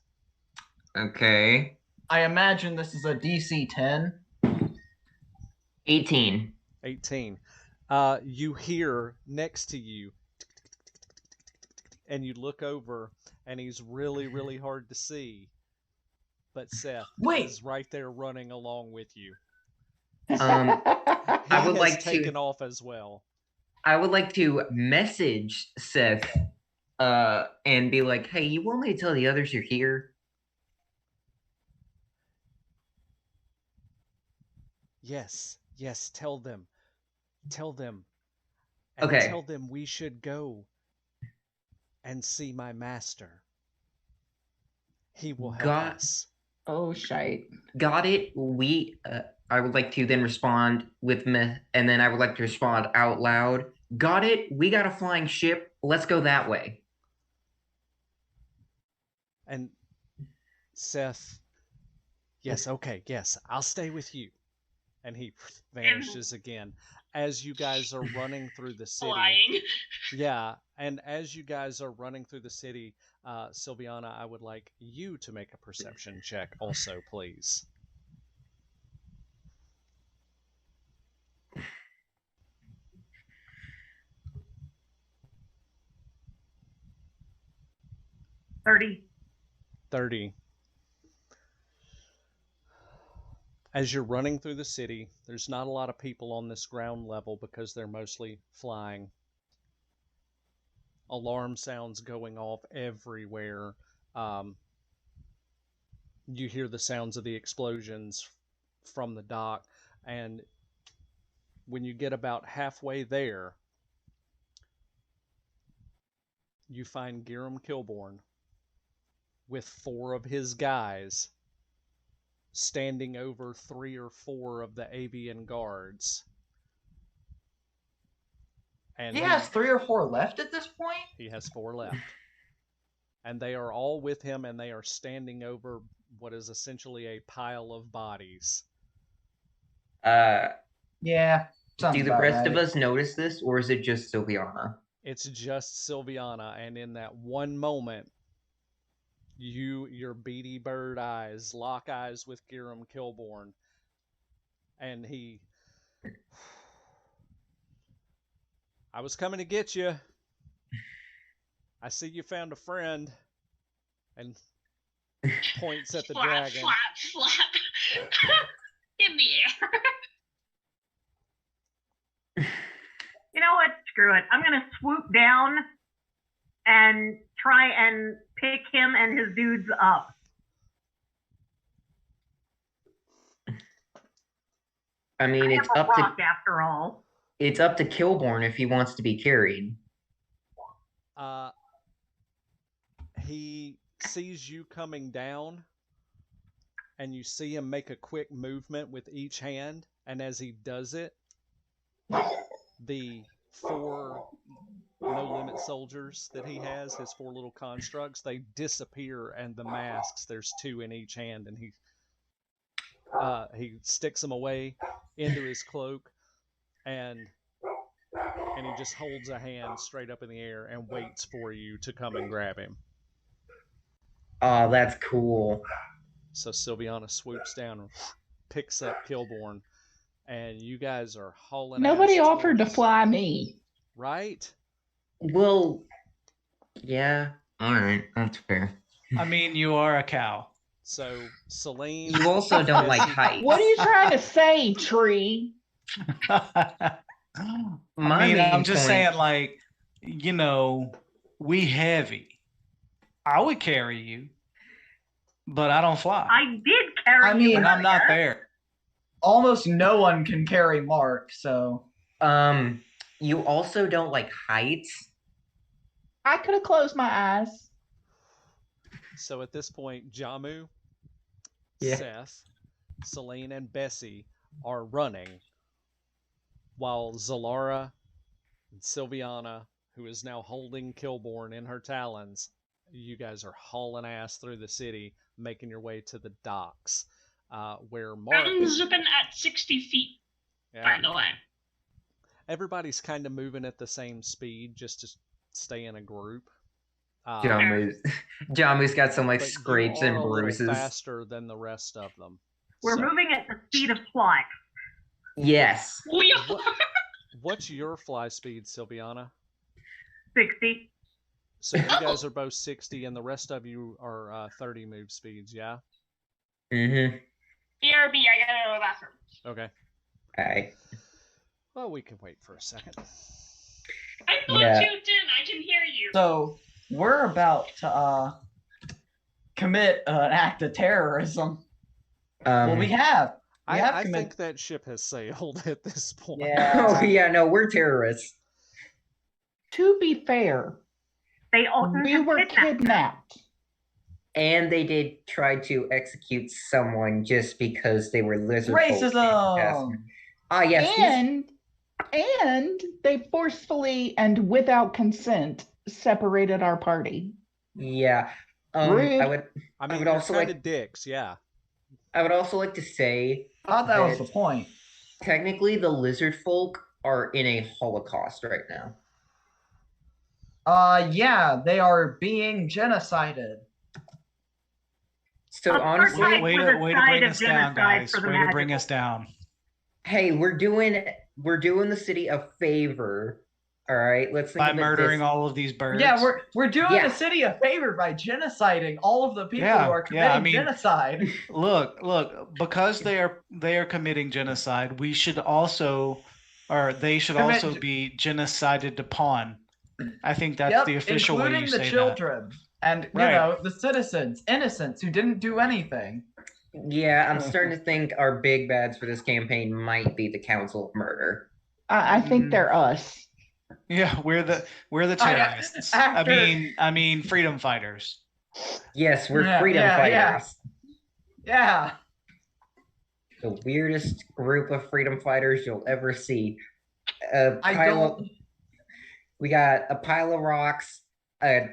Okay. I imagine this is a DC 10. 18. 18. You hear next to you, and you look over, and he's really, really hard to see. But Seth Wait. is right there running along with you. I He would has like taken to. off as well. I would like to message Seth, and be like, "Hey, you want me to tell the others you're here?" Yes, tell them. And Okay. tell them we should go and see my master. He will help Got- us. Oh, shite. Got it. I would like to then respond with me, and then I would like to respond out loud. Got it. We got a flying ship. Let's go that way. And Seth, yes, okay, yes, I'll stay with you. And he vanishes again. As you guys are running through the city. Flying. Yeah, and as you guys are running through the city, Sylviana, I would like you to make a perception check also, please. $30. 30. As you're running through the city, there's not a lot of people on this ground level because they're mostly flying. Alarm sounds going off everywhere. You hear the sounds of the explosions from the dock, and when you get about halfway there, you find Giram Kilborn with 4 of his guys standing over 3 or 4 of the avian guards. And He has 3 or 4 left at this point? He has 4 left. And they are all with him, and they are standing over what is essentially a pile of bodies. Yeah. Do the about rest right. of us notice this, or is it just Sylviana? It's just Sylviana, and in that one moment, your beady bird eyes lock eyes with Giram Kilborn, and he... I was coming to get you. I see you found a friend. And points at the flap, dragon. flap, flap. In the air. You know what? Screw it. I'm gonna swoop down and try and pick him and his dudes up. I mean, I it's have a up to rock after all. Kilborn if he wants to be carried. He sees you coming down, and you see him make a quick movement with each hand, and as he does it, the 4 no limit soldiers that he has, his 4 little constructs, they disappear, and the masks, there's 2 in each hand, and he sticks them away into his cloak, and he just holds a hand straight up in the air and waits for you to come and grab him. Oh, that's cool. So Sylviana swoops down and picks up Kilborn, and you guys are hauling Nobody ass offered to towards- fly me. Right? Well, yeah. All right, that's fair. I mean, you are a cow. So Celine, You also don't like heights. What are you trying to say, Tree? I My mean, main I'm just point- saying, like, you know, we heavy. I would carry you, but I don't fly. I did carry I mean, you. and I'm not earlier. there. Almost no one can carry Mark, so You also don't like heights. I could have closed my eyes. so at this point, Jamu, Yeah. Seth, Celine, and Bessie are running, while Zalara and Sylviana, who is now holding Kilborn in her talons, you guys are hauling ass through the city, making your way to the docks, where Mark. I'm zipping at 60 feet, by Yeah, the way. everybody's kind of moving at the same speed just to stay in a group. Jamu's got some like But you scrapes are and a little bruises. faster than the rest of them. We're So, moving at the speed of flight. Yes. We are. What- What's your fly speed, Sylviana? 60. So you guys are both 60, and the rest of you are 30 move speeds, yeah? Mm-hmm. BRB, I gotta go to the bathroom. Okay. Alright. Well, we can wait for a second. I'm not Yeah. tuned in. I can hear you. so we're about to commit an act of terrorism. Well, we have. We have I committed. think that ship has sailed at this point. Yeah. Oh yeah, no, we're terrorists. To be fair, They all we were kidnapped. And they did try to execute someone just because they were lizard folk. Racism. Ah, yes. And they forcefully and without consent separated our party. Yeah. Rude. I would I mean, would you're also kind like- of dicks, yeah. also like to say I thought that was the point. technically the lizard folk are in a holocaust right now. Yeah, they are being genocided. So honestly, Apartheid. Way for to the way to side bring of us down, genocide guys. for the Way to bring magical. us down. hey, we're doing the city a favor. All right, let's think By of it murdering this- all of these birds. Yeah, we're doing Yeah. the city a favor by genociding all of the people Yeah, who are yeah, committing I mean- genocide. Look, because they are committing genocide, we should also, or they should Commit also ge- be genocided upon. I think that's Yep, the official way including you the say children and you Right. know the citizens, innocents who didn't do anything. Yeah, I'm starting to think our big bads for this campaign might be the Council of Murder. I think they're us. that. Yeah, we're the terrorists. after- I mean freedom fighters. Yes, we're Yeah, freedom yeah, yeah. fighters. Yeah. The weirdest group of freedom fighters you'll ever see. We got a pile of rocks, a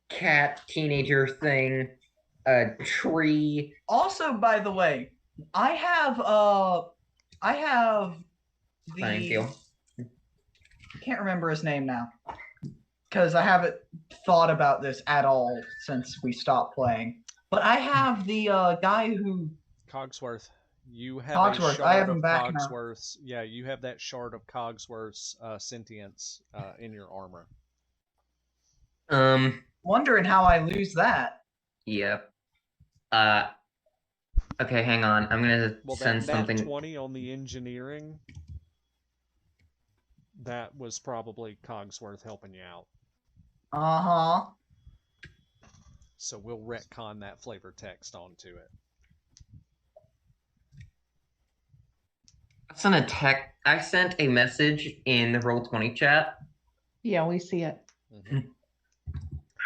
cat teenager thing, a tree. Also, by the way, I have Fine the deal. can't remember his name now because I haven't thought about this at all since we stopped playing. But I have the guy who Cogsworth. You have Cogsworth, a shard I have him of back now. Cogsworth's. Yeah, you have that shard of Cogsworth's sentience in your armor. wondering how I lose that. Yep. Uh, okay, hang on. I'm gonna Well, send that something. 20 on the engineering, that was probably Cogsworth helping you out. Uh-huh. So we'll retcon that flavor text onto it. I sent a message in the Roll20 chat. Yeah, we see it.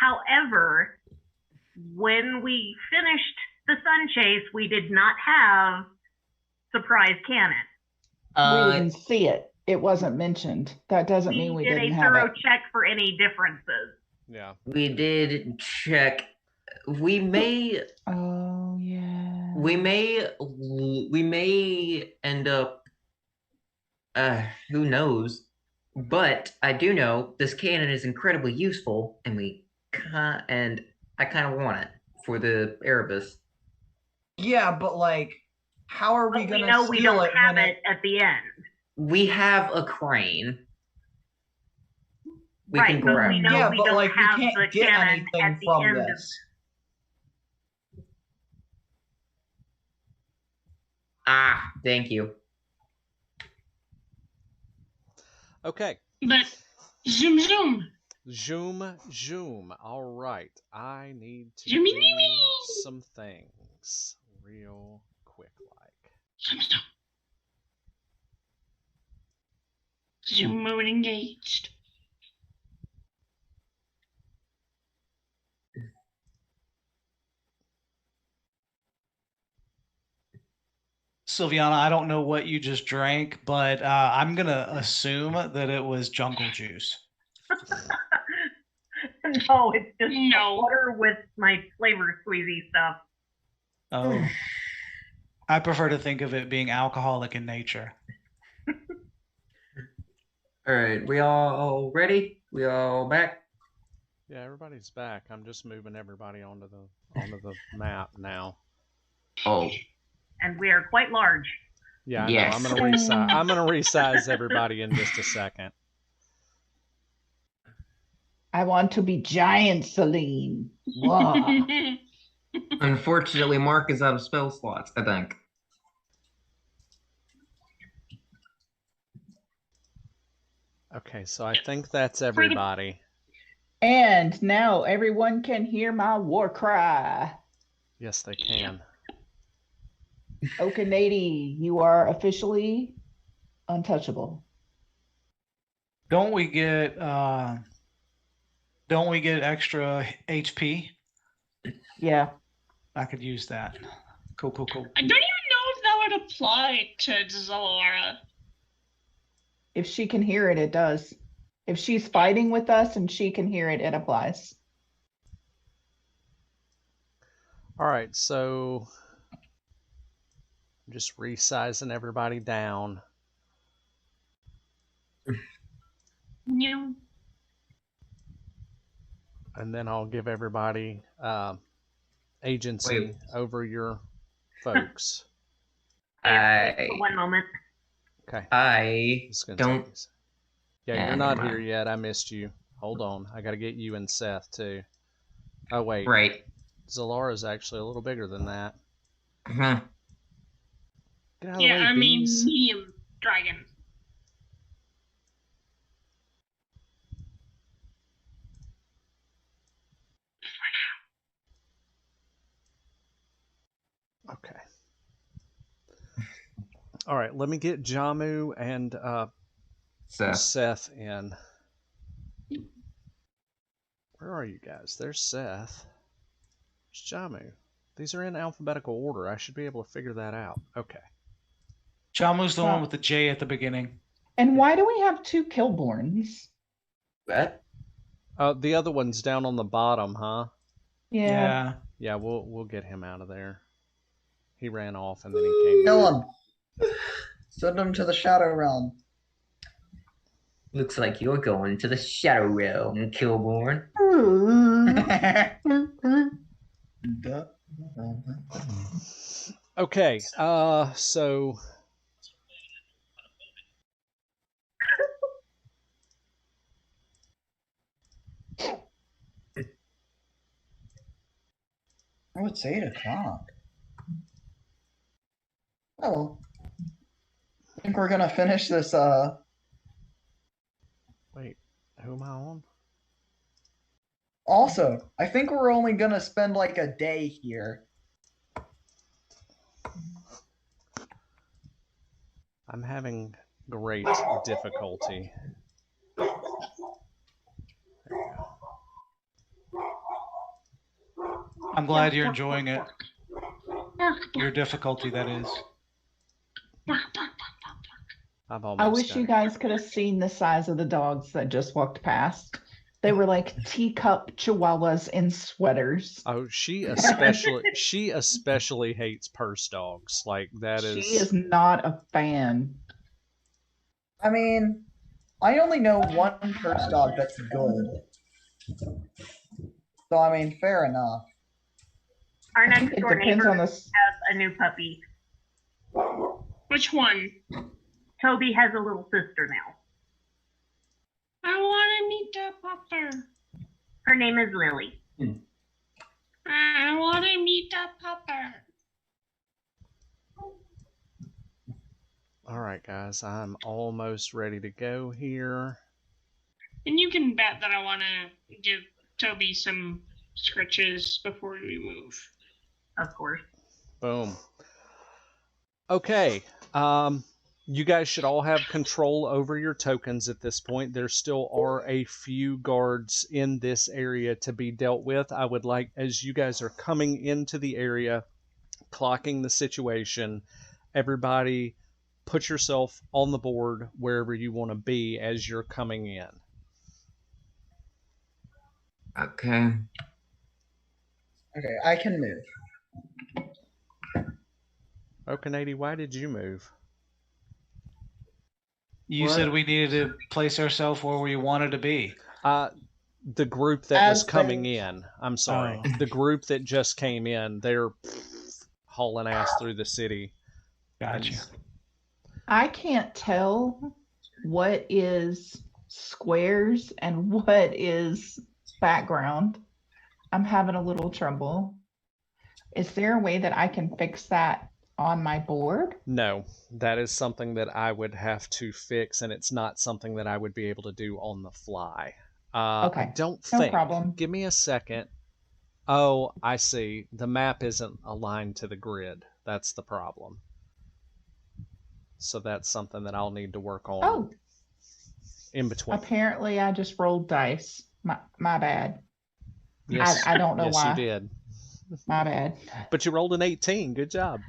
However, when we finished the Sun Chase, we did not have surprise cannon. We didn't see it. It wasn't mentioned. That doesn't mean we did didn't a have thorough it. check for any differences. Yeah. We did check. We may Oh yeah. we may end up who knows, but I do know this cannon is incredibly useful, and I kind of want it for the Erebus. Yeah, but like, how are we But we gonna know we steal don't it have when it at the end. We have a crane. We Right, can but grab. we know Yeah, we but don't like, we have can't the get cannon anything at the from end of this. Ah, thank you. Okay. But zoom zoom. Zoom, zoom. All right. I need to Zoomy do zoomy. some things real quick like. Zoom zoom. Zoom mode engaged. Sylviana, I don't know what you just drank, but I'm gonna assume that it was jungle juice. No, it's just No. water with my flavor squeezy stuff. Oh, I prefer to think of it being alcoholic in nature. All right, we all ready? We all back? Yeah, everybody's back. I'm just moving everybody onto the map now. Oh, And we are quite large. Yeah, I Yes. know. I'm gonna resize everybody in just a second. I want to be giant, Celine. Wow. unfortunately, Mark is out of spell slots, I think. Okay, so I think that's everybody. And now everyone can hear my war cry. Yes, they can. Okanady, you are officially untouchable. Don't we get extra HP? Yeah. I could use that. Cool. I don't even know if that would apply to Zalora. If she can hear it, it does. If she's fighting with us and she can hear it, it applies. All right, so I'm just resizing everybody down. No. And then I'll give everybody agency Wait. over your folks. I For one moment. Okay. I This is gonna don't. take Yeah, Yeah, you're never not here mind. yet. I missed you. Hold on. I gotta get you and Seth too. Oh wait. Right. Zalara's actually a little bigger than that. Mhm. Get out of the Yeah, way, I mean bees. medium dragon. Okay. All right, let me get Jamu and Seth. Seth in. Where are you guys? There's Seth. There's Jamu. These are in alphabetical order. I should be able to figure that out. Okay. Jamu's the one with the J at the beginning. And why do we have two Killborns? What? The other one's down on the bottom, huh? Yeah. Yeah, we'll get him out of there. He ran off and then he came Kill back. him. Send him to the Shadow Realm. Looks like you're going to the Shadow Realm, Killborn. Okay, so Oh, it's 8 o'clock. Oh, I think we're gonna finish this. Wait, who am I on? Also, I think we're only gonna spend like a day here. I'm having great difficulty. There we go. I'm glad you're enjoying it. Your difficulty, that is. I've I almost wish got you it. guys could have seen the size of the dogs that just walked past. They were like teacup chihuahuas in sweaters. Oh, she especially hates purse dogs. Like that She is is not a fan. I mean, I only know one purse dog that's good. So I mean, fair enough. Our I think next it door depends neighbor on the. has a new puppy. Which one? Toby has a little sister now. I want to meet the pupper. Her name is Lily. I want to meet the pupper. all right, guys. I'm almost ready to go here. And you can bet that I want to give Toby some scritches before we move. Of course. Boom. Okay. You guys should all have control over your tokens at this point. There still are a few guards in this area to be dealt with. I would like, as you guys are coming into the area, clocking the situation, everybody put yourself on the board wherever you want to be as you're coming in. Okay. Okay, I can move. Oh, Canady, why did you move? You What? said we needed to place ourselves where we wanted to be. The group that was As coming they- in. I'm sorry. Oh. The group that just came in, they're hauling ass through the city. Gotcha. I can't tell what is squares and what is background. I'm having a little trouble. Is there a way that I can fix that on my board? No, that is something that I would have to fix, and it's not something that I would be able to do on the fly. I Okay, don't no think. problem. Give me a second. Oh, I see. The map isn't aligned to the grid. That's the problem. So that's something that I'll need to work on Oh, in between. apparently I just rolled dice. My bad. Yes, I don't know yes, why. you did. My bad. But you rolled an 18. Good job.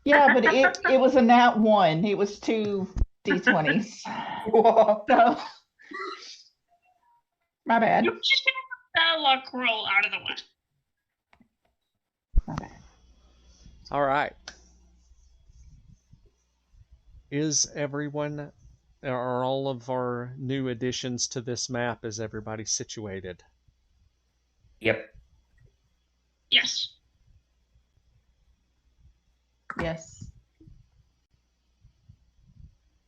Yeah, but it was a nat 1. It was 2 d20s. Whoa. So my bad. You just get that luck roll out of the way. My bad. All right. Is everyone, are all of our new additions to this map, is everybody situated? Yep. Yes. Yes.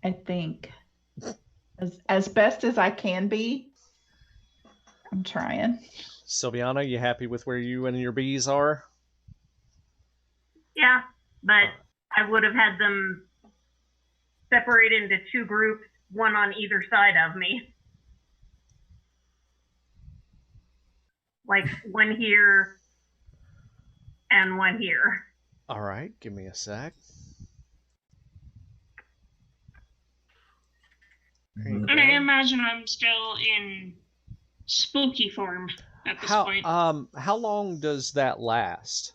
I think as best as I can be. I'm trying. Sylviana, you happy with where you and your bees are? Yeah, but I would have had them separate into two groups, one on either side of me. Like one here and one here. All right, give me a sec. There you And I go. imagine I'm still in spooky form at this point. How long does that last?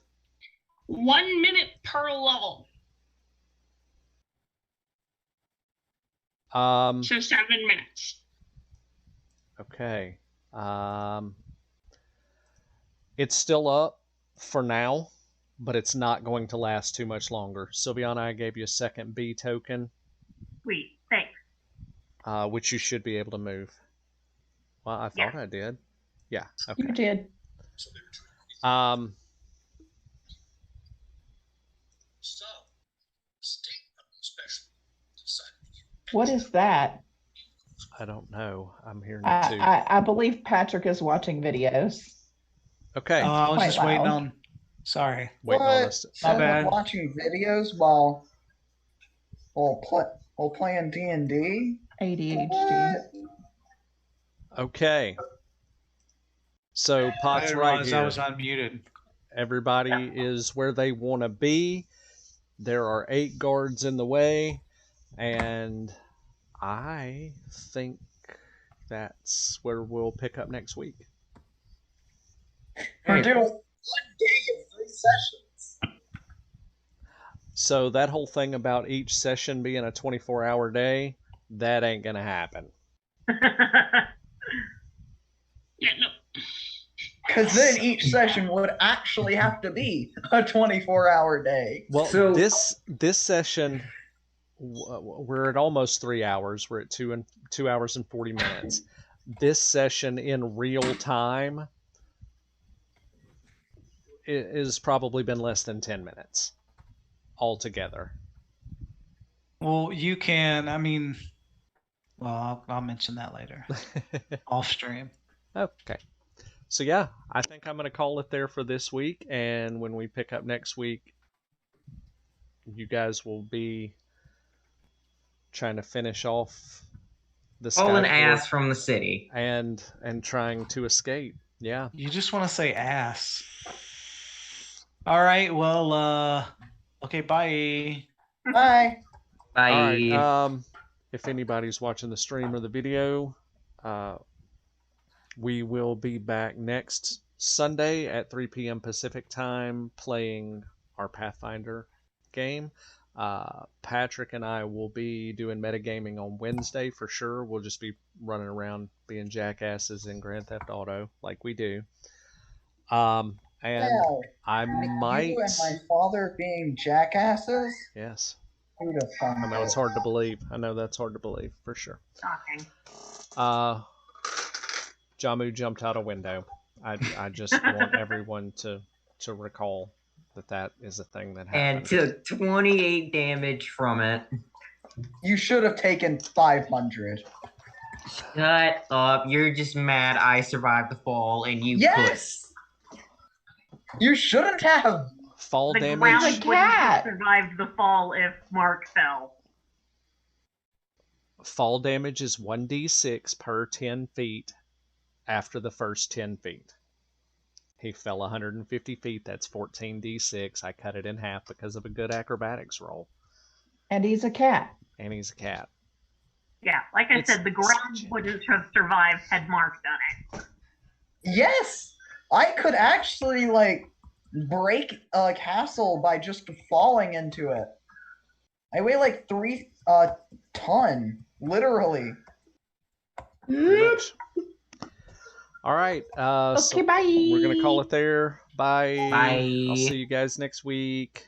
1 minute per level. So 7 minutes. Okay. It's still up for now, but it's not going to last too much longer. Sylviana, I gave you a second B token, Sweet, thanks. which you should be able to move. Well, I thought I did. Yeah. Okay. You did. What is that? I don't know. I'm hearing it too. I believe Patrick is watching videos. Okay. I was Quite just waiting loud. on Sorry. waiting on us. Someone bad. watching videos while playing D&D? ADHD. Okay. So I Pot's didn't right realize I here. was unmuted. Everybody is where they want to be. There are 8 guards in the way, and I think that's where we'll pick up next week. We're Hey, doing 1 day of 3 sessions. So that whole thing about each session being a 24-hour day, that ain't gonna happen. Yeah, no. Because then each session would actually have to be a 24-hour day. Well, So- this session, we're at almost 3 hours. We're at 2 hours and 40 minutes. This session in real time is probably been less than 10 minutes altogether. well, you can. I mean, well, I'll mention that later off stream. Okay. So yeah, I think I'm going to call it there for this week, and when we pick up next week, you guys will be trying to finish off the Hauling Skyfort ass from the city. and trying to escape. Yeah. You just want to say ass. All right. Well. Okay. Bye. Bye. Bye. All right. If anybody's watching the stream or the video, we will be back next Sunday at 3 p.m. Pacific time playing our Pathfinder game. Patrick and I will be doing metagaming on Wednesday for sure. We'll just be running around being jackasses in Grand Theft Auto like we do. And Wow. I might. You and my father being jackasses? Yes. Who'd have thunk I know it? it's hard to believe. I know that's hard to believe for sure. Shocking. Jamu jumped out a window. I just want everyone to recall that is a thing that And happened. took 28 damage from it. You should have taken 500. Shut up. You're just mad I survived the fall and you Yes! You shouldn't have. Fall The damage. ground The wouldn't have cat. survived the fall if Mark fell. Fall damage is 1d6 per 10 feet after the first 10 feet. He fell 150 feet. That's 14d6. I cut it in half because of a good acrobatics roll. And he's a cat. And he's a cat. Yeah, like I It's said, the ground such a- wouldn't have survived had Mark done it. Yes! I could actually, break a castle by just falling into it. I weigh 3 ton, literally. Pretty much. All right. Okay, So bye. we're going to call it there. Bye. Bye. I'll see you guys next week.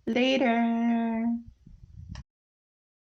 Later.